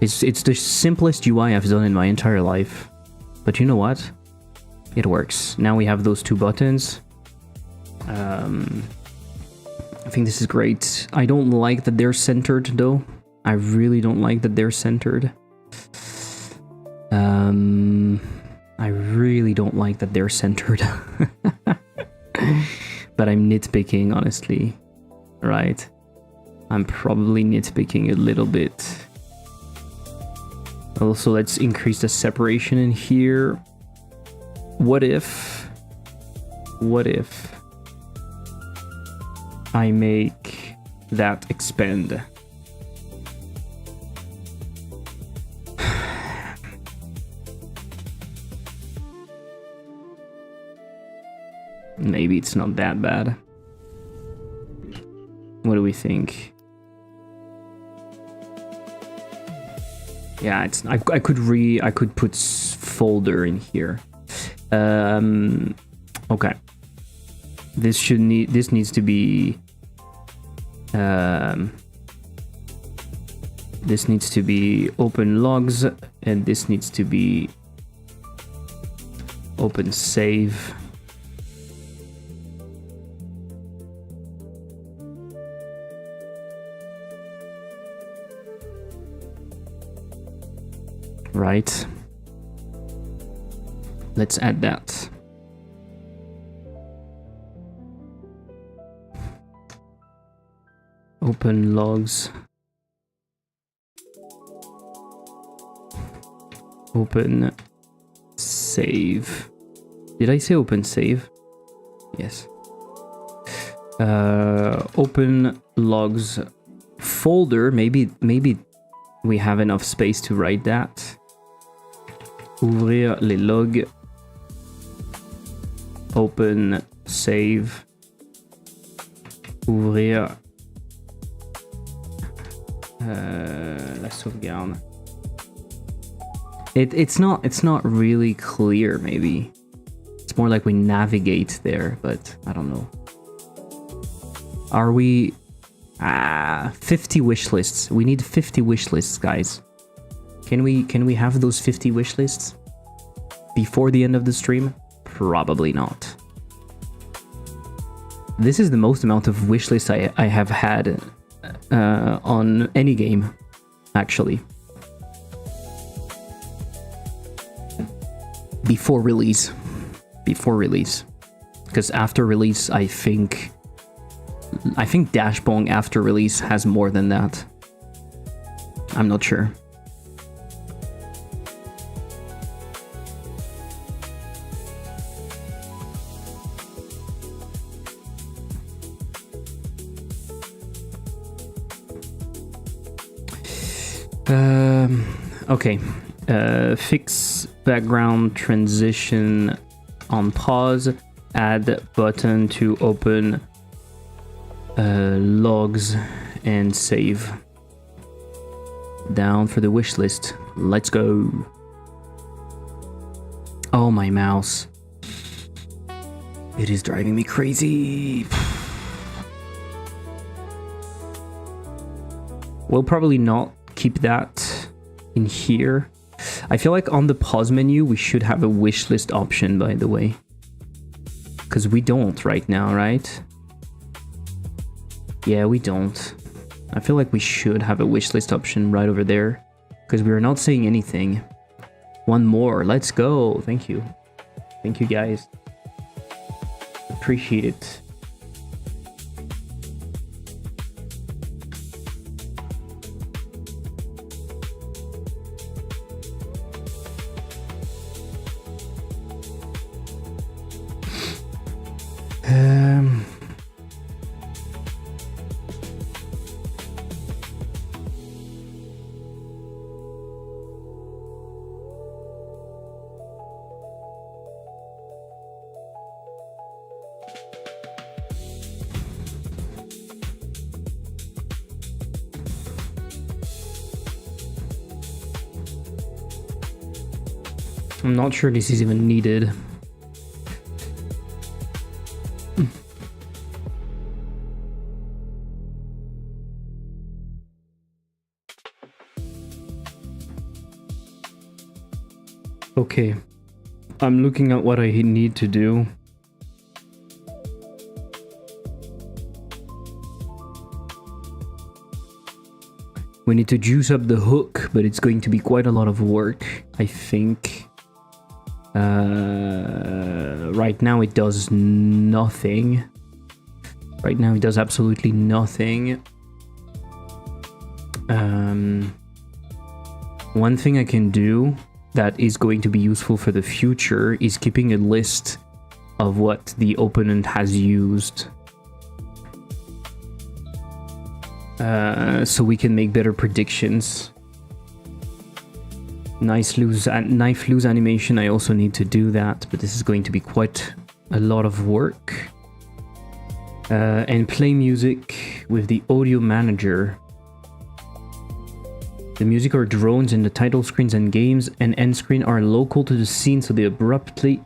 It's the simplest UI I've done in my entire life. But you know what? It works. Now we have those two buttons. I think this is great. I don't like that they're centered though. I really don't like that they're centered. I really don't like that they're centered. But I'm nitpicking, honestly. Right? I'm probably nitpicking a little bit. Also, let's increase the separation in here. What if I make that expand? Maybe it's not that bad. What do we think? Yeah, it's I could put folder in here. Okay. This needs to be this needs to be open logs, and this needs to be open save. Right. Let's add that. Open logs. Open save. Did I say open save? Yes. Open logs folder. Maybe we have enough space to write that. Ouvrir les logs. Open save. Ouvrir la sauvegarde. It's not really clear. Maybe it's more like we navigate there, but I don't know. Are we 50 wish lists? We need 50 wish lists, guys. Can we have those 50 wish lists before the end of the stream? Probably not. This is the most amount of wish lists I have had on any game, actually. Before release. Because after release, I think Dashbong after release has more than that. I'm not sure. Okay. Fix background transition on pause. Add button to open logs and save. Down for the wish list. Let's go. Oh, my mouse. It is driving me crazy. We'll probably not keep that in here. I feel like on the pause menu we should have a wish list option, by the way, because we don't right now, right? Yeah, we don't. I feel like we should have a wish list option right over there, because we are not saying anything. One more, let's go. Thank you guys, appreciate it. I'm not sure this is even needed. Okay, I'm looking at what I need to do. We need to juice up the hook, but it's going to be quite a lot of work, I think. Right now it does nothing. Right now it does absolutely nothing. One thing I can do that is going to be useful for the future is keeping a list of what the opponent has used. So we can make better predictions. Knife loose animation, I also need to do that, but this is going to be quite a lot of work. And play music with the audio manager. The music or drones in the title screens and games and end screen are local to the scene, so they abruptly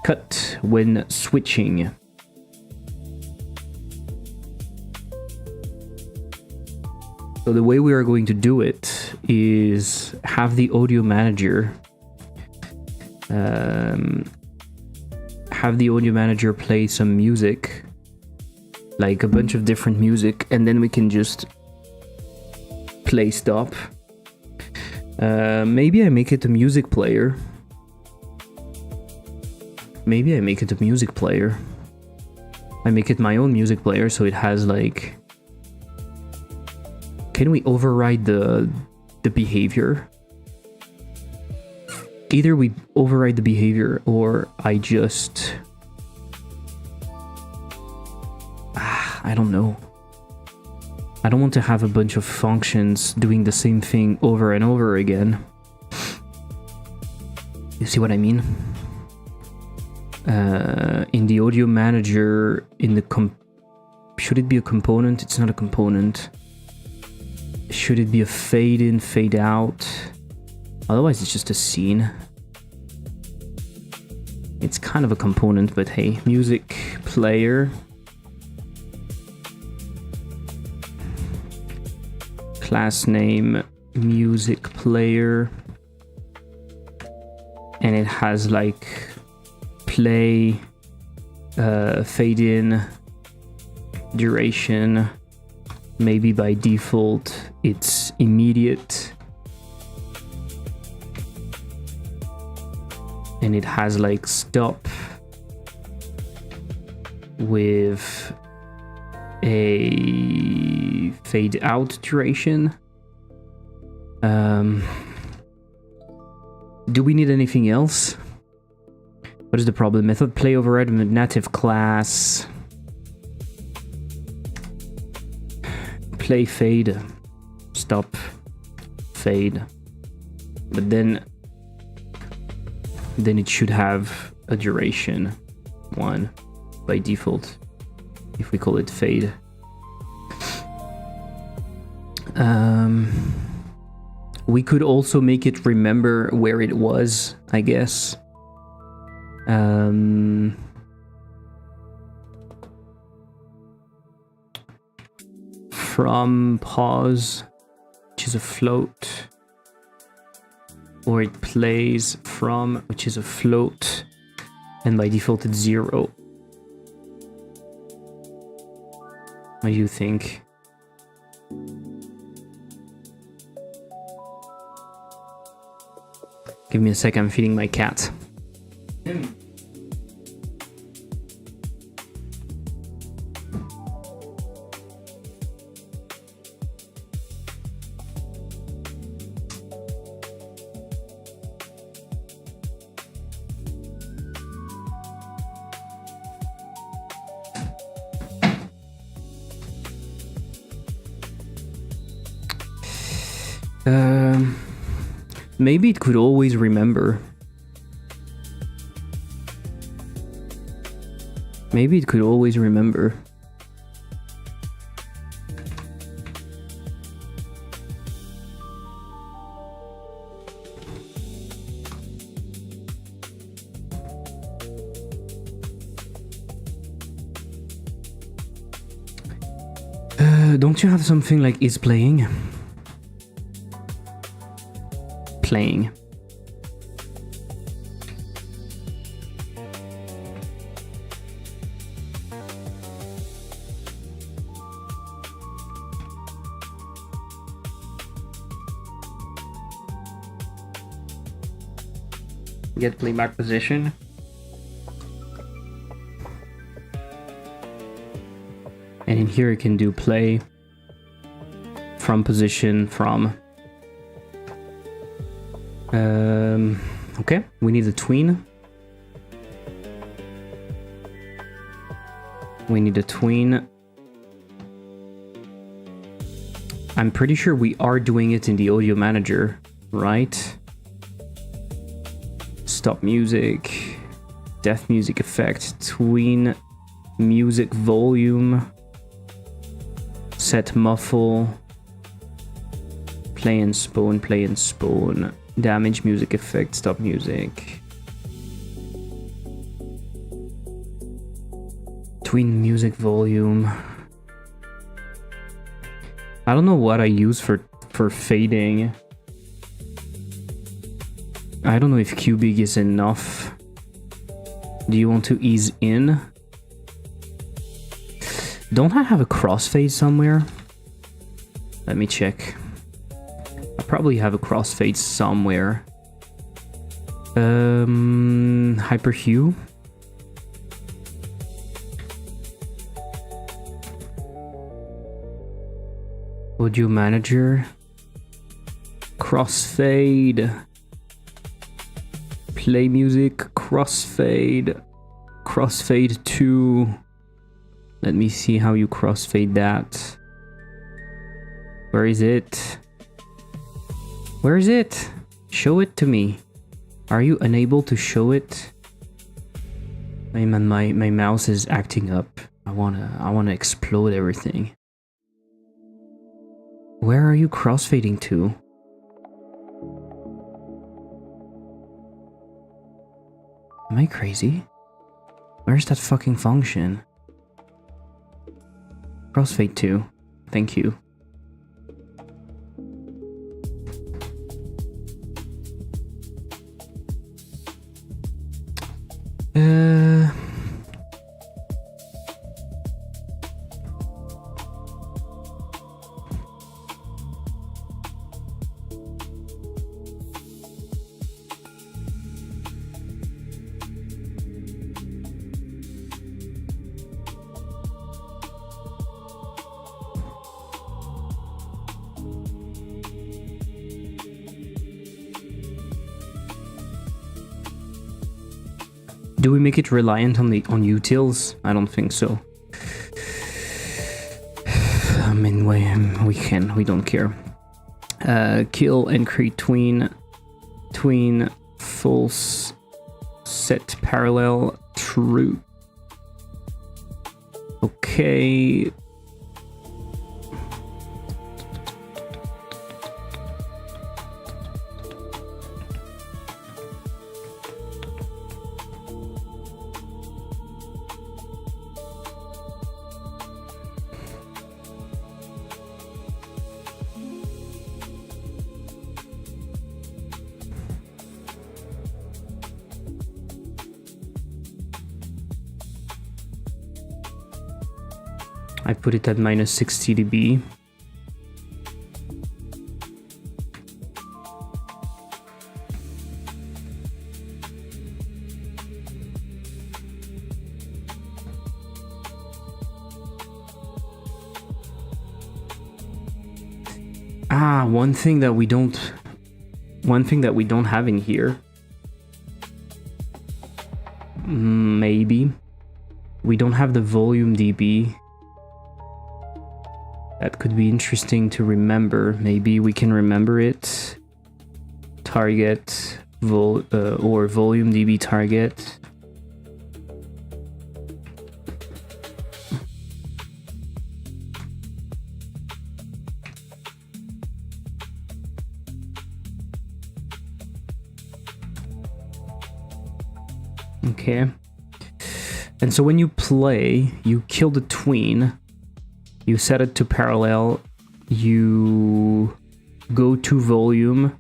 cut when switching. So the way we are going to do it is have the audio manager play some music, like a bunch of different music, and then we can just play stop. Maybe I make it a music player. I make it my own music player, so it has like... Can we override the behavior? Either we override the behavior or I just... I don't know. I don't want to have a bunch of functions doing the same thing over and over again. You see what I mean? In the audio manager, in the should it be a component? It's not a component. Should it be a fade in, fade out? Otherwise it's just a scene. It's kind of a component, but hey, music player. Class name music player, and it has like play, fade in, duration. Maybe by default it's immediate, and it has like stop with a fade out duration. Do we need anything else? What is the problem? Method play override with native class. Play fade, stop, fade. But then it should have a duration 1 by default. If we call it fade. We could also make it remember where it was, I guess. From pause, which is a float. Or it plays from, which is a float. And by default it's 0. What do you think? Give me a sec, I'm feeding my cat. Maybe it could always remember. Maybe it could always remember. Don't you have something like is playing? Playing. Get playback position. And in here you can do play, from position, from. Okay, we need a tween. We need a tween. I'm pretty sure we are doing it in the audio manager, right? Stop music, death music effect, tween, music volume, set muffle, play and spawn, damage music effect, stop music. Tween music volume. I don't know what I use for fading. I don't know if cubic is enough. Do you want to ease in? Don't I have a crossfade somewhere? Let me check. I probably have a crossfade somewhere. Hyperhue. Audio manager. Crossfade. Play music. Crossfade. Crossfade 2. Let me see how you crossfade that. Where is it? Where is it? Show it to me. Are you unable to show it? Hey man, my mouse is acting up. I wanna explode everything. Where are you crossfading to? Am I crazy? Where's that fucking function? Crossfade 2. Thank you. Do we make it reliant on utils? I don't think so. I mean, we can. We don't care. Kill and create tween, false, set parallel, true. Okay. I put it at minus 60 dB. One thing that we don't have in here. Maybe. We don't have the volume dB. That could be interesting to remember. Maybe we can remember it. Target or volume dB target. Okay. And so when you play, you kill the tween. You set it to parallel, you go to volume,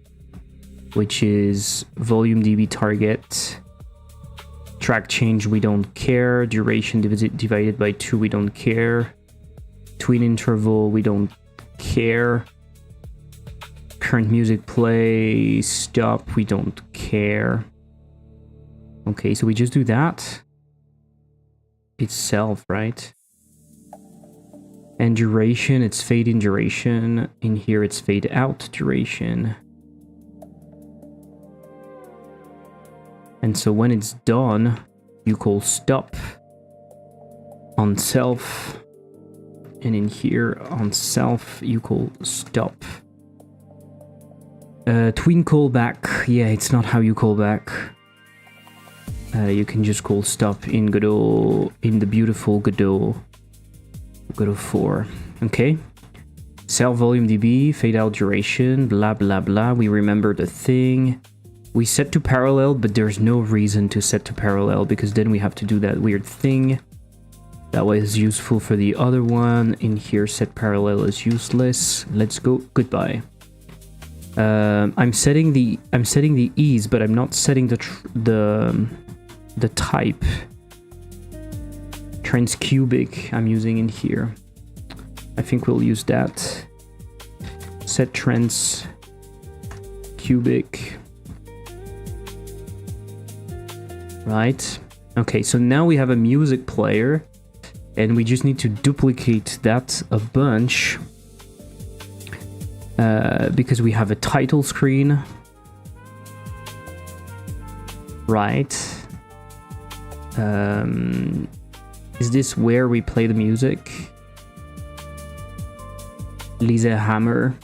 which is volume dB target, track change we don't care, duration divided by 2 we don't care, tween interval we don't care, current music play, stop we don't care. Okay, so we just do that. It's self, right? And duration, it's fade in duration. In here, it's fade out duration. And so when it's done, you call stop on self. And in here, on self, you call stop. Tween callback. Yeah, it's not how you call back. You can just call stop in Godot, in the beautiful Godot 4. Okay. Self volume dB, fade out duration, blah blah blah. We remember the thing. We set to parallel, but there's no reason to set to parallel because then we have to do that weird thing. That was useful for the other one. In here, set parallel is useless. Let's go. Goodbye. I'm setting the ease, but I'm not setting the type. Transcubic I'm using in here. I think we'll use that. Set transcubic. Right. Okay, so now we have a music player, and we just need to duplicate that a bunch. Because we have a title screen. Right. Is this where we play the music? Lisa Hammer.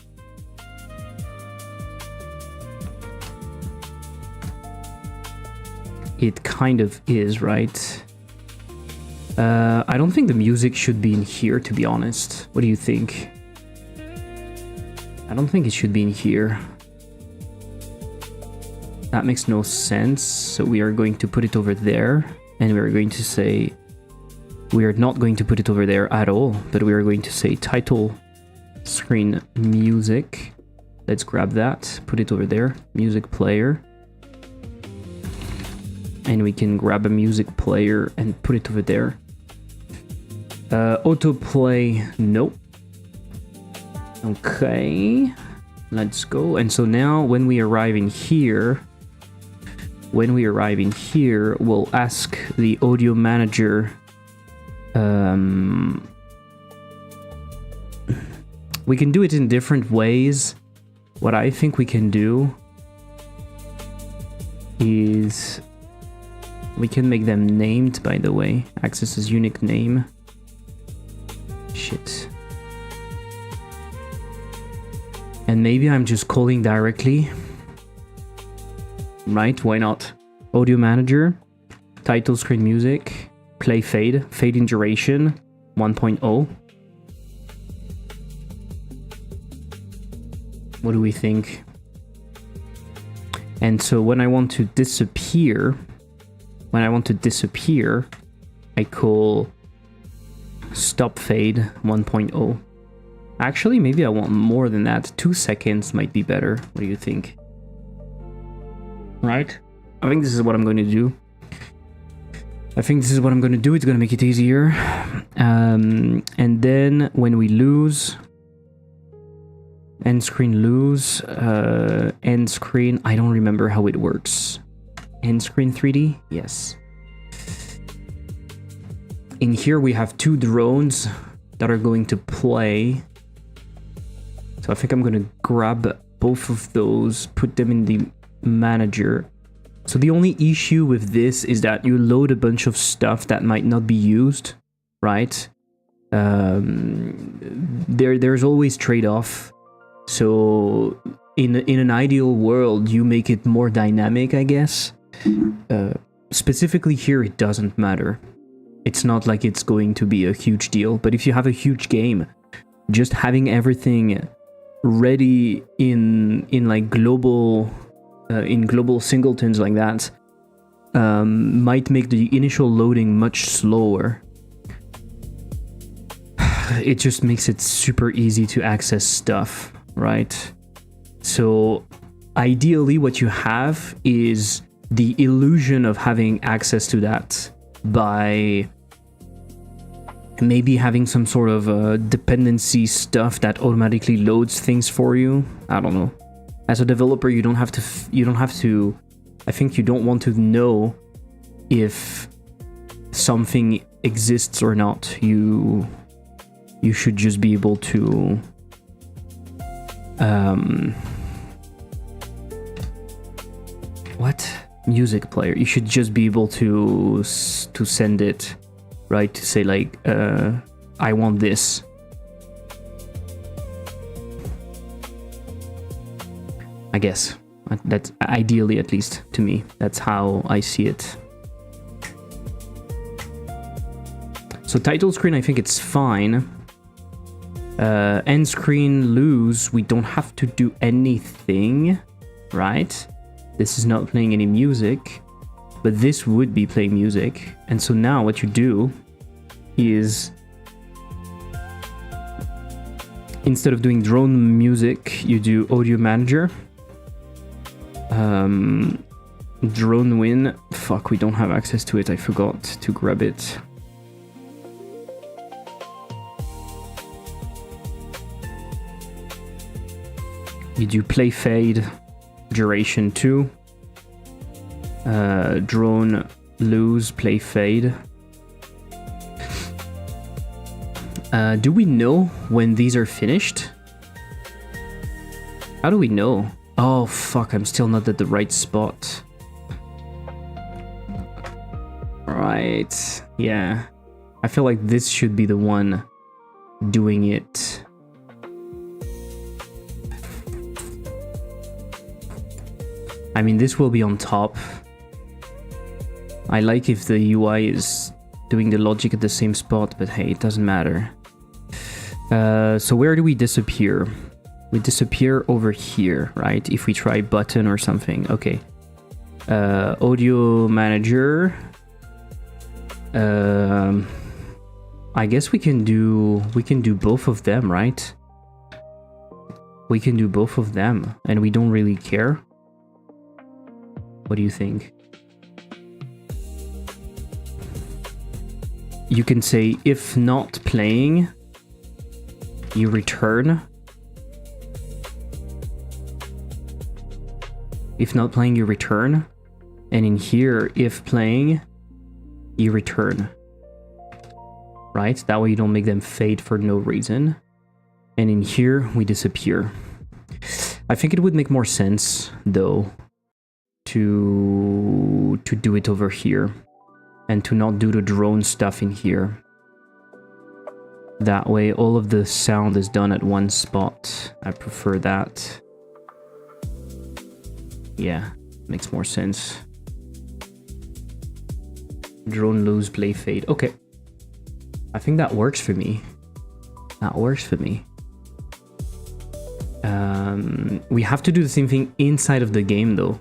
It kind of is, right? I don't think the music should be in here, to be honest. What do you think? I don't think it should be in here. That makes no sense. So we are going to put it over there. And we are going to say... We are not going to put it over there at all. But we are going to say title screen music. Let's grab that. Put it over there. Music player. And we can grab a music player and put it over there. Autoplay, nope. Okay, let's go. And so now when we arrive in here, we'll ask the audio manager. We can do it in different ways. What I think we can do is we can make them named, by the way. Access as unique name. Shit. And maybe I'm just calling directly. Right, why not? Audio manager, title screen music, play fade, fade in duration, 1.0. What do we think? And so when I want to disappear, I call stop fade 1.0. Actually, maybe I want more than that. 2 seconds might be better. What do you think? Right? I think this is what I'm going to do. It's going to make it easier. And then when we lose... End screen lose. End screen... I don't remember how it works. End screen 3D? Yes. In here we have 2 drones that are going to play. So I think I'm going to grab both of those, put them in the manager. So the only issue with this is that you load a bunch of stuff that might not be used, right? There's always trade-off. So in an ideal world, you make it more dynamic, I guess. Specifically here, it doesn't matter. It's not like it's going to be a huge deal. But if you have a huge game, just having everything ready in like global singletons like that might make the initial loading much slower. It just makes it super easy to access stuff, right? So ideally what you have is the illusion of having access to that by maybe having some sort of dependency stuff that automatically loads things for you. I don't know. As a developer, you don't have to. I think you don't want to know if something exists or not. You should just be able to what? Music player. You should just be able to send it, right? To say like, I want this. I guess. That's ideally, at least to me. That's how I see it. So title screen, I think it's fine. End screen, lose. We don't have to do anything, right? This is not playing any music, but this would be playing music. And so now what you do is, instead of doing drone music, you do audio manager. Drone win. Fuck, we don't have access to it. I forgot to grab it. You do play fade, duration 2. Drone lose, play fade. Do we know when these are finished? How do we know? Oh fuck, I'm still not at the right spot. Right, yeah. I feel like this should be the one doing it. I mean, this will be on top. I like if the UI is doing the logic at the same spot, but hey, it doesn't matter. So where do we disappear? We disappear over here, right? If we try button or something. Okay. Audio manager. I guess we can do both of them, right? We can do both of them, and we don't really care. What do you think? You can say, if not playing, you return. If not playing, you return. And in here, if playing, you return. Right? That way you don't make them fade for no reason. And in here, we disappear. I think it would make more sense, though, to do it over here. And to not do the drone stuff in here. That way, all of the sound is done at one spot. I prefer that. Yeah, makes more sense. Drone lose, play fade. Okay. I think that works for me. That works for me. We have to do the same thing inside of the game, though.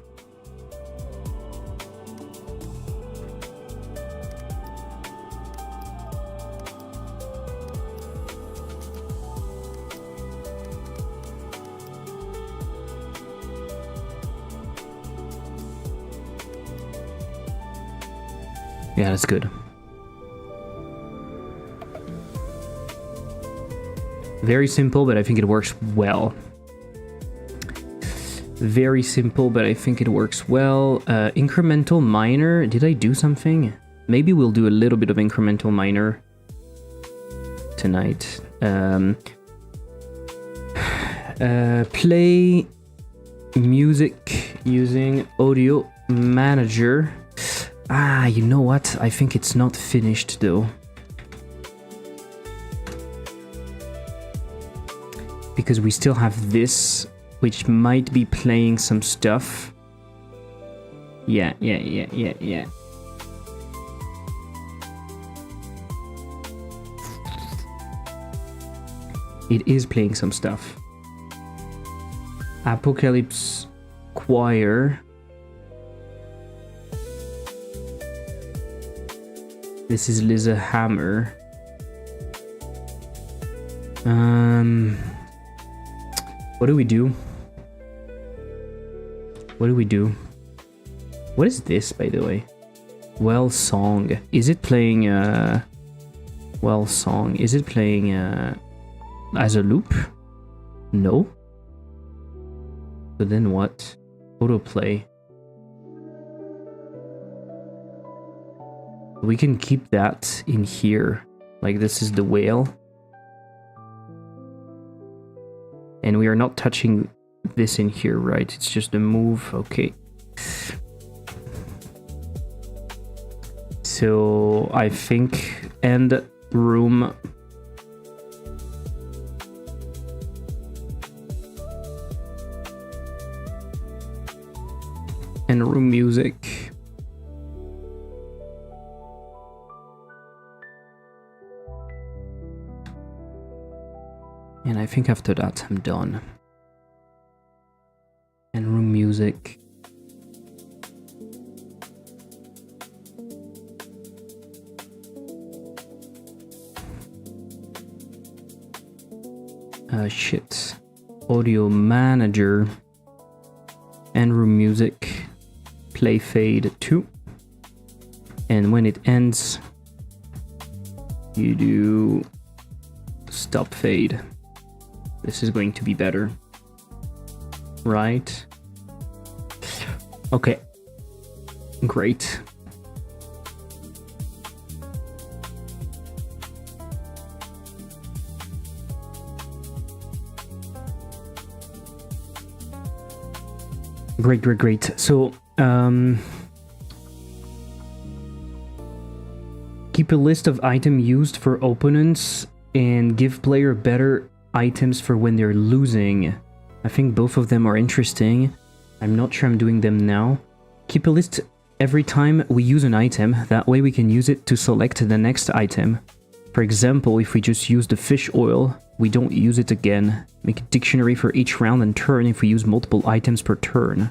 Yeah, that's good. Very simple, but I think it works well. Very simple, but I think it works well. Incremental minor. Did I do something? Maybe we'll do a little bit of incremental minor tonight. Play music using audio manager. Ah, you know what? I think it's not finished though. Because we still have this, which might be playing some stuff. Yeah. It is playing some stuff. Apocalypse Choir. This is Liza Hammer. What do we do? What do we do? What is this, by the way? Well song. Is it playing well song? Is it playing as a loop? No. So then what? Autoplay. We can keep that in here. Like this is the whale. And we are not touching this in here, right? It's just a move. Okay. So I think end room. And room music. And I think after that I'm done. And room music. Shit. Audio manager. And room music. Play fade 2. And when it ends, you do stop fade. This is going to be better. Right? Okay. Great. Great. So, keep a list of items used for opponents and give player better items for when they're losing. I think both of them are interesting. I'm not sure I'm doing them now. Keep a list every time we use an item. That way we can use it to select the next item. For example, if we just use the fish oil, we don't use it again. Make a dictionary for each round and turn if we use multiple items per turn.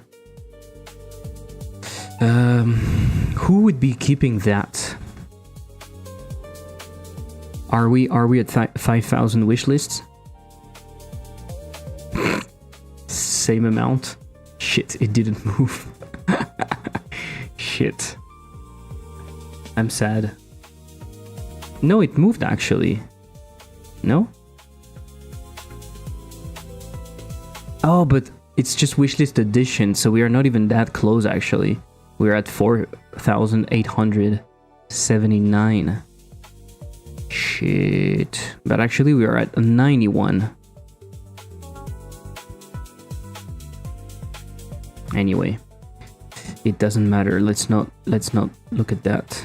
Who would be keeping that? Are we at 5,000 wish lists? Same amount? Shit, it didn't move. Shit. I'm sad. No, it moved actually. No? Oh, but it's just wishlist addition, so we are not even that close actually. We're at 4,879. Shit. But actually we are at 91. Anyway, it doesn't matter. Let's not look at that.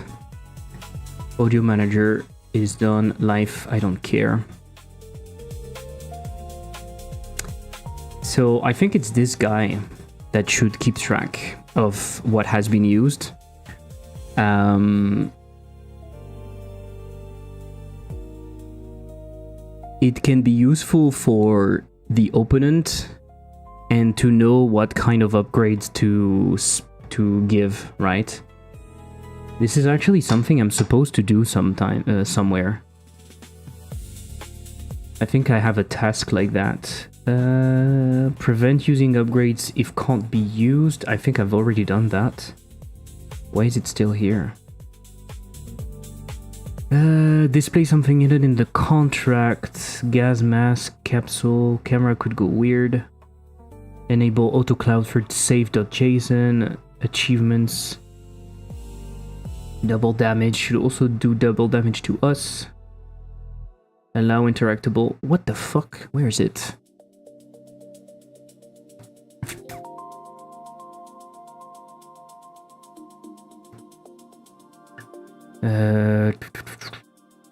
Audio manager is done. Life, I don't care. So I think it's this guy that should keep track of what has been used. It can be useful for the opponent and to know what kind of upgrades to give, right? This is actually something I'm supposed to do sometime somewhere. I think I have a task like that. Prevent using upgrades if can't be used. I think I've already done that. Why is it still here? Display something hidden in the contract. Gas mask, capsule, camera could go weird. Enable autocloud for save.json. Achievements. Double damage should also do double damage to us. Allow interactable. What the fuck? Where is it?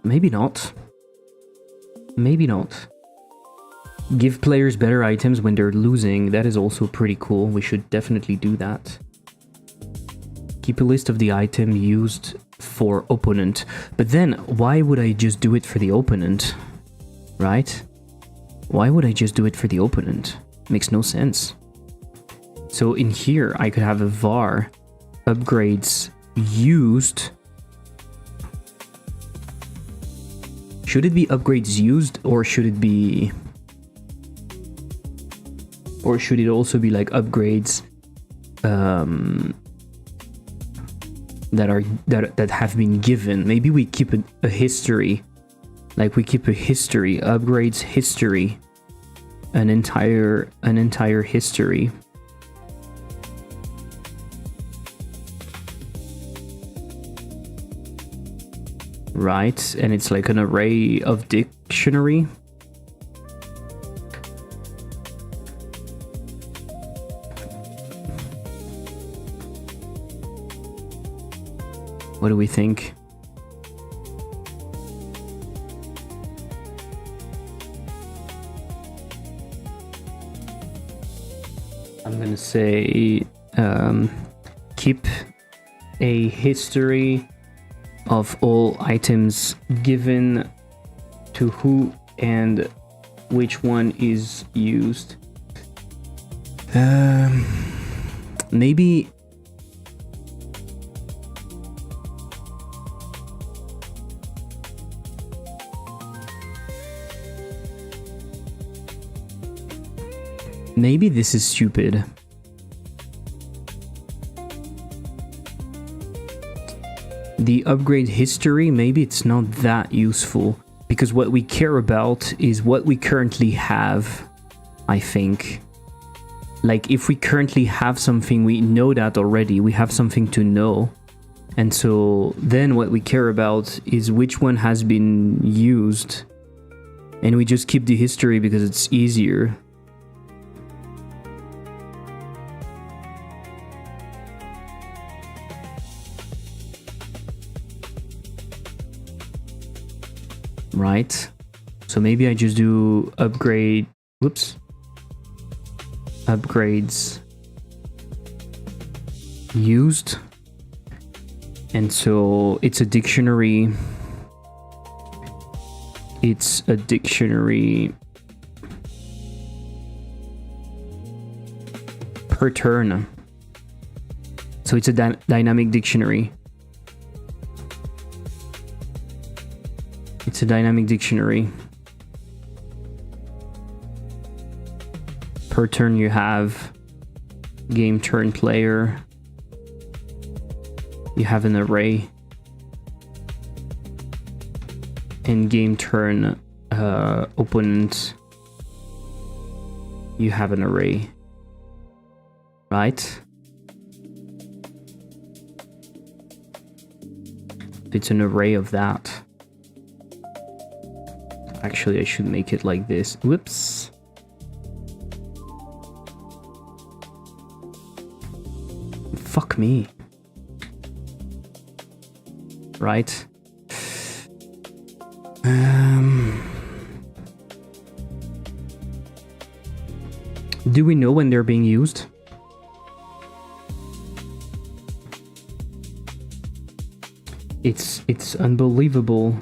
Maybe not. Maybe not. Give players better items when they're losing. That is also pretty cool. We should definitely do that. Keep a list of the item used for opponent. But then, why would I just do it for the opponent? Right? Why would I just do it for the opponent? Makes no sense. So in here, I could have a var upgrades used. Should it be upgrades used, or should it be... Or should it also be like upgrades that have been given? Maybe we keep a history. Like we keep a history, upgrades history. An entire history. right? And it's like an array of dictionary. What do we think? I'm gonna say keep a history of all items given to who and which one is used. Maybe this is stupid. The upgrade history, maybe it's not that useful, because what we care about is what we currently have, I think. Like, if we currently have something, we know that already, we have something to know. And so then what we care about is which one has been used. And we just keep the history because it's easier. Right? So maybe I just do upgrade, upgrades used. And so it's a dictionary. It's a dictionary per turn. So it's a dynamic dictionary. It's a dynamic dictionary. Per turn you have game turn player. You have an array. And game turn opponent. You have an array. Right? It's an array of that. Actually, I should make it like this. Whoops. Fuck me. Right? Do we know when they're being used? It's unbelievable.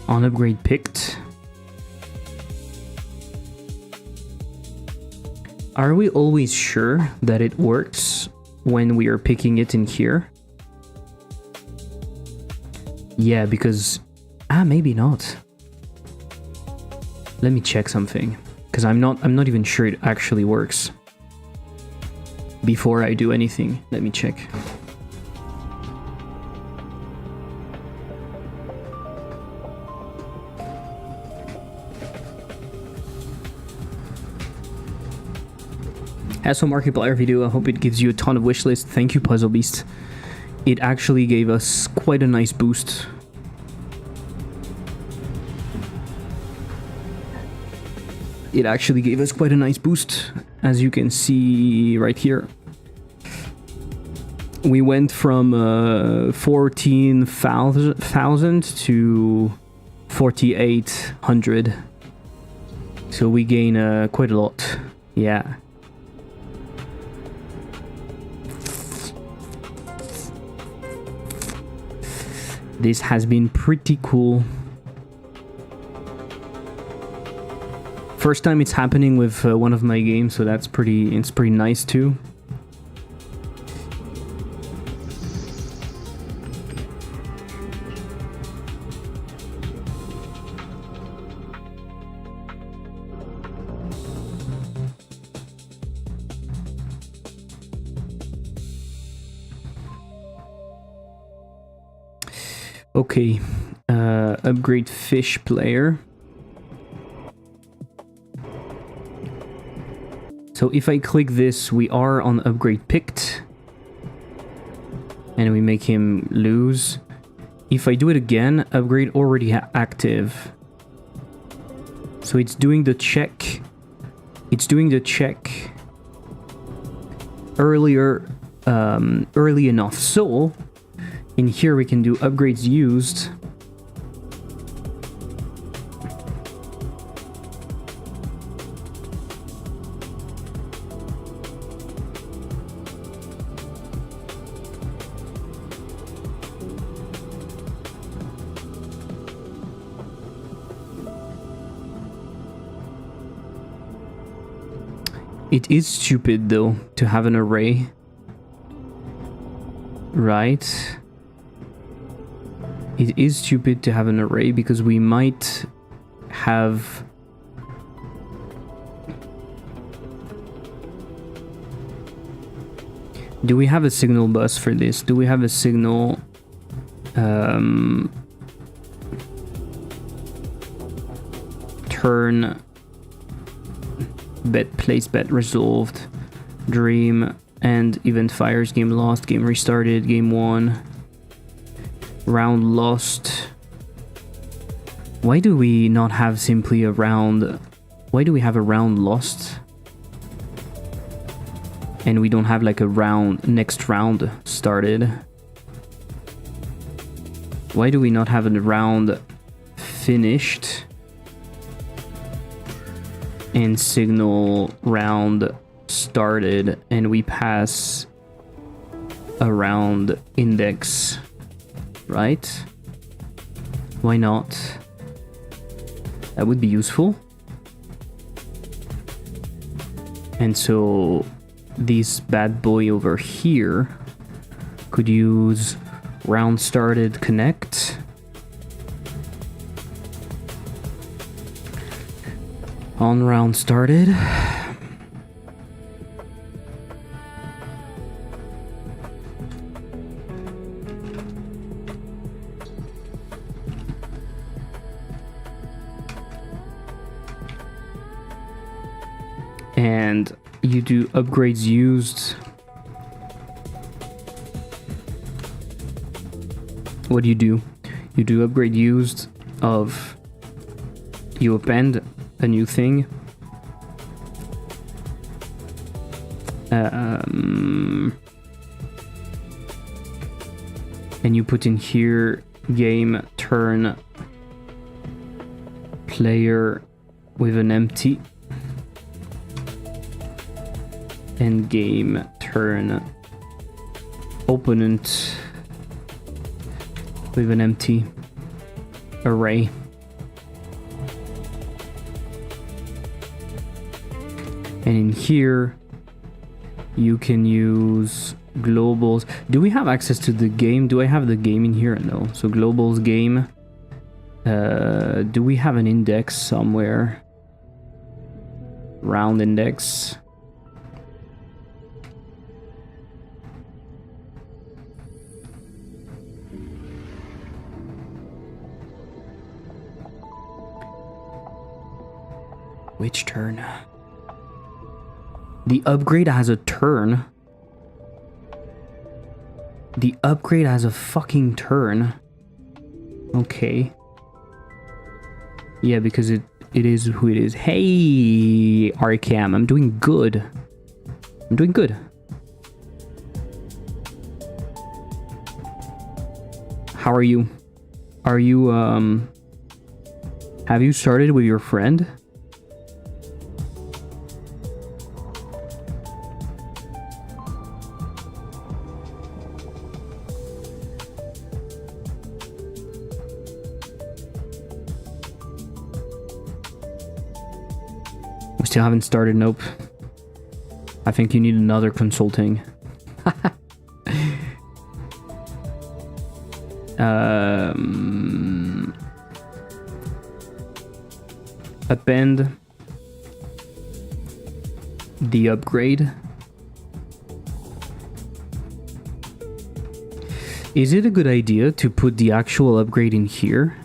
On upgrade picked. Are we always sure that it works when we are picking it in here? Yeah, because maybe not. Let me check something, because I'm not even sure it actually works. Before I do anything, let me check. As for Markiplier video, I hope it gives you a ton of wish lists. Thank you, Puzzle Beast. It actually gave us quite a nice boost. It actually gave us quite a nice boost, as you can see right here. We went from 14,000 to 4,800. So we gain quite a lot. Yeah. This has been pretty cool. First time it's happening with one of my games, so it's pretty nice too. Okay, upgrade fish player. So if I click this, we are on upgrade picked. And we make him lose. If I do it again, upgrade already active. So it's doing the check. It's doing the check earlier, early enough. So in here we can do upgrades used. It is stupid, though, to have an array. Right? It is stupid to have an array because we might have... Do we have a signal bus for this? Do we have a signal... turn... bet, place bet resolved, dream, and event fires, game lost, game restarted, game won, round lost. Why do we not have simply a round? Why do we have a round lost? And we don't have like a round, next round started? Why do we not have a round finished? And signal round started, and we pass a round index, right? Why not? That would be useful. And so this bad boy over here could use round started connect. On round started. And you do upgrades used. What do? You do upgrade used of, you append a new thing. And you put in here game turn player with an empty, and game turn opponent with an empty array. And in here, you can use globals. Do we have access to the game? Do I have the game in here? No. So globals game. Do we have an index somewhere? Round index. Which turn? The upgrade has a turn. The upgrade has a fucking turn. Okay. Yeah, because it is who it is. Hey, Arcam, I'm doing good. I'm doing good. How are you? Are you, have you started with your friend? We still haven't started, nope. I think you need another consulting. Append the upgrade. Is it a good idea to put the actual upgrade in here?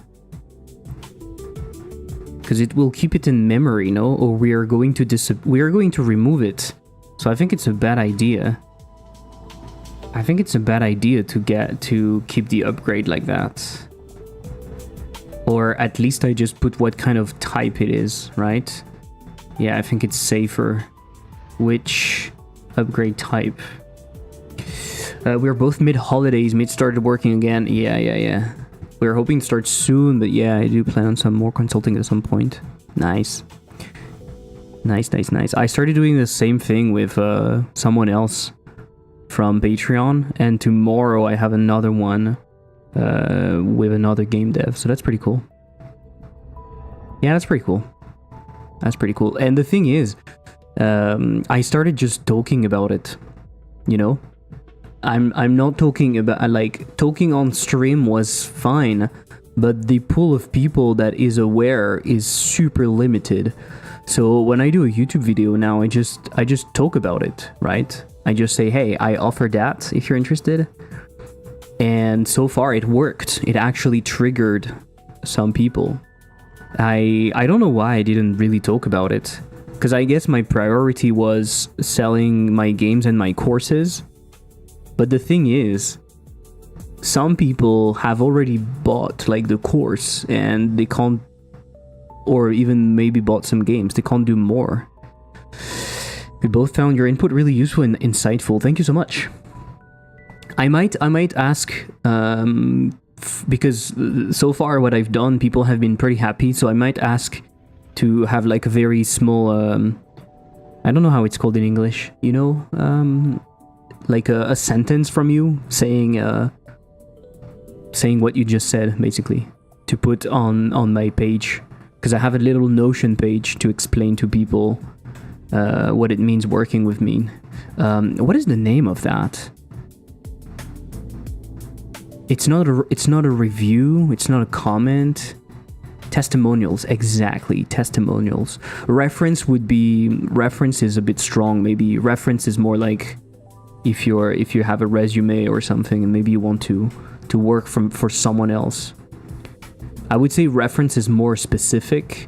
Because it will keep it in memory, no? Or we are going to remove it. So I think it's a bad idea. I think it's a bad idea to keep the upgrade like that. Or at least I just put what kind of type it is, right? Yeah, I think it's safer. Which upgrade type? We're both mid-holidays. Mid started working again. Yeah. We're hoping to start soon, but yeah, I do plan on some more consulting at some point. Nice. Nice. I started doing the same thing with someone else from Patreon, and tomorrow I have another one with another game dev, so that's pretty cool. Yeah, that's pretty cool. And the thing is, I started just talking about it, you know? I'm not talking about, like, talking on stream was fine, but the pool of people that is aware is super limited. So when I do a YouTube video now, I just talk about it, right? I just say, hey, I offer that if you're interested. And so far it worked. It actually triggered some people. I don't know why I didn't really talk about it, because I guess my priority was selling my games and my courses. But the thing is, some people have already bought like the course and they can't, or even maybe bought some games, they can't do more. We both found your input really useful and insightful. Thank you so much. I might ask, because so far what I've done, people have been pretty happy, so I might ask to have like a very small, I don't know how it's called in English, you know, like a sentence from you saying what you just said, basically, to put on my page, because I have a little Notion page to explain to people what it means working with me. What is the name of that? It's not a review, it's not a comment. Testimonials, exactly, testimonials. Reference is a bit strong, maybe. Reference is more like if you have a resume or something and maybe you want to work for someone else. I would say reference is more specific,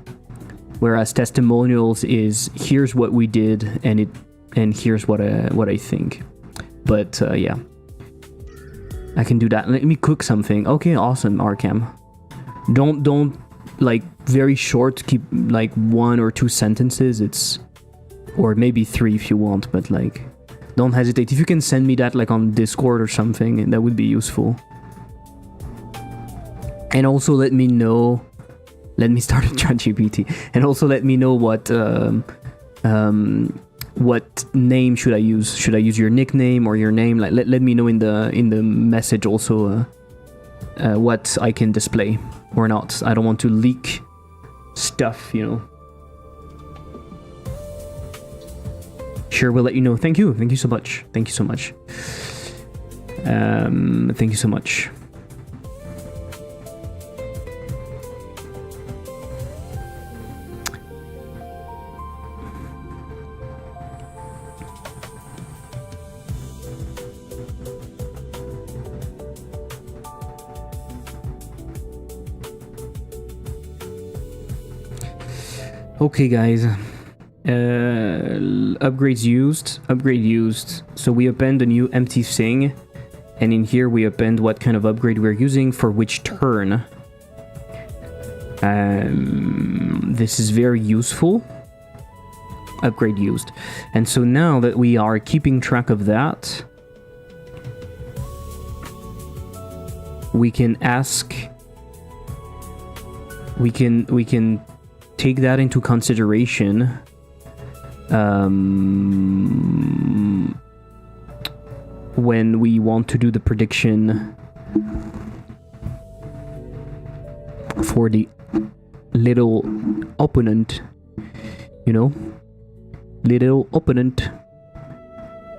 whereas testimonials is here's what we did and here's what I think. But yeah, I can do that. Let me cook something. Okay, awesome, Arkham. Don't like very short. Keep like 1 or 2 sentences. Or maybe 3 if you want, but like, don't hesitate. If you can send me that like on Discord or something, that would be useful. And also let me know. Let me start a ChatGPT. And also let me know what name should I use? Should I use your nickname or your name? Like let me know in the message also what I can display or not. I don't want to leak stuff, you know. Sure, we'll let you know. Thank you so much. Thank you so much. Okay, guys. Upgrade used. So we append a new empty thing, and in here we append what kind of upgrade we're using for which turn. This is very useful. Upgrade used. And so now that we are keeping track of that, we can ask, we can take that into consideration when we want to do the prediction for the little opponent, you know, little opponent.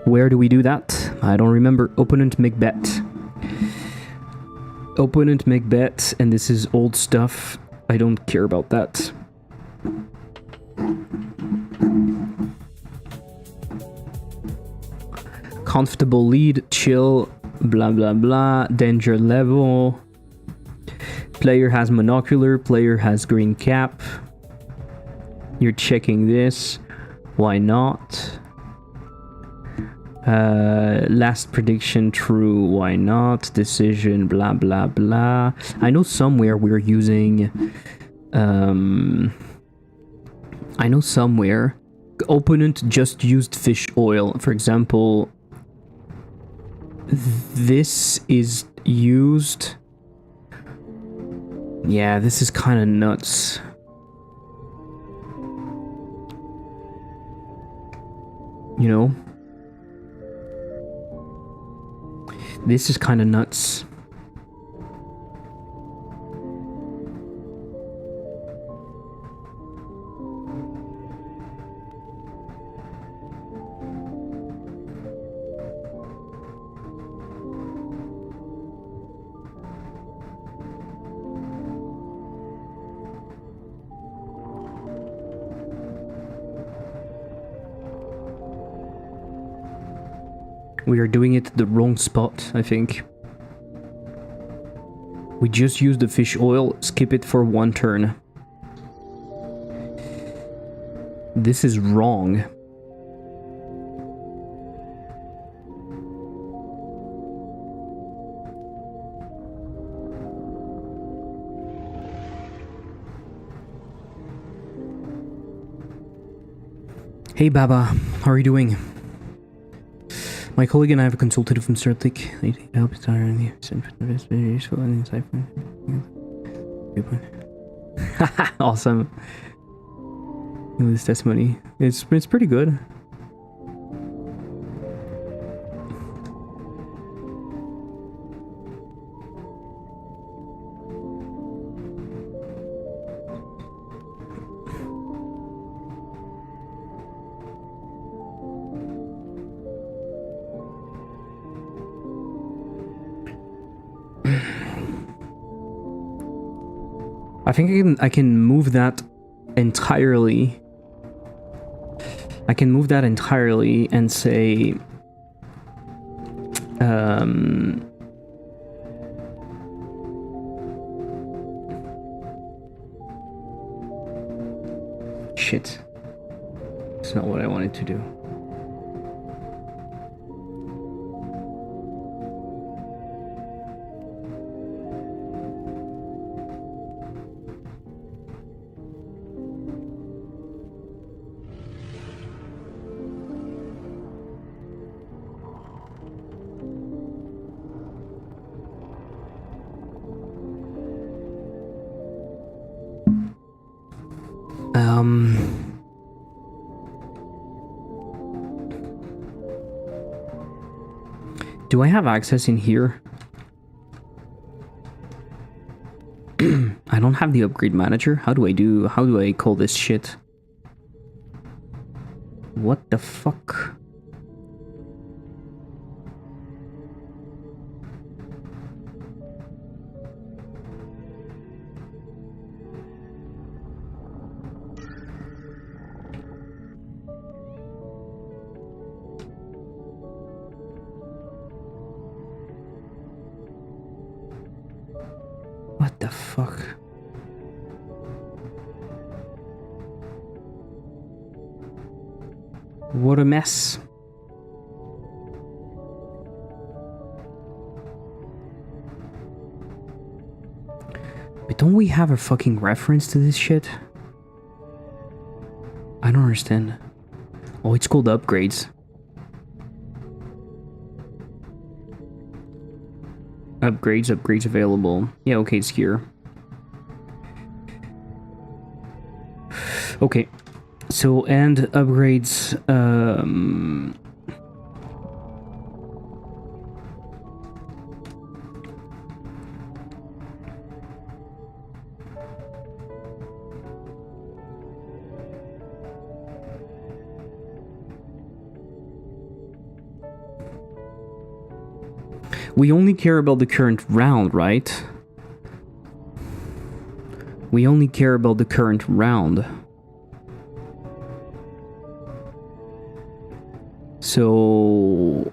Where do we do that? I don't remember. Opponent make bet, and this is old stuff. I don't care about that. Comfortable lead, chill, blah blah blah. Danger level. Player has monocular, player has green cap. You're checking this. Why not? Last prediction true, why not? Decision, blah blah blah. I know somewhere we're using I know somewhere opponent just used fish oil. For example, this is used. Yeah, this is kind of nuts. You know? This is kind of nuts. We are doing it the wrong spot, I think. We just use the fish oil, skip it for one turn. This is wrong. Hey Baba, how are you doing? My colleague and I have a consultative from Certic. I help is very useful and insightful. Awesome. This testimony. It's pretty good. I think I can move that entirely. I can move that entirely and say shit. It's not what I wanted to do. Do I have access in here? I don't have the upgrade manager. How do I call this shit? What the fuck? What the fuck? What a mess. But don't we have a fucking reference to this shit? I don't understand. Oh, it's called upgrades. Upgrades available. Yeah, okay, it's here. Okay. So, and upgrades, we only care about the current round, right? We only care about the current round. So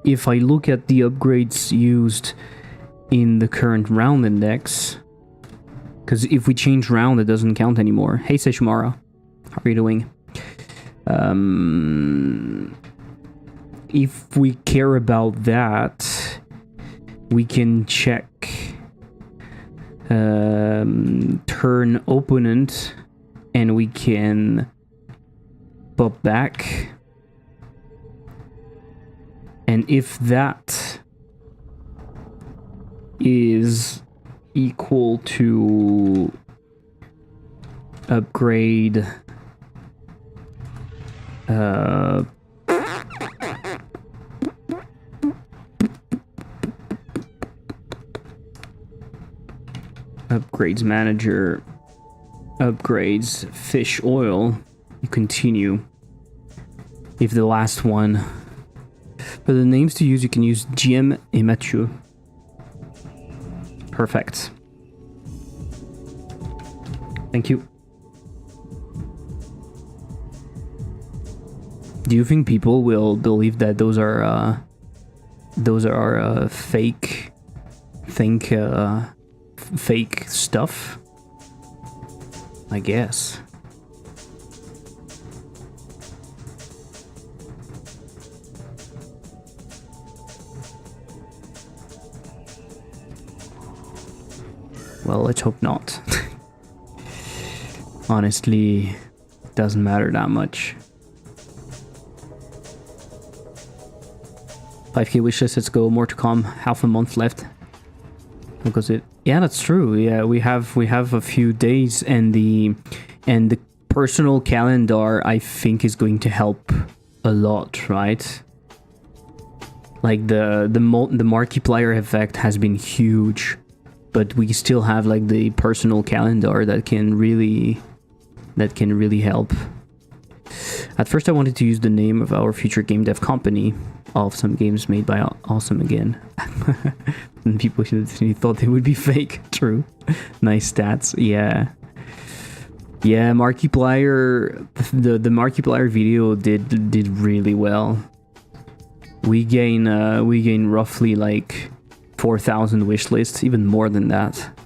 if I look at the upgrades used in the current round index, because if we change round, it doesn't count anymore. Hey, Seshmara, how are you doing? If we care about that, we can check turn opponent, and we can pop back, and if that is equal to upgrade upgrades manager, upgrades fish oil, you continue. If the last one, for the names to use, you can use GM et Mathieu. Perfect. Thank you. Do you think people will believe that those are fake stuff? I guess. Well, let's hope not. Honestly, doesn't matter that much. 5k wishlist, let's go. More to come. Half a month left. Because it, yeah, that's true. Yeah, we have a few days, and the personal calendar, I think, is going to help a lot, right? Like the Markiplier effect has been huge, but we still have like the personal calendar that can really help. At first, I wanted to use the name of our future game dev company, Awesome Games Made by Awesome again. And people thought they would be fake. True. Nice stats. Yeah. Yeah, Markiplier, the Markiplier video did really well. We gain roughly like 4,000 wish lists, even more than that.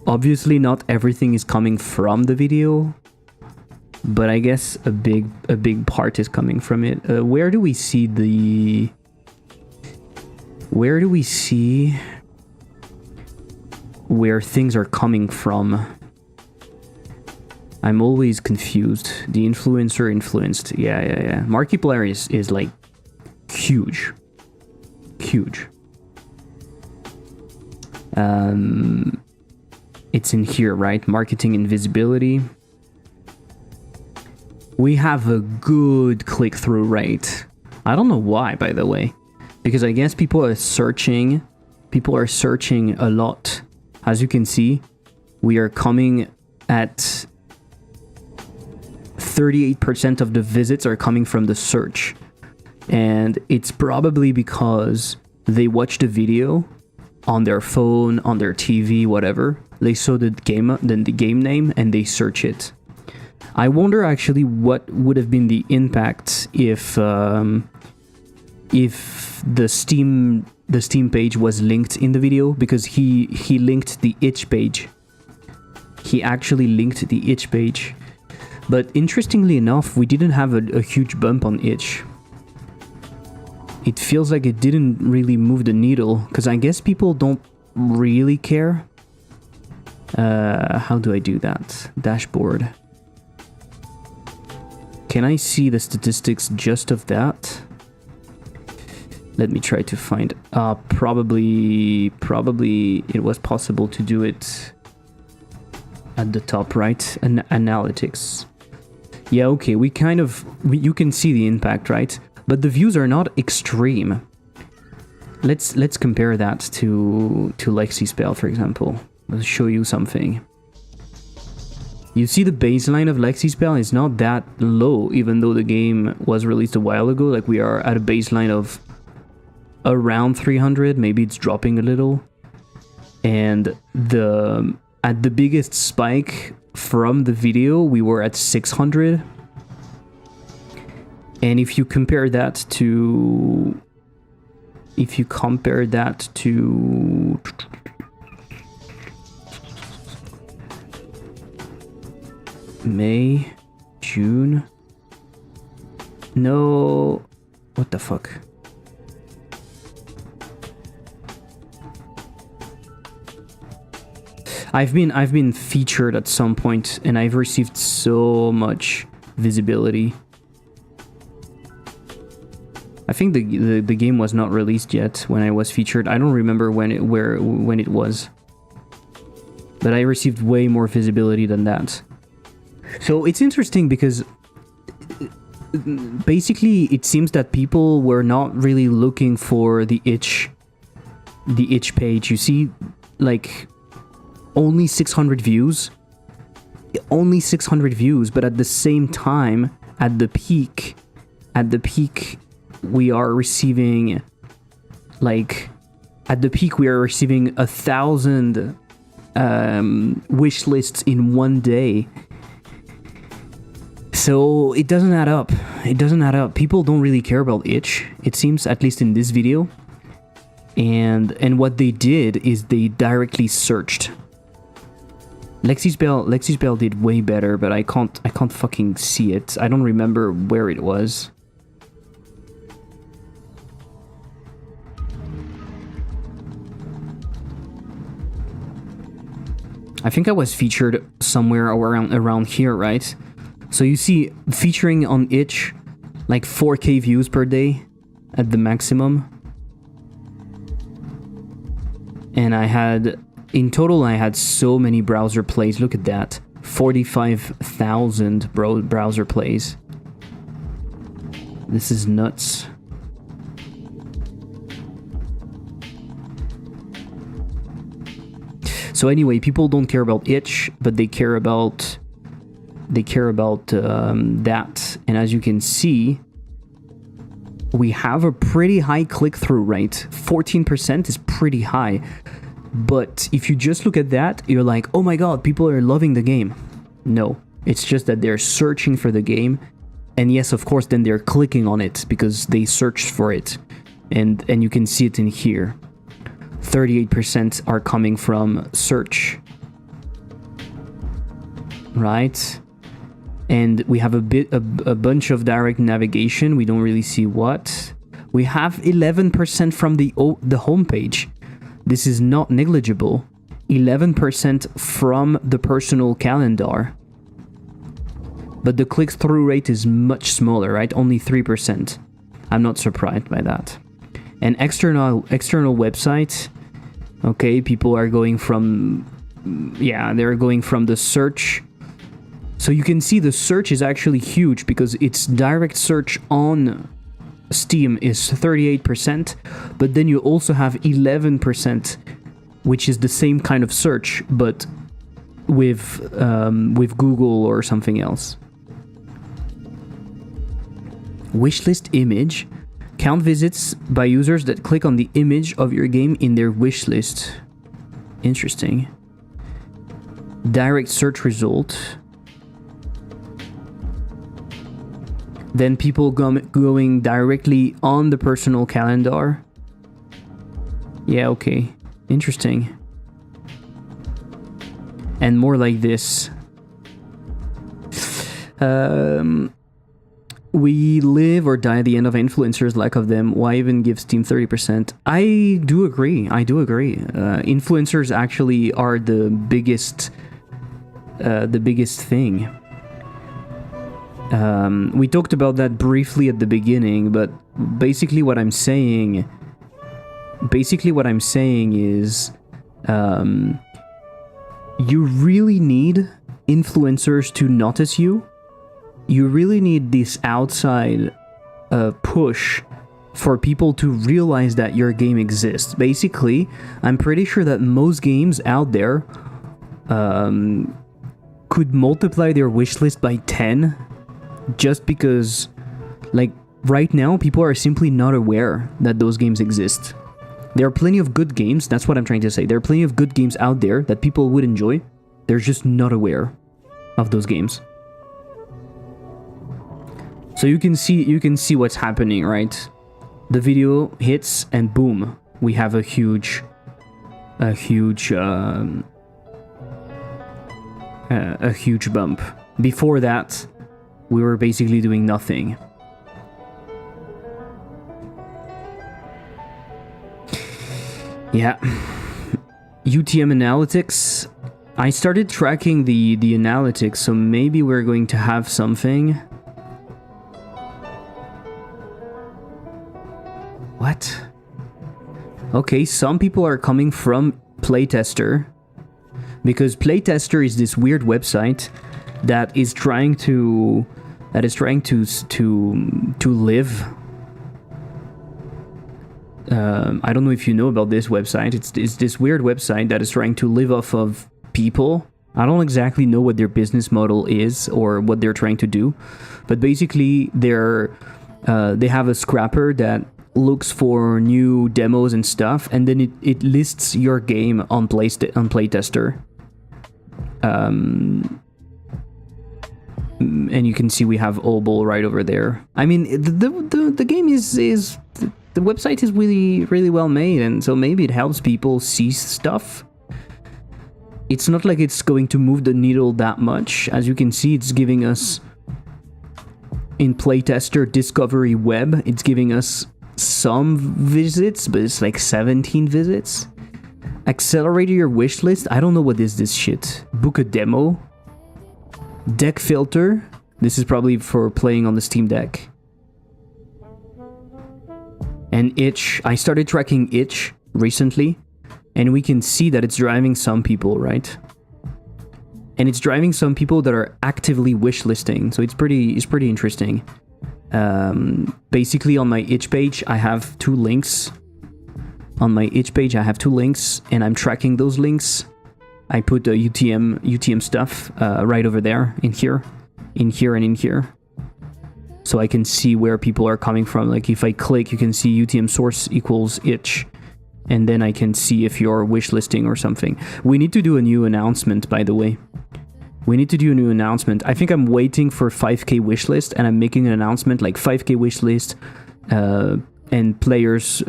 Obviously, not everything is coming from the video, but I guess a big part is coming from it. Where do we see where things are coming from? I'm always confused. The influencer influenced. Yeah. Markiplier is like huge. It's in here, right? Marketing and visibility. We have a good click-through rate. I don't know why, by the way, because I guess people are searching a lot. As you can see, we are coming at 38% of the visits are coming from the search, and it's probably because they watched the video on their phone, on their TV, whatever. They saw the game name and they search it. I wonder actually what would have been the impact if the Steam page was linked in the video, because he linked the itch page. He actually linked the itch page. But interestingly enough, we didn't have a huge bump on itch. It feels like it didn't really move the needle, because I guess people don't really care. How do I do that? Dashboard. Can I see the statistics just of that? Let me try to find. Probably it was possible to do it at the top, right? Analytics. Yeah, okay. You can see the impact, right? But the views are not extreme. Let's compare that to Lexispell, for example. Let's show you something. You see the baseline of Lexispell is not that low, even though the game was released a while ago. Like, we are at a baseline of around 300, maybe it's dropping a little. And at the biggest spike from the video, we were at 600. And if you compare that to if you compare that to May, June. No, what the fuck? I've been featured at some point, and I've received so much visibility. I think the game was not released yet when I was featured. I don't remember when it was, but I received way more visibility than that. So it's interesting because basically it seems that people were not really looking for the itch page. You see, like, only 600 views, but at the same time, at the peak, we are receiving, like, 1,000 wish lists in one day. So it doesn't add up. People don't really care about itch, it seems, at least in this video. And what they did is they directly searched. Lexispell did way better, but I can't fucking see it. I don't remember where it was. I think I was featured somewhere around here, right? So you see, featuring on itch, like 4K views per day at the maximum. And in total, I had so many browser plays. Look at that. 45,000 browser plays. This is nuts. So anyway, people don't care about itch, but they care about that. And as you can see, we have a pretty high click-through rate. 14% is pretty high. But if you just look at that, you're like, oh my god, people are loving the game. No, it's just that they're searching for the game. And yes, of course, then they're clicking on it because they searched for it. And you can see it in here. 38% are coming from search. Right? And we have a bunch of direct navigation. We don't really see what. We have 11% from the homepage. This is not negligible. 11% from the personal calendar. But the click-through rate is much smaller, right? Only 3%. I'm not surprised by that. And external websites. Okay, people are going from... Yeah, they're going from the search. So you can see the search is actually huge because its direct search on Steam is 38%, but then you also have 11%, which is the same kind of search, but with Google or something else. Wishlist image. Count visits by users that click on the image of your game in their wish list. Interesting. Direct search result. Then people going directly on the personal calendar. Yeah, okay. Interesting. And more like this. We live or die at the end of influencers, lack of them. Why even give Steam 30%? I do agree. Influencers actually are the biggest thing. We talked about that briefly at the beginning, but basically what I'm saying is you really need influencers to notice you. You really need this outside push for people to realize that your game exists. Basically, I'm pretty sure that most games out there could multiply their wish list by 10 just because, like, right now, people are simply not aware that those games exist. There are plenty of good games, that's what I'm trying to say. There are plenty of good games out there that people would enjoy. They're just not aware of those games. So you can see what's happening, right? the video hits and boom, we have a huge bump. Before that, we were basically doing nothing. Yeah. UTM analytics. I started tracking the analytics, so maybe we're going to have something. What? Okay, some people are coming from Playtester, because Playtester is this weird website that is trying to live. I don't know if you know about this website. It's this weird website that is trying to live off of people. I don't exactly know what their business model is or what they're trying to do, but basically they have a scrapper that looks for new demos and stuff, and then it lists your game on Playtester. And you can see we have O.B.O.L right over there. I mean, the game is the website is really, really well made, and so maybe it helps people see stuff. It's not like it's going to move the needle that much. As you can see, it's giving us, in Playtester Discovery Web, it's giving us some visits, but it's like 17 visits. Accelerate your wish list. I don't know what is this shit. Book a demo. Deck filter. This is probably for playing on the Steam Deck. And itch. I started tracking itch recently, and we can see that it's driving some people, right? And it's driving some people that are actively wish listing, so it's pretty interesting. Basically, on my itch page, I have 2 links. On my itch page, I have 2 links, and I'm tracking those links. I put the UTM stuff right over there, in here, and in here. So I can see where people are coming from. Like if I click, you can see UTM source equals itch. And then I can see if you're wish listing or something. We need to do a new announcement, by the way. We need to do a new announcement. I think I'm waiting for 5k wishlist, and I'm making an announcement like 5k wishlist, and players,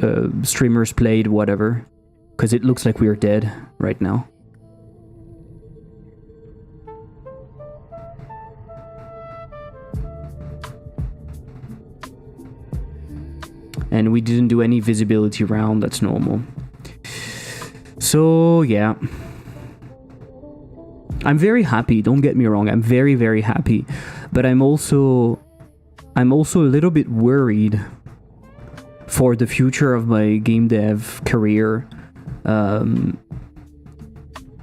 streamers played, whatever. Because it looks like we're dead right now. And we didn't do any visibility round, that's normal. So, yeah. I'm very happy, don't get me wrong, I'm very, very happy. But I'm also a little bit worried for the future of my game dev career.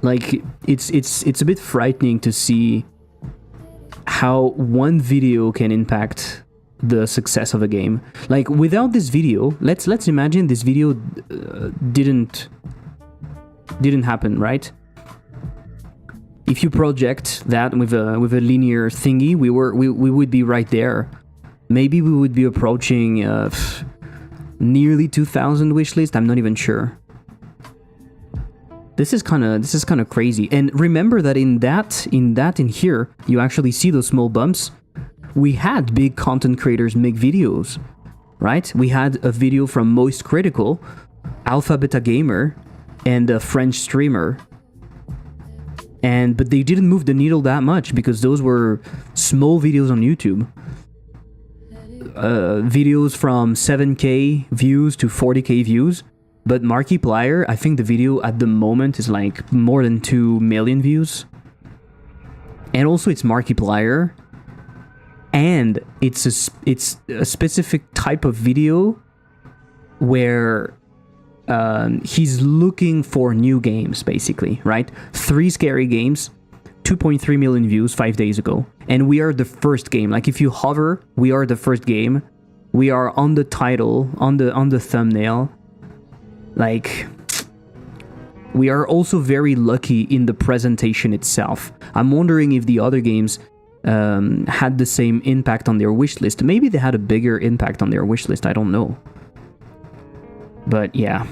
Like, it's a bit frightening to see how one video can impact the success of a game. Like, without this video, let's imagine this video didn't happen, right? If you project that with a linear thingy, we would be right there. Maybe we would be approaching nearly 2,000 wishlist. I'm not even sure. This is kind of crazy. And remember that in here, you actually see those small bumps. We had big content creators make videos, right? We had a video from Moist Critical, Alpha Beta Gamer, and a French streamer. But they didn't move the needle that much because those were small videos on YouTube. Videos from 7k views to 40k views. But Markiplier, I think the video at the moment is like more than 2 million views. And also it's Markiplier. And it's a specific type of video where he's looking for new games, basically, right? 3 scary games, 2.3 million views 5 days ago. And we are the first game. Like, if you hover, we are the first game. We are on the title, on the thumbnail. Like, we are also very lucky in the presentation itself. I'm wondering if the other games had the same impact on their wish list. Maybe they had a bigger impact on their wish list, I don't know. But yeah.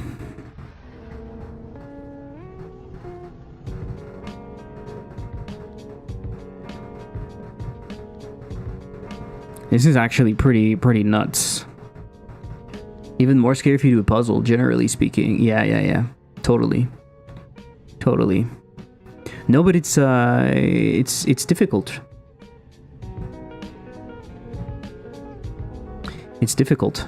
This is actually pretty nuts. Even more scary if you do a puzzle, generally speaking. Yeah. Totally. No, but it's difficult. It's difficult.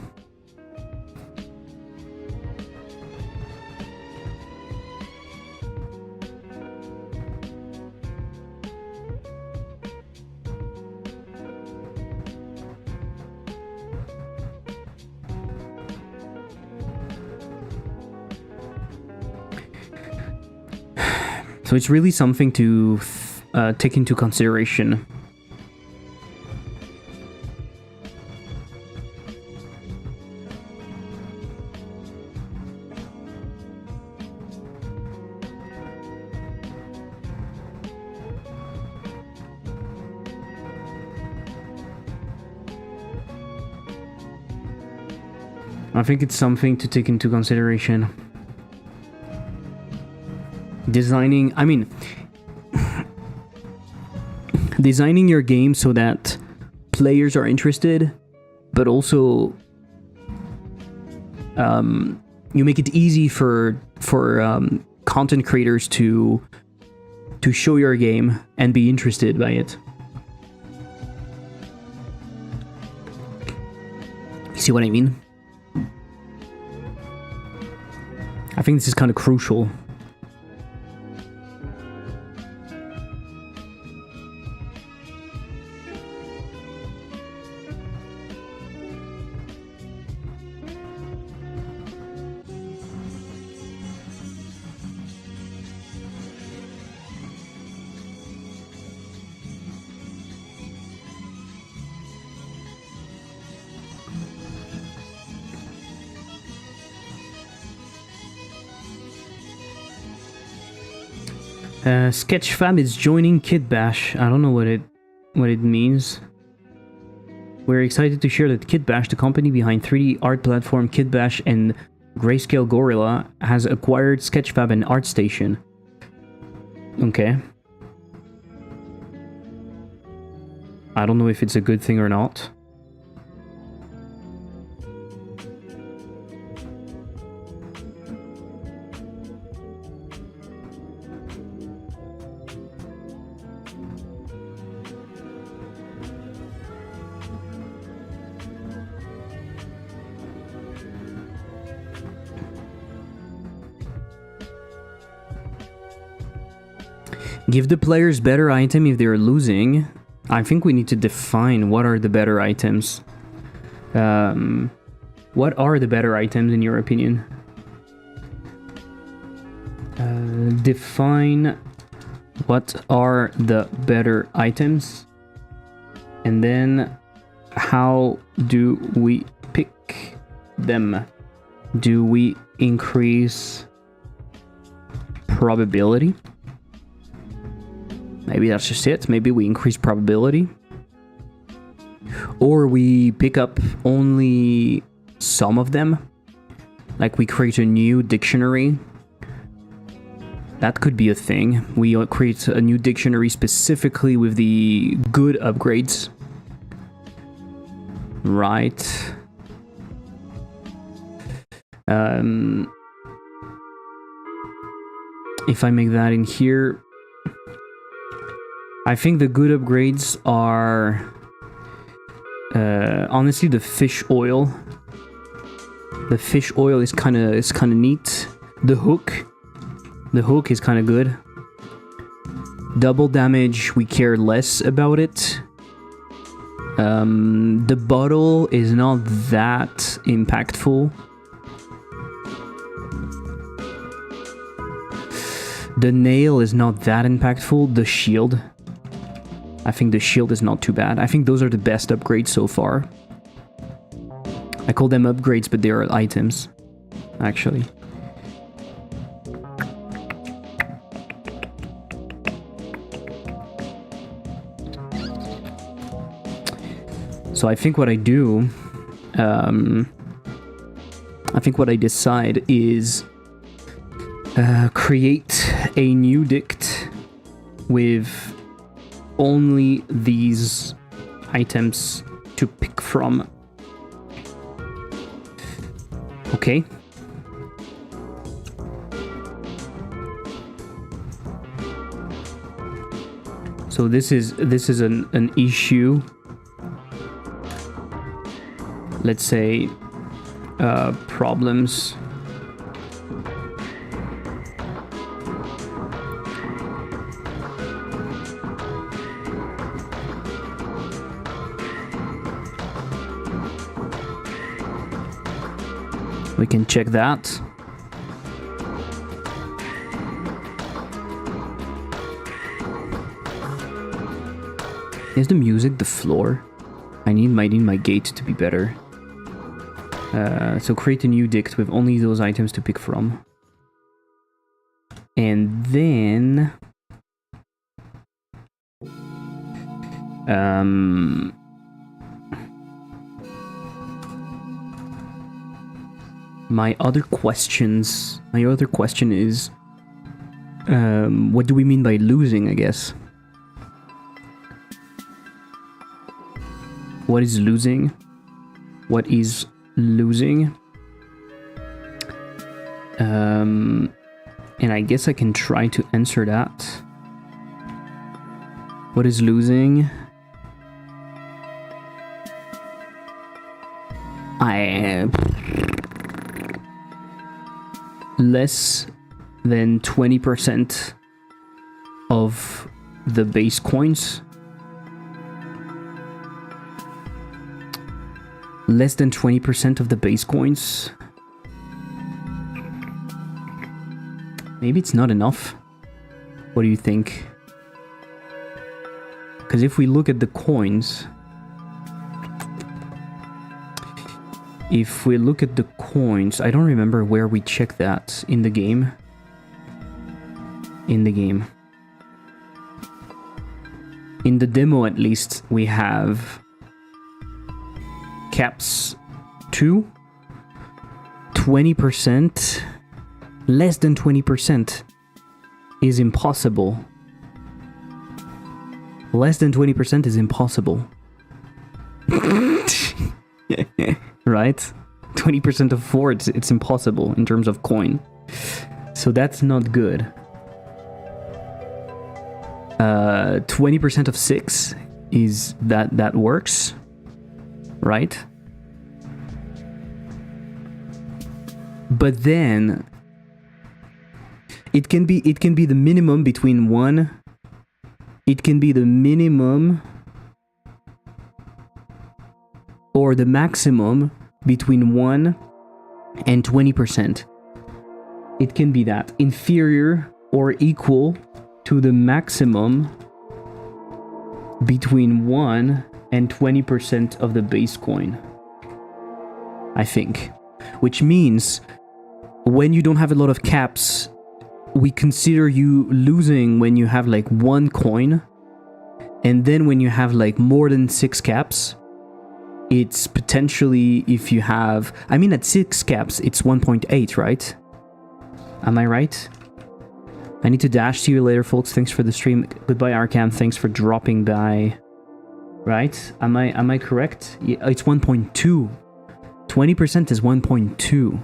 So it's really something to take into consideration. I think it's something to take into consideration. Designing your game so that players are interested, but also you make it easy for content creators to show your game and be interested by it. You see what I mean? I think this is kind of crucial. Sketchfab is joining Kid Bash. I don't know what it means. We're excited to share that Kid Bash, the company behind 3D art platform Kid Bash and Grayscale Gorilla, has acquired Sketchfab and ArtStation. Okay. I don't know if it's a good thing or not. Give the players better item if they're losing. I think we need to define what are the better items. What are the better items in your opinion? Define what are the better items. And then how do we pick them? Do we increase probability? Maybe that's just it. Maybe we increase probability. Or we pick up only some of them. Like we create a new dictionary. That could be a thing. We create a new dictionary specifically with the good upgrades. Right. If I make that in here, I think the good upgrades are honestly the fish oil. The fish oil is kind of neat. The hook is kind of good. Double damage, we care less about it. The bottle is not that impactful. The nail is not that impactful. The shield, I think the shield is not too bad. I think those are the best upgrades so far. I call them upgrades, but they are items, actually. So I think what I do, I think what I decide is create a new dict with only these items to pick from. Okay. So this is an issue. Let's say problems. We can check that. Is the music the floor? I need my gate to be better. So create a new dict with only those items to pick from. And then... My other question is, what do we mean by losing, I guess? What is losing? What is losing? And I guess I can try to answer that. What is losing? Less than 20% of the base coins. Less than 20% of the base coins. Maybe it's not enough. What do you think? Because if we look at the coins... If we look at the coins, I don't remember where we check that in the game. In the game. In the demo, at least, we have caps 2, 20%, less than 20% is impossible. Less than 20% is impossible. Right? 20% of 4, it's impossible in terms of coin. So that's not good. 20% of 6 is that works, right? But then it can be the minimum between 1. It can be the minimum or the maximum between 1 and 20%. It can be that. Inferior or equal to the maximum between 1 and 20% of the base coin. I think. Which means when you don't have a lot of caps, we consider you losing when you have like 1 coin. And then when you have like more than 6 caps, it's potentially, if you have... I mean, at 6 caps, it's 1.8, right? Am I right? I need to dash. See you later, folks. Thanks for the stream. Goodbye, Arkham. Thanks for dropping by. Right? Am I correct? Yeah, it's 1.2. 20% is 1.2.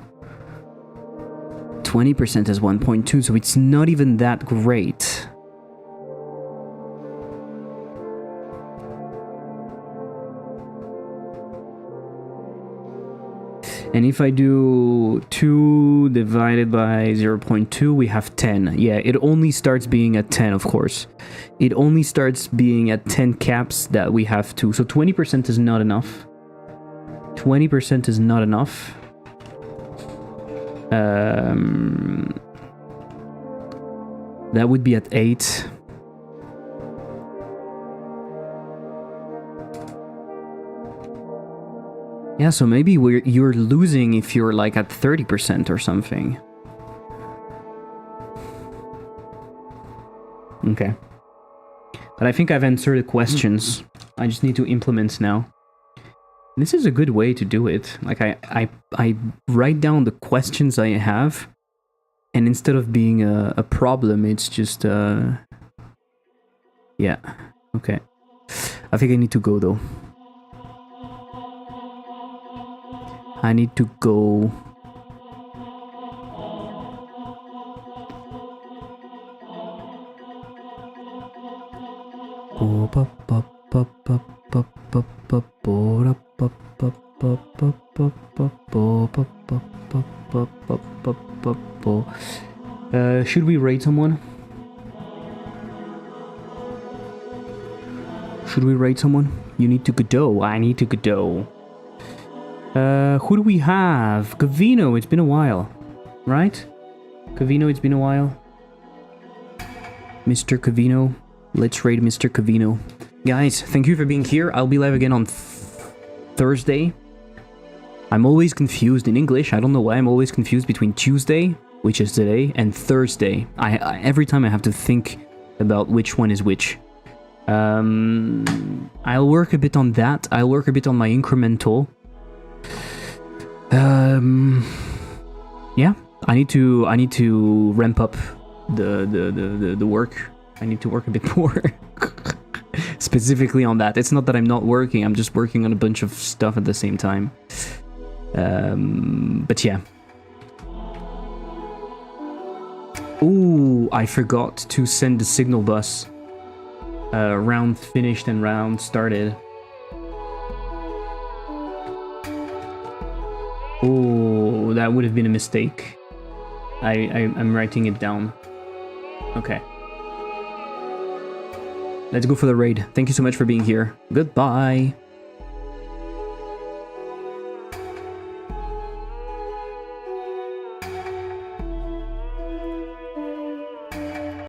20% is 1.2, so it's not even that great. And if I do 2 divided by 0.2, we have 10. Yeah, it only starts being at 10, of course. It only starts being at 10 caps that we have to. So 20% is not enough. 20% is not enough. That would be at 8. Yeah, so maybe you're losing if you're like at 30% or something. Okay. But I think I've answered the questions. I just need to implement now. This is a good way to do it. Like I write down the questions I have, and instead of being a problem, it's just yeah. Okay. I think I need to go though. I need to go. Should we raid someone? Should we raid someone? You need to Godot. I need to Godot. Who do we have? Cavino, it's been a while. Right? Cavino, it's been a while. Mr. Cavino. Let's raid Mr. Cavino. Guys, thank you for being here. I'll be live again on Thursday. I'm always confused in English. I don't know why I'm always confused between Tuesday, which is today, and Thursday. Every time I have to think about which one is which. I'll work a bit on that. I'll work a bit on my incremental. Yeah, I need to ramp up the work. I need to work a bit more. Specifically on that. It's not that I'm not working, I'm just working on a bunch of stuff at the same time. But yeah. Ooh, I forgot to send the signal bus. Round finished and round started. Oh, that would have been a mistake. I'm writing it down. Okay. Let's go for the raid. Thank you so much for being here. Goodbye.